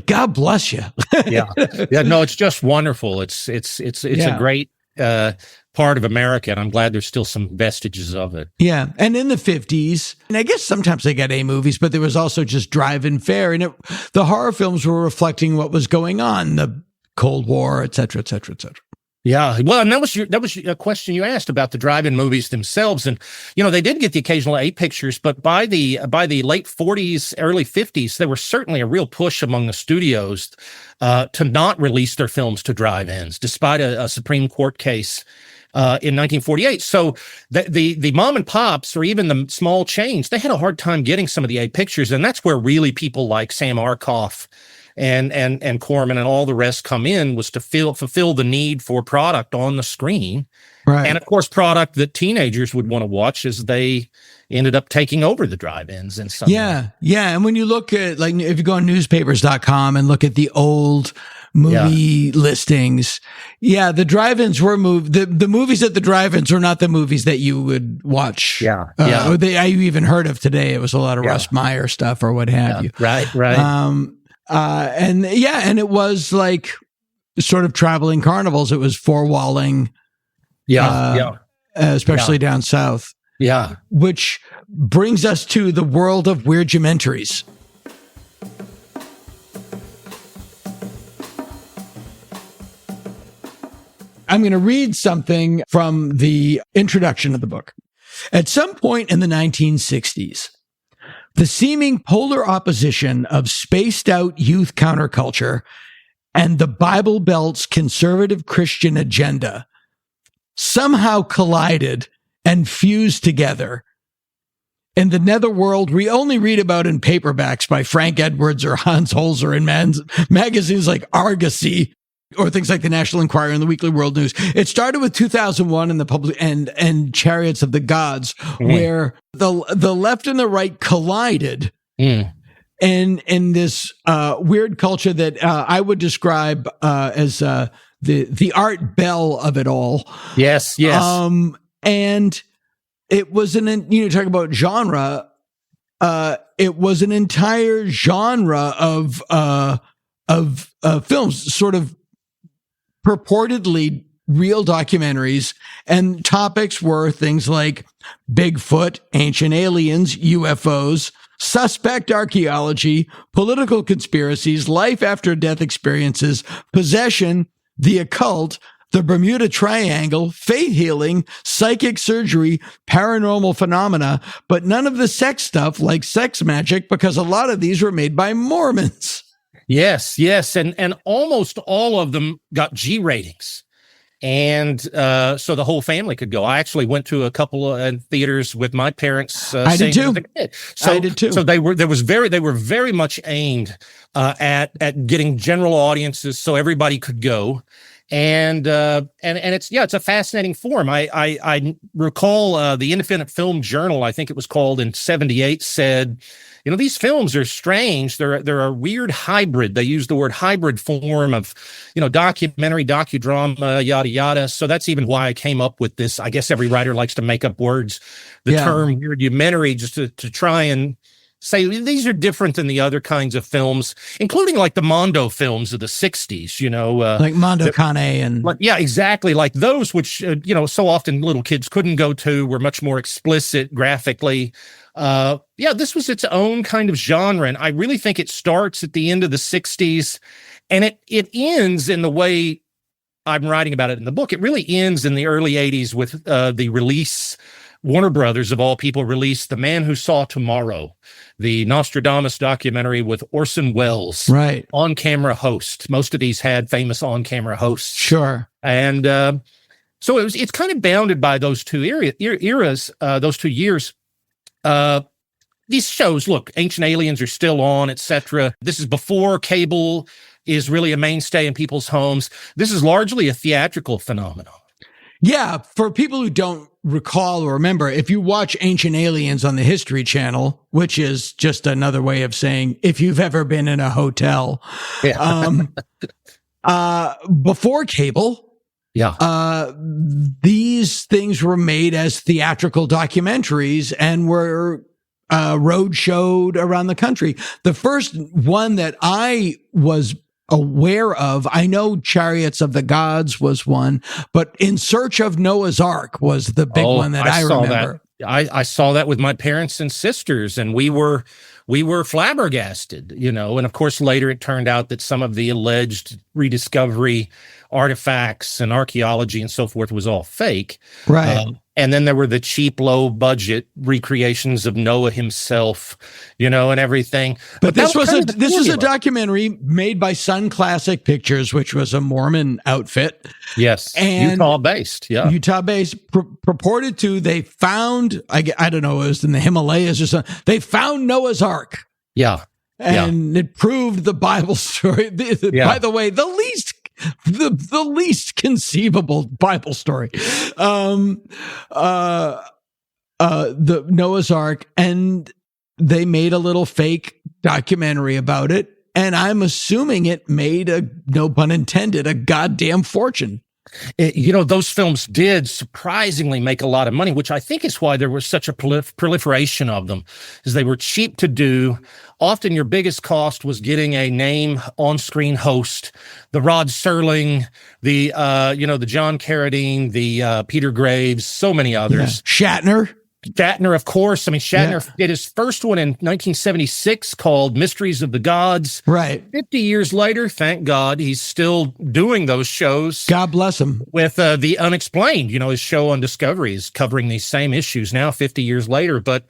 God bless you. No, it's just wonderful. It's a great part of America, and I'm glad there's still some vestiges of it. Yeah, and in the 50s, and I guess sometimes they got A movies, but there was also just drive-in fare, and the horror films were reflecting what was going on, the Cold War, et cetera, et cetera, et cetera. Yeah, well, and that was a question you asked about the drive-in movies themselves, and they did get the occasional 8 pictures, but by the late 40s, early 50s, there was certainly a real push among the studios to not release their films to drive-ins, despite a Supreme Court case in 1948. So the mom and pops, or even the small chains, they had a hard time getting some of the 8 pictures, and that's where really people like Sam Arkoff and Corman and all the rest come in, was to fulfill the need for product on the screen. Right. And of course, product that teenagers would want to watch as they ended up taking over the drive-ins and stuff. Yeah. Yeah. And when you look at, like, if you go on newspapers.com and look at the old movie listings, the drive-ins were moved. The movies at the drive-ins are not the movies that you would watch. Or I even heard of today. It was a lot of Russ Meyer stuff or what have you. Right. And it was like sort of traveling carnivals. It was four-walling, especially down south. Yeah. Which brings us to the world of weirdumentaries. I'm going to read something from the introduction of the book. At some point in the 1960s, the seeming polar opposition of spaced-out youth counterculture and the Bible Belt's conservative Christian agenda somehow collided and fused together. In the netherworld, we only read about in paperbacks by Frank Edwards or Hans Holzer in magazines like Argosy, or things like the National Enquirer and the Weekly World News. It started with 2001 and the public and Chariots of the Gods, where the left and the right collided in this weird culture that I would describe as the Art Bell of it all. Yes. And it was talk about genre. It was an entire genre of films, sort of purportedly real documentaries, and topics were things like Bigfoot, ancient aliens, UFOs, suspect archaeology, political conspiracies, life after death experiences, possession, the occult, the Bermuda Triangle, faith healing, psychic surgery, paranormal phenomena, but none of the sex stuff like sex magic, because a lot of these were made by Mormons. Yes. And almost all of them got G ratings. And so the whole family could go. I actually went to a couple of theaters with my parents. I did too. I did too. So they were very much aimed at getting general audiences, so everybody could go. And it's a fascinating form. I recall the Independent Film Journal, I think it was called, in '78, said, these films are strange. They're a weird hybrid. They use the word hybrid form of, documentary, docudrama, yada, yada. So that's even why I came up with this. I guess every writer likes to make up words, the term weirdumentary, just to try and say these are different than the other kinds of films, including like the Mondo films of the 60s, like Mondo Cane and exactly, like those, which so often little kids couldn't go to, were much more explicit graphically. This was its own kind of genre, and I really think it starts at the end of the 60s, and it ends in the way I'm writing about it in the book. It really ends in the early 80s with the release. Warner Brothers, of all people, released The Man Who Saw Tomorrow, the Nostradamus documentary with Orson Welles, right? On-camera host. Most of these had famous on-camera hosts. Sure. And so it's kind of bounded by those two eras, those 2 years. These shows, look, Ancient Aliens are still on, etc. This is before cable is really a mainstay in people's homes. This is largely a theatrical phenomenon. Yeah, for people who don't recall or remember, if you watch Ancient Aliens on the History Channel, which is just another way of saying if you've ever been in a hotel, before cable, these things were made as theatrical documentaries and were road showed around the country. The first one that I was aware of, I know Chariots of the Gods was one, but In Search of Noah's Ark was the big one that I remember. I saw that with my parents and sisters, and we were flabbergasted, and of course later it turned out that some of the alleged rediscovery artifacts and archaeology and so forth was all fake. Right. And then there were the cheap, low budget recreations of Noah himself, and everything. But this was a documentary made by Sun Classic Pictures, which was a Mormon outfit. Yes. And Utah-based. Yeah. Utah-based, purported to, they found, I don't know, it was in the Himalayas or something. They found Noah's Ark. Yeah. And it proved the Bible story. By the way, the least conceivable Bible story, the Noah's Ark, and they made a little fake documentary about it, and I'm assuming it made no pun intended, a goddamn fortune. Those films did surprisingly make a lot of money, which I think is why there was such a proliferation of them, is they were cheap to do. Often your biggest cost was getting a name on-screen host, the Rod Serling, the John Carradine, the Peter Graves, so many others. Yeah. Shatner, of course. I mean, Shatner did his first one in 1976 called Mysteries of the Gods. Right. 50 years later, thank God, he's still doing those shows. God bless him. With The Unexplained, his show on Discovery is covering these same issues now 50 years later. But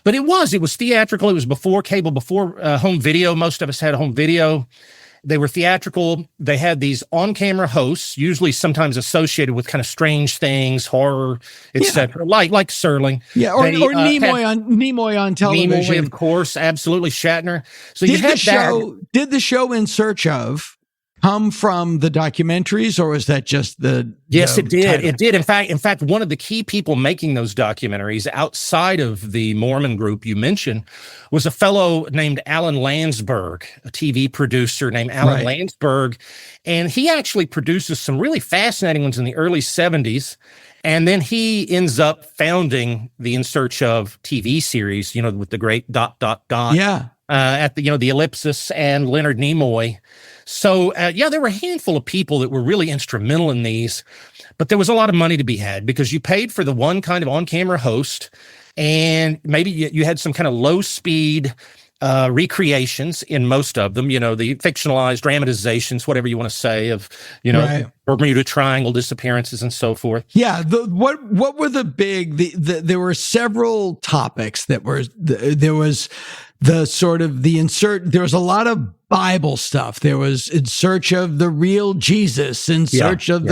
it was theatrical. It was before cable, before home video. Most of us had home video. They were theatrical. They had these on-camera hosts, usually sometimes associated with kind of strange things, horror, etc., like Serling. Yeah, or Nimoy on television. Nimoy, of course, absolutely, Shatner. So did the show In Search Of come from the documentaries, or was that just the? Yes, it did. Title? It did. In fact, one of the key people making those documentaries outside of the Mormon group you mentioned was a fellow named Alan Landsberg, a TV producer named Alan Landsberg, and he actually produces some really fascinating ones in the early 70s. And then he ends up founding the In Search Of TV series, with the great ... Yeah. At the Ellipsis and Leonard Nimoy. So, there were a handful of people that were really instrumental in these, but there was a lot of money to be had because you paid for the one kind of on-camera host, and maybe you had some kind of low-speed recreations in most of them, the fictionalized dramatizations, whatever you want to say, of, Bermuda Triangle disappearances and so forth. Yeah. What were the big, there were several topics that were, there was the sort of the insert, there was a lot of Bible stuff. There was In Search Of the Real Jesus, In Search of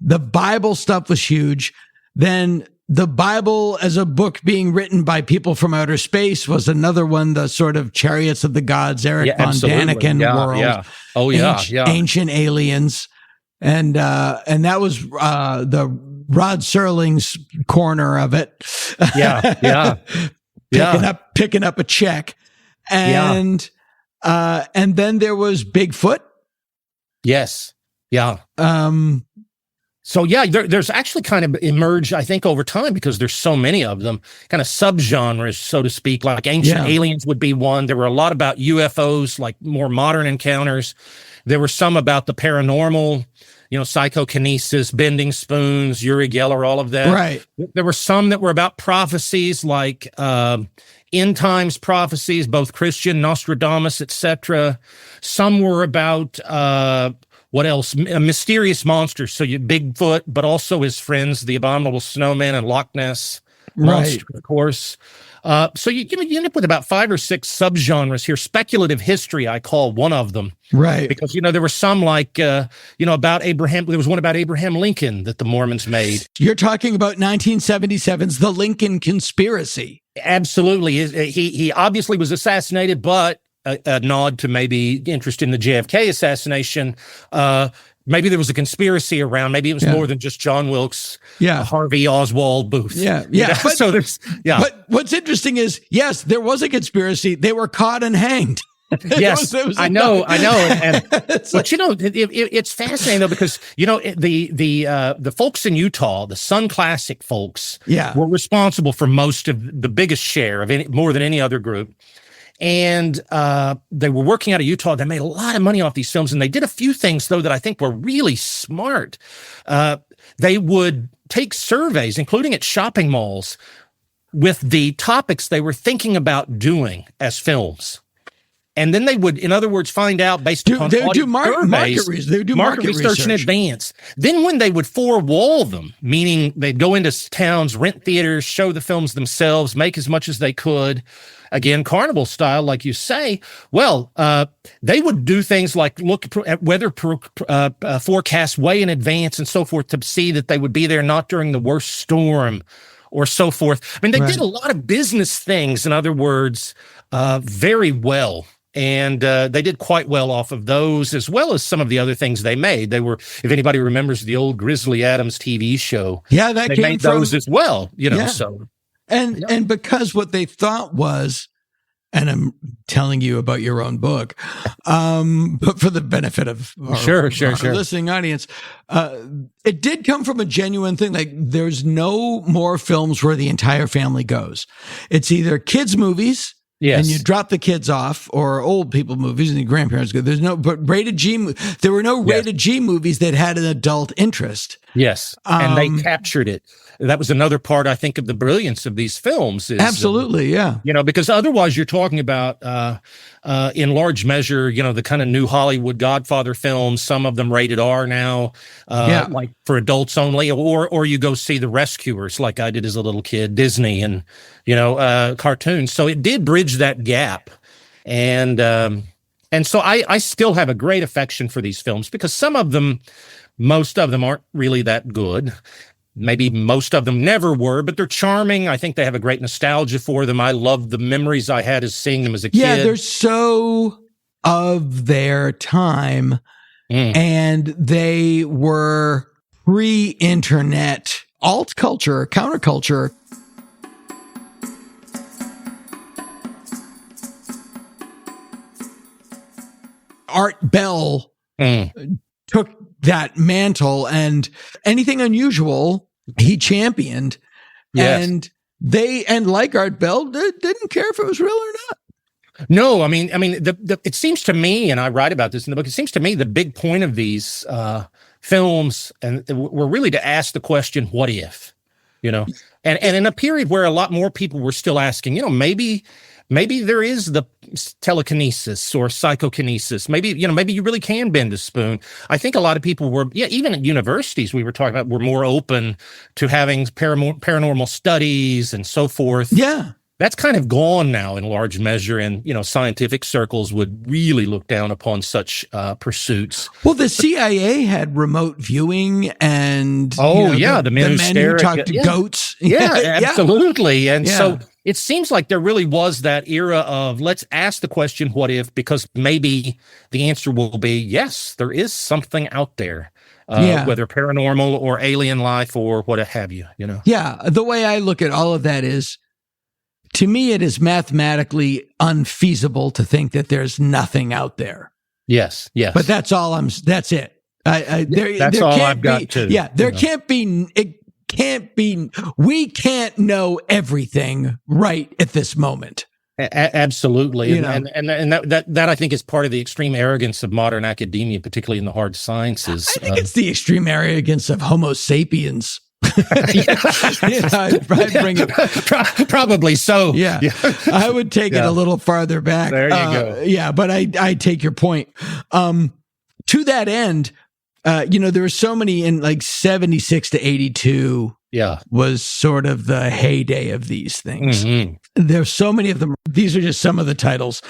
the Bible stuff was huge. Then the Bible as a book being written by people from outer space was another one, the sort of Chariots of the Gods, Eric von Daniken world. Yeah. Oh, yeah. Ancient aliens. And that was the Rod Serling's corner of it. Picking up a check. And then there was Bigfoot. Yes. Yeah. There's actually kind of emerged, I think, over time, because there's so many of them, kind of subgenres, so to speak, like ancient aliens would be one. There were a lot about UFOs, like more modern encounters. There were some about the paranormal, psychokinesis, bending spoons, Uri Geller, all of that. Right. There were some that were about prophecies, like end times prophecies, both Christian, Nostradamus, etc. Some were about what else? Mysterious monsters. So you Bigfoot, but also his friends, the Abominable Snowman and Loch Ness Monster, of course. So you end up with about 5 or 6 subgenres here. Speculative history, I call one of them. Right. Because, there were some like, about Abraham. There was one about Abraham Lincoln that the Mormons made. You're talking about 1977's The Lincoln Conspiracy. Absolutely. He obviously was assassinated, but a nod to maybe interest in the JFK assassination. Maybe there was a conspiracy around. Maybe it was more than just John Wilkes, Harvey Oswald Booth. But what's interesting is, yes, there was a conspiracy. They were caught and hanged. Yes, I know. But it's fascinating though, because the folks in Utah, the Sun Classic folks, were responsible for most of the biggest share of more than any other group. And they were working out of Utah. They made a lot of money off these films, and they did a few things though that I think were really smart. They would take surveys, including at shopping malls, with the topics they were thinking about doing as films. And then they would, in other words, find out based upon market research in advance. Then when they would four-wall them, meaning they'd go into towns, rent theaters, show the films themselves, make as much as they could, again, carnival style, like you say, well, they would do things like look at weather forecasts way in advance and so forth to see that they would be there not during the worst storm or so forth. I mean, they did a lot of business things, in other words, very well. And they did quite well off of those, as well as some of the other things they made. They were, if anybody remembers the old Grizzly Adams TV show, they made those as well, you know. So, and because what they thought was, and I'm telling you about your own book, but for the benefit of our listening audience, it did come from a genuine thing. Like, there's no more films where the entire family goes. It's either kids' movies. Yes. And you drop the kids off, or old people movies, and the grandparents go. But rated G. There were no rated G movies that had an adult interest. Yes, and they captured it. That was another part, I think, of the brilliance of these films. Is, absolutely, yeah. You know, because otherwise you're talking about, in large measure, you know, the kind of new Hollywood Godfather films, some of them rated R now, like for adults only, or you go see The Rescuers, like I did as a little kid, Disney and, you know, cartoons. So it did bridge that gap. And so I still have a great affection for these films because most of them aren't really that good. Maybe most of them never were, but they're charming. I think they have a great nostalgia for them. I love the memories I had as seeing them as a kid. Yeah, they're so of their time, and they were pre-internet alt culture, counterculture. Art Bell took that mantle, and anything unusual he championed. And like Art Bell didn't care if it was real or not. No, I mean, it seems to me, and I write about this in the book, it seems to me the big point of these films were really to ask the question, what if, you know, and in a period where a lot more people were still asking, you know, maybe there is the telekinesis or psychokinesis. Maybe you really can bend a spoon. I think a lot of people were, even at universities we were talking about, were more open to having paranormal studies and so forth. Yeah. That's kind of gone now in large measure, and, you know, scientific circles would really look down upon such pursuits. Well, the CIA had remote viewing, and the men who talked to goats. Absolutely. And so it seems like there really was that era of let's ask the question, what if, because maybe the answer will be yes, there is something out there, whether paranormal or alien life or what have you, you know? Yeah. The way I look at all of that is, to me, it is mathematically unfeasible to think that there's nothing out there. Yes. But that's all that's it. That's all I've got too. Yeah. We can't know everything right at this moment. Absolutely. And that I think is part of the extreme arrogance of modern academia, particularly in the hard sciences. I think it's the extreme arrogance of Homo sapiens. I'd bring it. Probably so. Yeah. I would take it a little farther back. There you go. Yeah, but I take your point. To that end, there were so many in like 76 to 82. Yeah, was sort of the heyday of these things. Mm-hmm. There's so many of them. These are just some of the titles.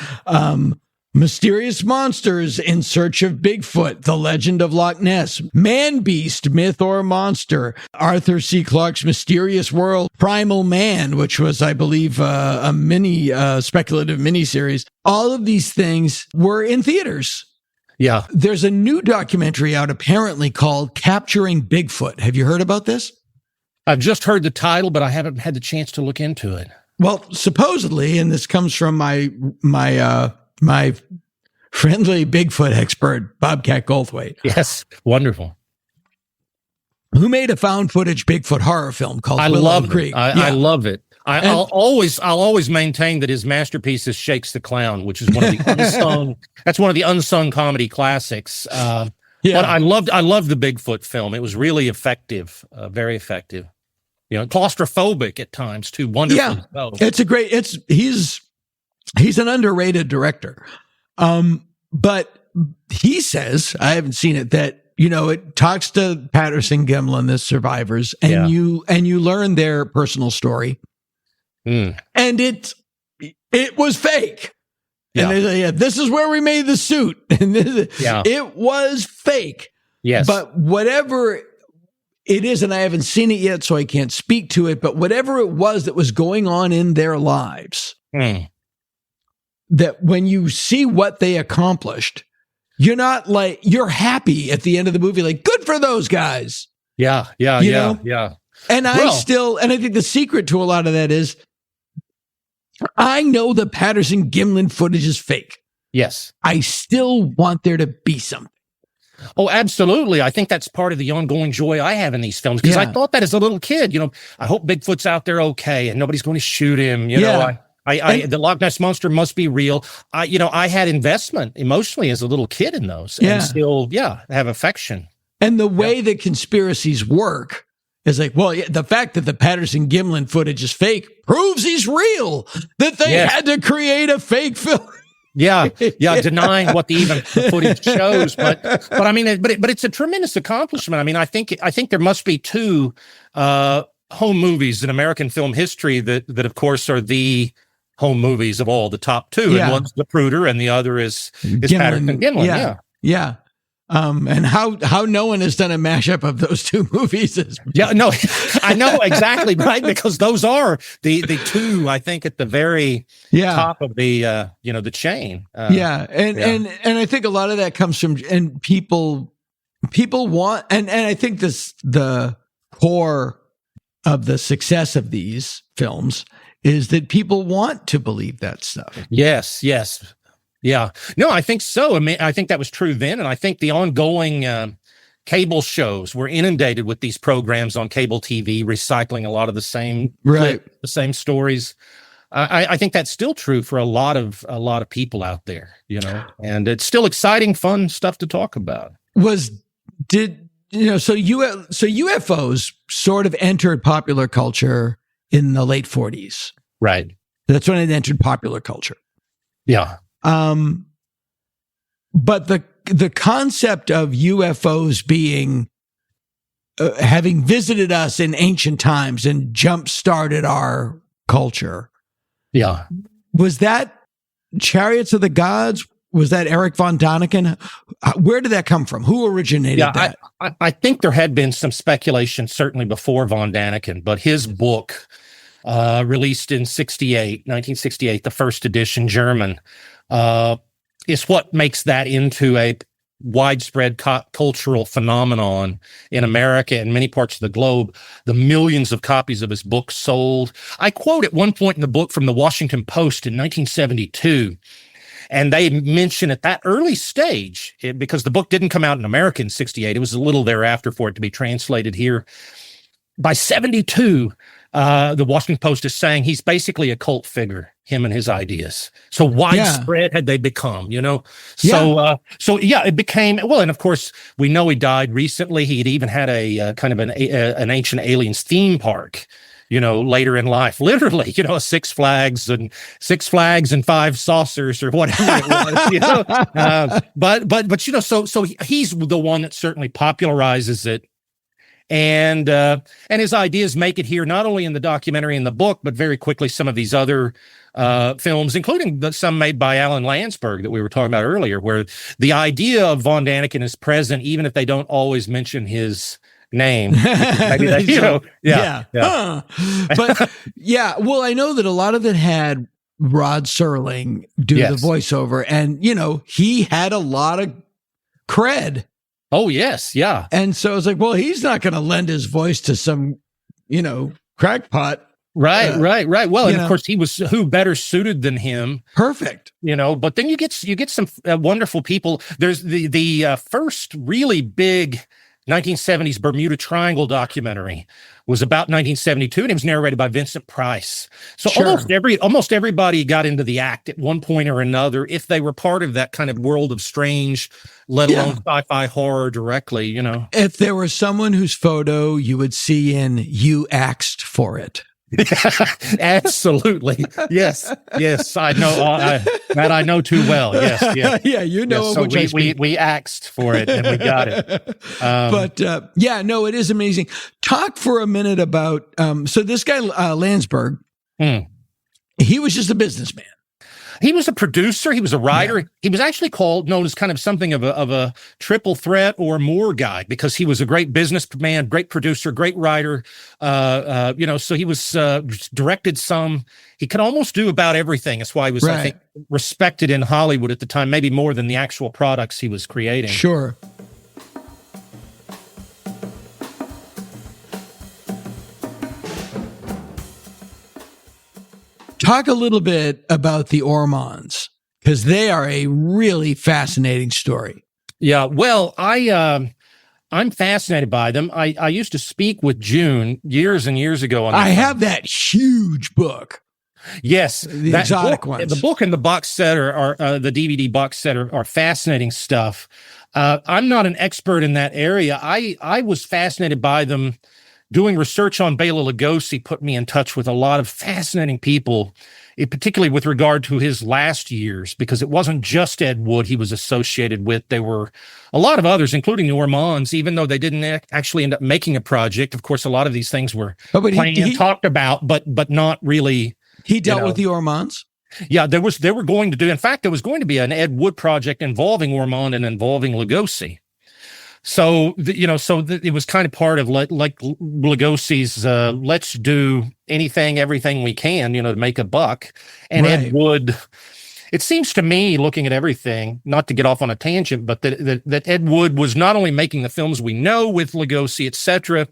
Mysterious Monsters in Search of Bigfoot, The Legend of Loch Ness, Man Beast, Myth or Monster, Arthur C. Clarke's Mysterious World, Primal Man, which was, I believe, a speculative miniseries. All of these things were in theaters. Yeah. There's a new documentary out apparently called Capturing Bigfoot. Have you heard about this? I've just heard the title, but I haven't had the chance to look into it. Well, supposedly, and this comes from my friendly Bigfoot expert, Bobcat Goldthwait. Yes, wonderful. Who made a found footage Bigfoot horror film called Willow Creek. I love it. I'll always maintain that his masterpiece is Shakes the Clown, which is one of the unsung. That's one of the unsung comedy classics. But I loved the Bigfoot film. It was really effective, very effective. claustrophobic at times too. Wonderfully so. He's an underrated director. But he says, I haven't seen it, that, it talks to Patterson Gimlin, the survivors, and you learn their personal story. And it was fake. And they say, this is where we made the suit. And it was fake. Yes. But whatever it is, and I haven't seen it yet, so I can't speak to it, but whatever it was that was going on in their lives, that when you see what they accomplished, you're happy at the end of the movie, like, good for those guys. Yeah. And I think the secret to a lot of that is, I know the Patterson Gimlin footage is fake. Yes. I still want there to be something. Oh, absolutely. I think that's part of the ongoing joy I have in these films, because I thought that as a little kid, I hope Bigfoot's out there okay and nobody's going to shoot him. The Loch Ness Monster must be real. I had investment emotionally as a little kid in those, and still, have affection. And the way that conspiracies work is like, the fact that the Patterson Gimlin footage is fake proves he's real, that they had to create a fake film. Denying what the footage shows, but it's a tremendous accomplishment. I mean, I think there must be two home movies in American film history that of course are the home movies of all, the top two, and one's Zapruder and the other is Patterson Gimlin. And how no one has done a mashup of those two movies is I know exactly, right, because those are the two, I think, at the very top of the the chain. And I think a lot of that comes from, and people want, and I think the core of the success of these films is that people want to believe that stuff. Yes. Yeah. No, I think so. I mean, I think that was true then. And I think the ongoing cable shows were inundated with these programs on cable TV, recycling a lot of the same, the same stories. I think that's still true for a lot of people out there, and it's still exciting, fun stuff to talk about. So UFOs sort of entered popular culture in the late 40s. Right. That's when it entered popular culture. Yeah. But the concept of UFOs being having visited us in ancient times and jump-started our culture. Yeah. Was that Chariots of the Gods? Was that Eric von Daniken? Where did that come from? Who originated that? I think there had been some speculation certainly before von Daniken, but his book, released in 1968, the first edition German, is what makes that into a widespread cultural phenomenon in America and many parts of the globe. The millions of copies of his book sold. I quote at one point in the book from the Washington Post in 1972, and they mention at that early stage, because the book didn't come out in America in 68, it was a little thereafter for it to be translated here. By 72, the Washington Post is saying he's basically a cult figure, him and his ideas. So widespread had they become, So it became, well, and of course, we know he died recently. He had even had a kind of an Ancient Aliens theme park, later in life, literally, a Six Flags and Five Saucers or whatever it was, but so he's the one that certainly popularizes it. And his ideas make it here, not only in the documentary and the book, but very quickly some of these other films, including some made by Alan Landsberg that we were talking about earlier, where the idea of von Daniken is present, even if they don't always mention his name. Maybe that, But well, I know that a lot of it had Rod Serling do the voiceover, and he had a lot of cred. Oh, yes. Yeah. And so it's like, well, he's not going to lend his voice to some, crackpot. Right. Well, and of course, who better suited than him? Perfect. But then you get some wonderful people. There's the first really big 1970s Bermuda Triangle documentary was about 1972, and it was narrated by Vincent Price. So almost everybody got into the act at one point or another, if they were part of that kind of world of strange, let alone sci-fi horror directly, you know. If there was someone whose photo you would see in "You Axed for It." Absolutely. Yes. I know that I know too well. Yes. Yeah. Yeah. You know, yes, so we axed for it and we got it. But it is amazing. Talk for a minute about, so this guy, Landsberg, he was just a businessman. He was a producer. He was a writer. Yeah. He was actually known as kind of something of a triple threat or more guy, because he was a great businessman, great producer, great writer. So he was directed some. He could almost do about everything. That's why he was, I think, respected in Hollywood at the time, maybe more than the actual products he was creating. Sure. Talk a little bit about the Ormonds, because they are a really fascinating story. Yeah, well, I'm fascinated by them. I used to speak with June years and years ago. I have that huge book. Yes, the exotic ones. The book and the box set are the DVD box set are fascinating stuff. I'm not an expert in that area. I was fascinated by them. Doing research on Bela Lugosi put me in touch with a lot of fascinating people, particularly with regard to his last years, because it wasn't just Ed Wood he was associated with. There were a lot of others, including the Ormonds, even though they didn't actually end up making a project. Of course, a lot of these things were planned and talked about, but not really. He dealt with the Ormonds? Yeah, they were going to do. In fact, there was going to be an Ed Wood project involving Ormond and involving Lugosi. So, it was kind of part of like Lugosi's, let's do everything we can, to make a buck. And Ed Wood, it seems to me, looking at everything, not to get off on a tangent, but that Ed Wood was not only making the films we know with Lugosi, etc.,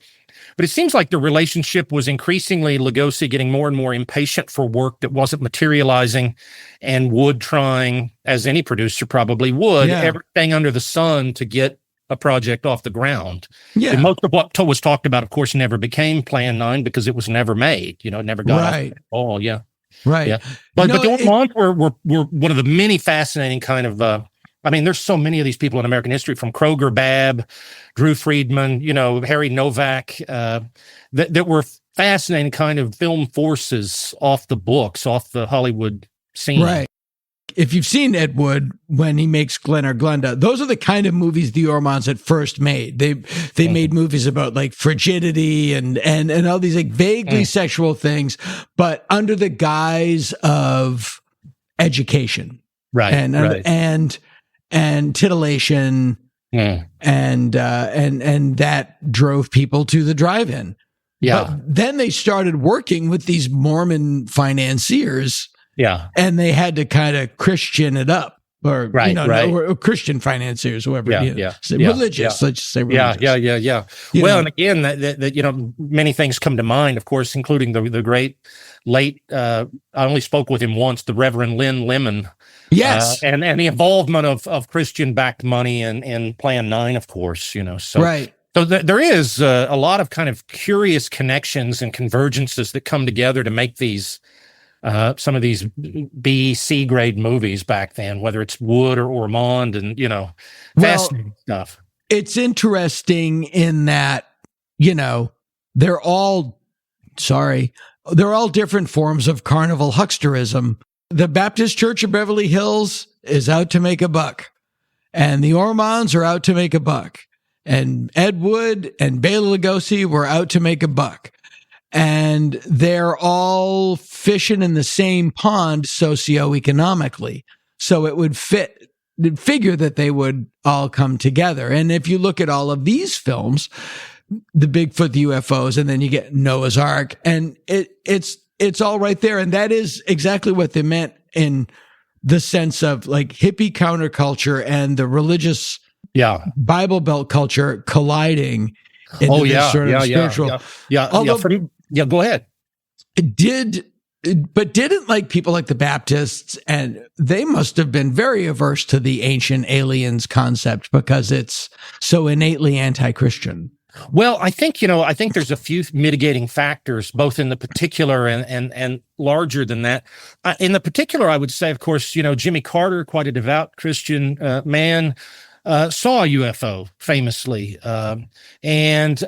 but it seems like the relationship was increasingly Lugosi getting more and more impatient for work that wasn't materializing, and Wood trying, as any producer probably would, everything under the sun to get a project off the ground. Yeah. And most of what was talked about, of course, never became Plan 9 because it was never made. It never got off at all. Yeah. Right. Yeah. But the Ormonds were one of the many fascinating kind of, there's so many of these people in American history, from Kroger Babb, Drew Friedman, Harry Novak, that were fascinating kind of film forces off the books, off the Hollywood scene. Right. If you've seen Ed Wood when he makes Glen or Glenda, those are the kind of movies the Ormonds had first made. They made movies about like frigidity and all these like vaguely sexual things, but under the guise of education, and titillation, and that drove people to the drive-in. Yeah. But then they started working with these Mormon financiers. Yeah. And they had to kind of Christian it up, or, or Christian financiers, whoever, religious, let's just say religious. Yeah. Well, and again, that many things come to mind, of course, including the great late, I only spoke with him once, the Reverend Lynn Lemon. Yes. And the involvement of Christian-backed money in Plan 9, of course, so. Right. So there is a lot of kind of curious connections and convergences that come together to make these some of these B, C grade movies back then, whether it's Wood or Ormond, and, fascinating stuff. It's interesting in that, they're all different forms of carnival hucksterism. The Baptist Church of Beverly Hills is out to make a buck, and the Ormonds are out to make a buck, and Ed Wood and Bela Lugosi were out to make a buck. And they're all fishing in the same pond socioeconomically. So it would figure that they would all come together. And if you look at all of these films, the Bigfoot, the UFOs, and then you get Noah's Ark, and it's all right there. And that is exactly what they meant in the sense of like hippie counterculture and the religious Bible Belt culture colliding into this sort of spiritual. Go ahead. Did but didn't like people like the Baptists, and they must have been very averse to the ancient aliens concept because it's so innately anti-Christian. Well, I think there's a few mitigating factors, both in the particular and larger than that. In the particular, I would say, of course, Jimmy Carter, quite a devout Christian man, saw a UFO famously, and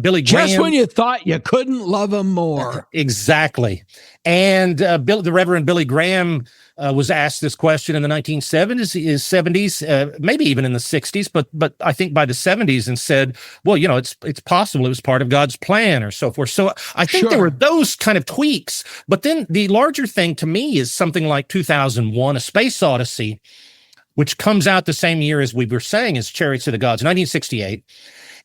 Billy Graham. Just when you thought you couldn't love him more. Exactly. And the Reverend Billy Graham was asked this question in the 1970s, maybe even in the 60s, but I think by the 70s, and said, well, it's possible it was part of God's plan or so forth. So I think there were those kind of tweaks. But then the larger thing to me is something like 2001, A Space Odyssey, which comes out the same year as we were saying as Chariots of the Gods, 1968.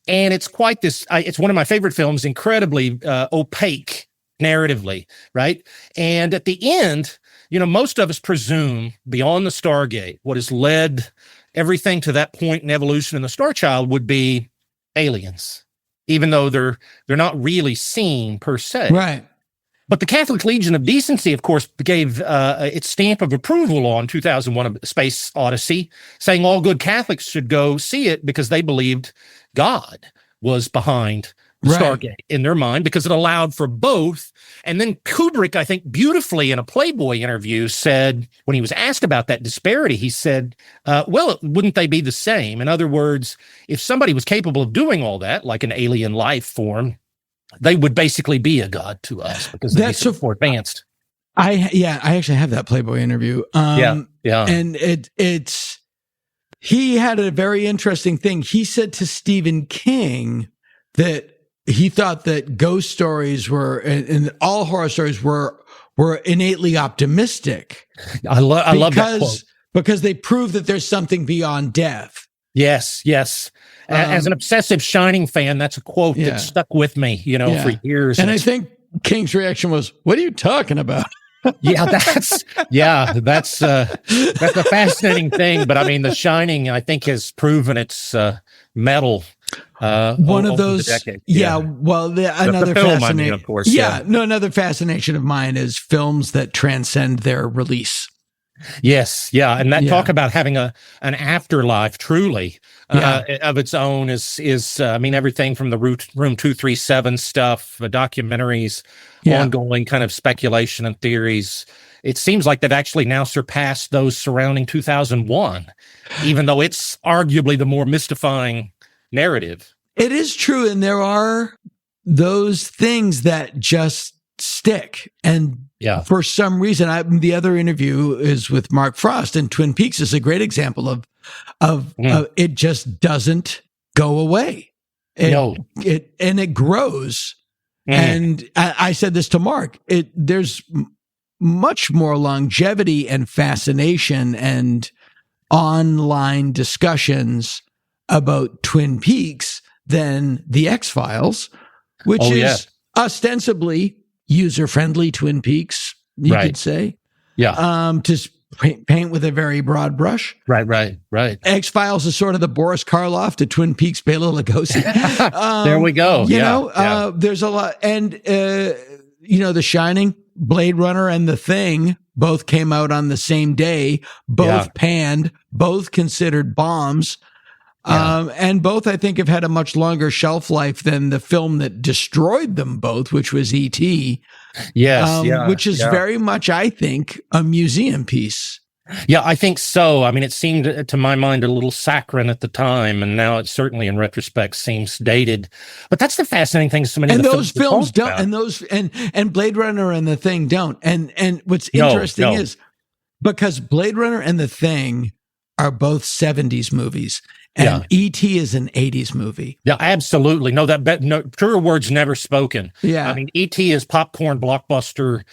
And it's quite this, it's one of my favorite films, incredibly opaque narratively, right? And at the end, most of us presume beyond the Stargate, what has led everything to that point in evolution in the Star Child would be aliens, even though they're not really seen per se. Right. But the Catholic Legion of Decency, of course, gave its stamp of approval on 2001 A Space Odyssey, saying all good Catholics should go see it because they believed God was behind the Stargate in their mind, because it allowed for both. And then Kubrick, I think, beautifully in a Playboy interview said, when he was asked about that disparity, he said, well, wouldn't they be the same? In other words, if somebody was capable of doing all that, like an alien life form, they would basically be a god to us because they're so far advanced. I actually have that Playboy interview. And he had a very interesting thing. He said to Stephen King that he thought that ghost stories were, and all horror stories were innately optimistic. I love that quote. Because they prove that there's something beyond death. Yes. As an obsessive Shining fan, that's a quote that stuck with me, for years. And I think King's reaction was, "What are you talking about?" That's a fascinating thing. But I mean, The Shining, I think, has proven its mettle. One of those, another fascination, of course. Another fascination of mine is films that transcend their release. Yes, and that talk about having an afterlife truly of its own is everything from the Room 237 stuff, documentaries, ongoing kind of speculation and theories. It seems like they've actually now surpassed those surrounding 2001, even though it's arguably the more mystifying narrative. It is true, and there are those things that just stick. And for some reason, the other interview is with Mark Frost, and Twin Peaks is a great example of it just doesn't go away. It grows. And I said this to Mark, there's much more longevity and fascination and online discussions about Twin Peaks than the X-Files, which is ostensibly user-friendly Twin Peaks, you could say. To paint with a very broad brush. Right. X-Files is sort of the Boris Karloff to Twin Peaks Bela Lugosi. There we go. There's a lot. And, The Shining, Blade Runner, and The Thing both came out on the same day, both panned, both considered bombs. And both, I think, have had a much longer shelf life than the film that destroyed them both, which was E.T. Which is very much, I think, a museum piece. Yeah, I think so. I mean, it seemed, to my mind, a little saccharine at the time, and now it certainly, in retrospect, seems dated. But that's the fascinating thing. So many and of the those films don't, and Blade Runner and The Thing don't. And what's interesting is because Blade Runner and The Thing are both 70s movies. And E.T. is an 80s movie. Yeah, absolutely. No, truer words never spoken. Yeah. I mean, E.T. is popcorn blockbuster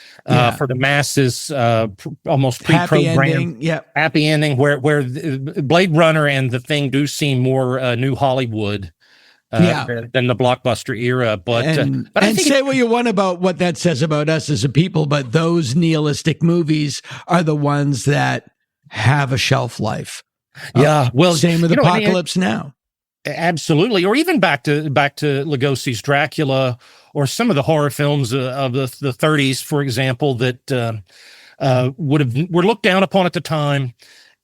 for the masses, almost pre-programmed. Happy ending, where Blade Runner and The Thing do seem more new Hollywood than the blockbuster era. But I think say what you want about what that says about us as a people, but those nihilistic movies are the ones that have a shelf life. Well, same with Apocalypse Now. Absolutely. Or even back to Lugosi's Dracula, or some of the horror films of the 30s, for example, that were looked down upon at the time.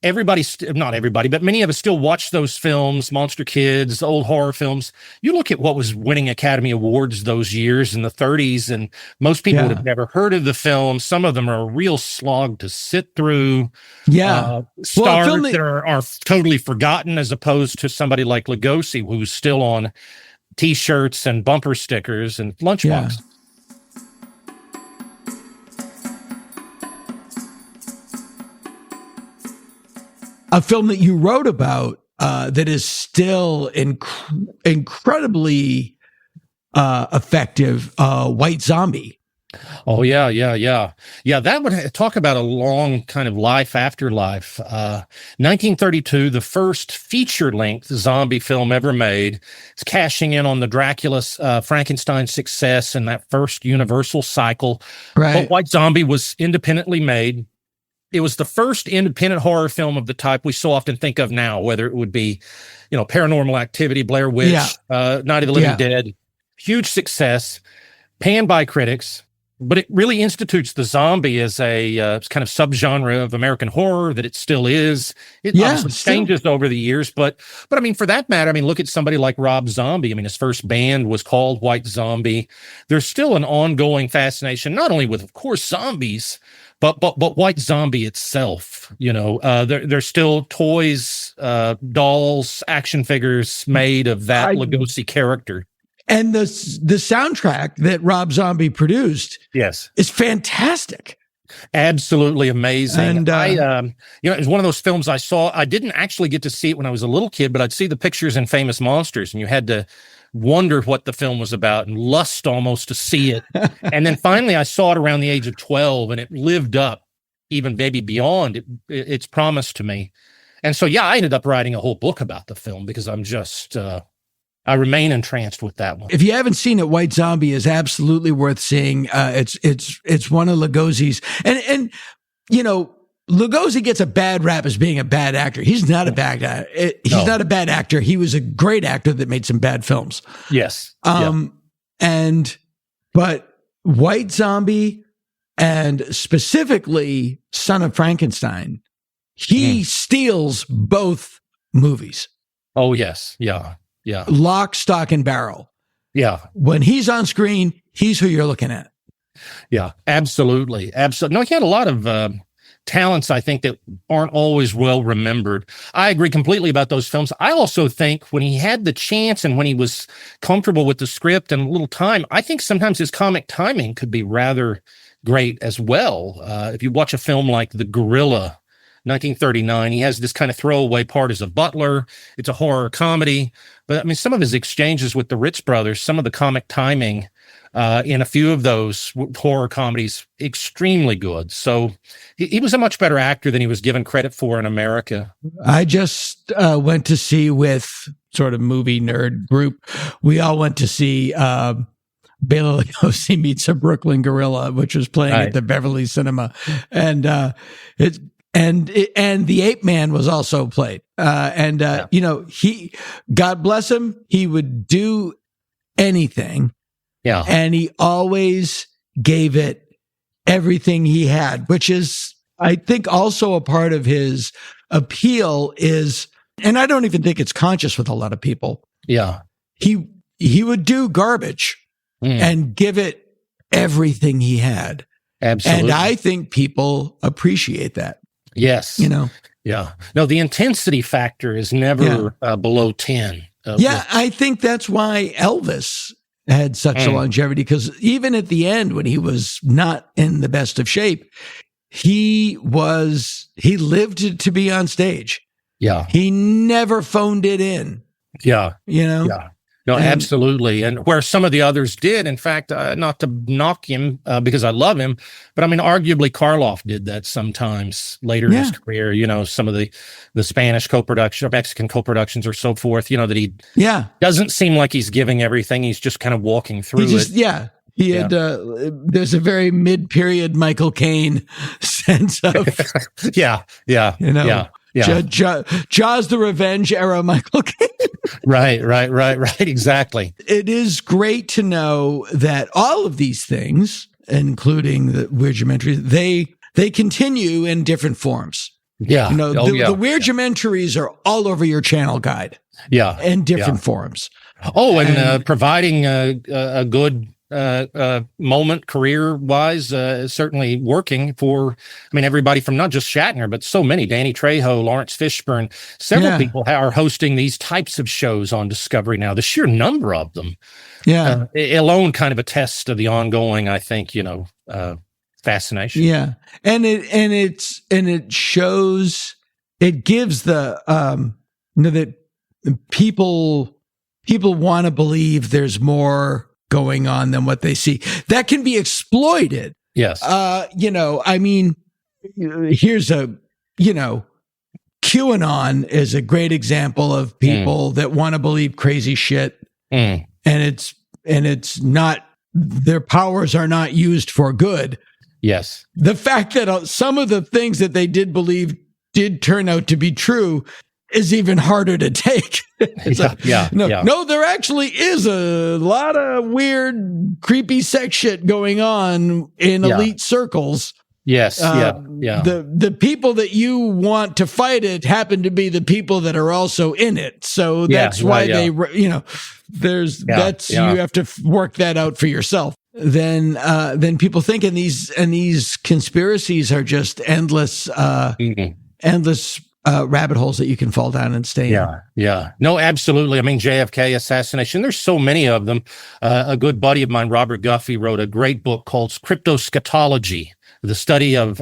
Not everybody, but many of us still watch those films, Monster Kids, old horror films. You look at what was winning Academy Awards those years in the 30s, and most people would have never heard of the film. Some of them are a real slog to sit through. Yeah. Stars that are totally forgotten, as opposed to somebody like Lugosi, who's still on T-shirts and bumper stickers and lunchbox. Yeah. A film that you wrote about that is still incredibly effective, White Zombie. Oh, yeah. That would talk about a long kind of life after life. 1932, the first feature-length zombie film ever made. It's cashing in on the Dracula Frankenstein success and that first Universal cycle. Right. But White Zombie was independently made. It was the first independent horror film of the type we so often think of now, whether it would be, Paranormal Activity, Blair Witch, Night of the Living Dead. Huge success, panned by critics, but it really institutes the zombie as a kind of subgenre of American horror that it still is. It obviously changes over the years, but I mean, for that matter, look at somebody like Rob Zombie. His first band was called White Zombie. There's still an ongoing fascination, not only with, of course, zombies, but White Zombie itself. There's still toys, dolls, action figures made of that Lugosi character. And the soundtrack that Rob Zombie produced, is fantastic. Absolutely amazing. And it was one of those films I saw. I didn't actually get to see it when I was a little kid, but I'd see the pictures in Famous Monsters, and you had to wonder what the film was about and lust almost to see it. And then finally I saw it around the age of 12, and it lived up even maybe beyond its promise to me. And so, I ended up writing a whole book about the film because I'm just, I remain entranced with that one. If you haven't seen it, White Zombie is absolutely worth seeing. It's one of Lugosi's, and Lugosi gets a bad rap as being a bad actor. He's not a bad guy. He's not a bad actor. He was a great actor that made some bad films. Yes. But White Zombie, and specifically Son of Frankenstein, he steals both movies. Oh, yes. Yeah. Lock, stock, and barrel. Yeah. When he's on screen, he's who you're looking at. Yeah, absolutely. No, he had a lot of talents, I think, that aren't always well remembered. I agree completely about those films. I also think when he had the chance and when he was comfortable with the script and a little time, I think sometimes his comic timing could be rather great as well. If you watch a film like The Gorilla, 1939, he has this kind of throwaway part as a butler. It's a horror comedy. But some of his exchanges with the Ritz brothers, some of the comic timing in a few of those horror comedies, extremely good. So he was a much better actor than he was given credit for in America. I just went to see with sort of movie nerd group. We all went to see Bela Lugosi Meets a Brooklyn Gorilla, which was playing at the Beverly Cinema. And And the Ape Man was also played. He, God bless him, he would do anything. Yeah. And he always gave it everything he had, which is, I think, also a part of his appeal is, and I don't even think it's conscious with a lot of people. Yeah. He would do garbage and give it everything he had. Absolutely. And I think people appreciate that. Yes. Yeah. No, the intensity factor is never below 10. I think that's why Elvis had such a longevity, because even at the end, when he was not in the best of shape, he lived to be on stage. Yeah. He never phoned it in. Yeah. Yeah. No, absolutely. And where some of the others did, in fact, not to knock him because I love him, but arguably Karloff did that sometimes later in his career, some of the Spanish co-production or Mexican co-productions or so forth, that he doesn't seem like he's giving everything. He's just kind of walking through it. Yeah. He had, there's a very mid-period Michael Caine sense of, Yeah. Yeah. Jaws the Revenge era Michael Caine. Right. Exactly. It is great to know that all of these things, including the Weird Geometry, they continue in different forms. Yeah. The Weird Geomentaries are all over your channel guide. Yeah. In different forms. Oh, and providing a good moment career-wise, certainly working for, everybody from not just Shatner, but so many, Danny Trejo, Lawrence Fishburne, several people are hosting these types of shows on Discovery now. The sheer number of them alone kind of attests to the ongoing, I think, fascination. Yeah. And it shows, it gives the, that people want to believe there's more going on than what they see. That can be exploited. Yes. Here's QAnon is a great example of people that want to believe crazy shit. And it's not, their powers are not used for good. Yes. The fact that some of the things that they did believe did turn out to be true is even harder to take. No, there actually is a lot of weird, creepy sex shit going on in elite circles. Yes. The people that you want to fight it happen to be the people that are also in it. So that's why you have to work that out for yourself. Then people think, and these conspiracies are just endless, endless rabbit holes that you can fall down and stay in. Yeah. No, absolutely. JFK assassination, there's so many of them. A good buddy of mine, Robert Guffey, wrote a great book called Cryptoscatology, the study of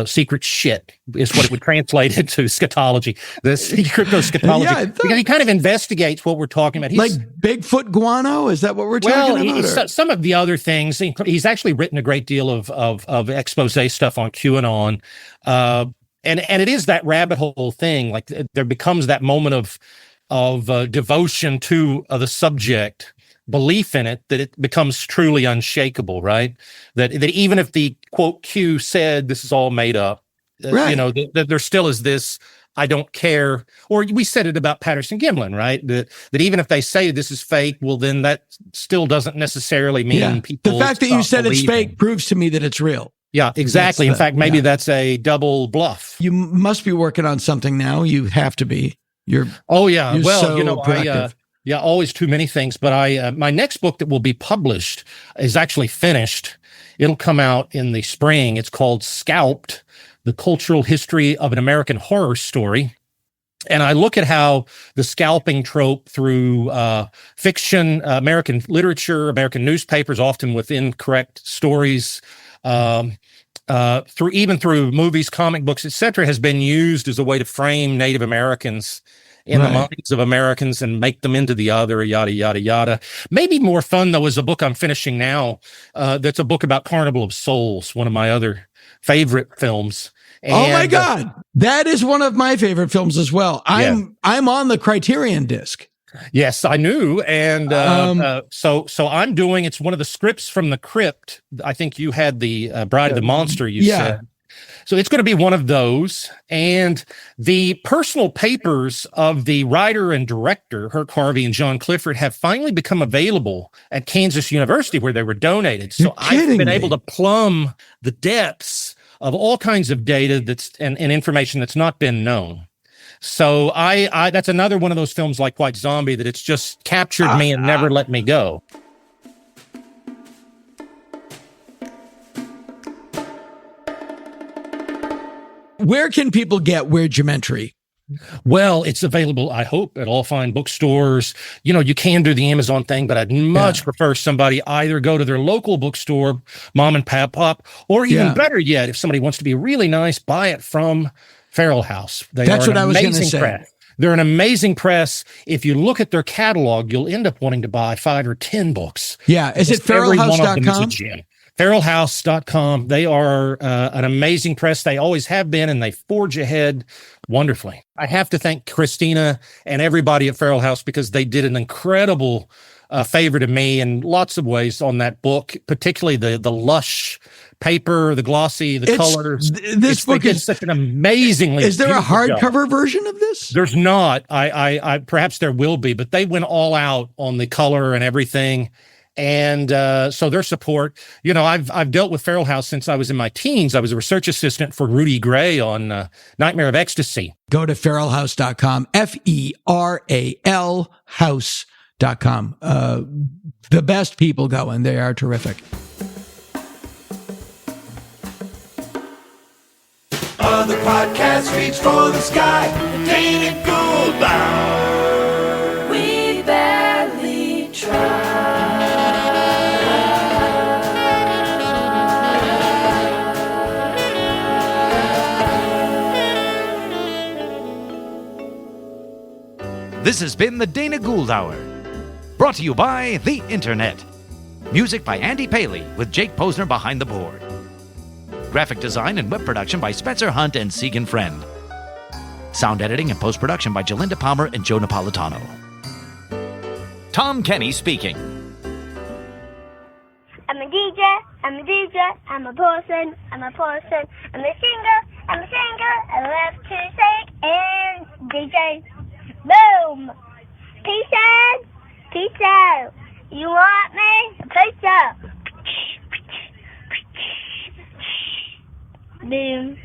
secret shit is what it would translate into, scatology. The cryptoscatology. Because he kind of investigates what we're talking about. Like Bigfoot guano? Is that what we're talking about? Some of the other things. He's actually written a great deal of expose stuff on QAnon. And it is that rabbit hole thing. Like there becomes that moment of devotion to the subject, belief in it, that it becomes truly unshakable, right? That even if the quote Q said this is all made up, that there still is this, I don't care. Or we said it about Patterson Gimlin, right? That even if they say this is fake, well, then that still doesn't necessarily mean people. The fact that you said it's fake proves to me that it's real. Yeah, exactly. In fact, maybe that's a double bluff. You must be working on something now. You have to be. Proactive. Always too many things. But my next book that will be published is actually finished. It'll come out in the spring. It's called Scalped: The Cultural History of an American Horror Story. And I look at how the scalping trope through fiction, American literature, American newspapers, often with incorrect stories, through movies, comic books, etc., has been used as a way to frame Native Americans in the minds of Americans and make them into the other, yada, yada, yada. Maybe more fun, though, is a book I'm finishing now. That's a book about Carnival of Souls, one of my other favorite films. And, oh my God. That is one of my favorite films as well. I'm on the Criterion disc. Yes, I knew. And so I'm doing, it's one of the scripts from The Crypt. I think you had the Bride of the Monster, you said. So it's going to be one of those. And the personal papers of the writer and director, Herc Harvey and John Clifford, have finally become available at Kansas University, where they were donated. So I've been able to plumb the depths of all kinds of data and information that's not been known. So I that's another one of those films like White Zombie that it's just captured me and never let me go. Where can people get Weird Geometry? Well, it's available, I hope, at all fine bookstores. You can do the Amazon thing, but I'd much prefer somebody either go to their local bookstore, mom and pop, or even better yet, if somebody wants to be really nice, buy it from Feral House. That's what I was going to say. They're an amazing press. If you look at their catalog, you'll end up wanting to buy 5 or 10 books. Yeah. Is it feralhouse.com? Feralhouse.com. They are an amazing press. They always have been, and they forge ahead wonderfully. I have to thank Christina and everybody at Feral House because they did an incredible a favorite of me in lots of ways on that book, particularly the lush paper, the glossy, the colors. This book is such an amazingly. Is there a hardcover version of this? There's not. I perhaps there will be, but they went all out on the color and everything. And so their support, you know, I've dealt with Feral House since I was in my teens. I was a research assistant for Rudy Gray on Nightmare of Ecstasy. Go to feralhouse.com, FERAL house.com. The best people going. They are terrific. Other podcasts reach for the sky. The Dana Gould Hour. We barely try. This has been the Dana Gould Hour, brought to you by the Internet. Music by Andy Paley with Jake Posner behind the board. Graphic design and web production by Spencer Hunt and Segan Friend. Sound editing and post-production by Jalinda Palmer and Joe Napolitano. Tom Kenny speaking. I'm a DJ, I'm a DJ, I'm a person, I'm a person, I'm a singer, I love to sing and DJ. Boom! Peace out! You want me? Peace out! Boom.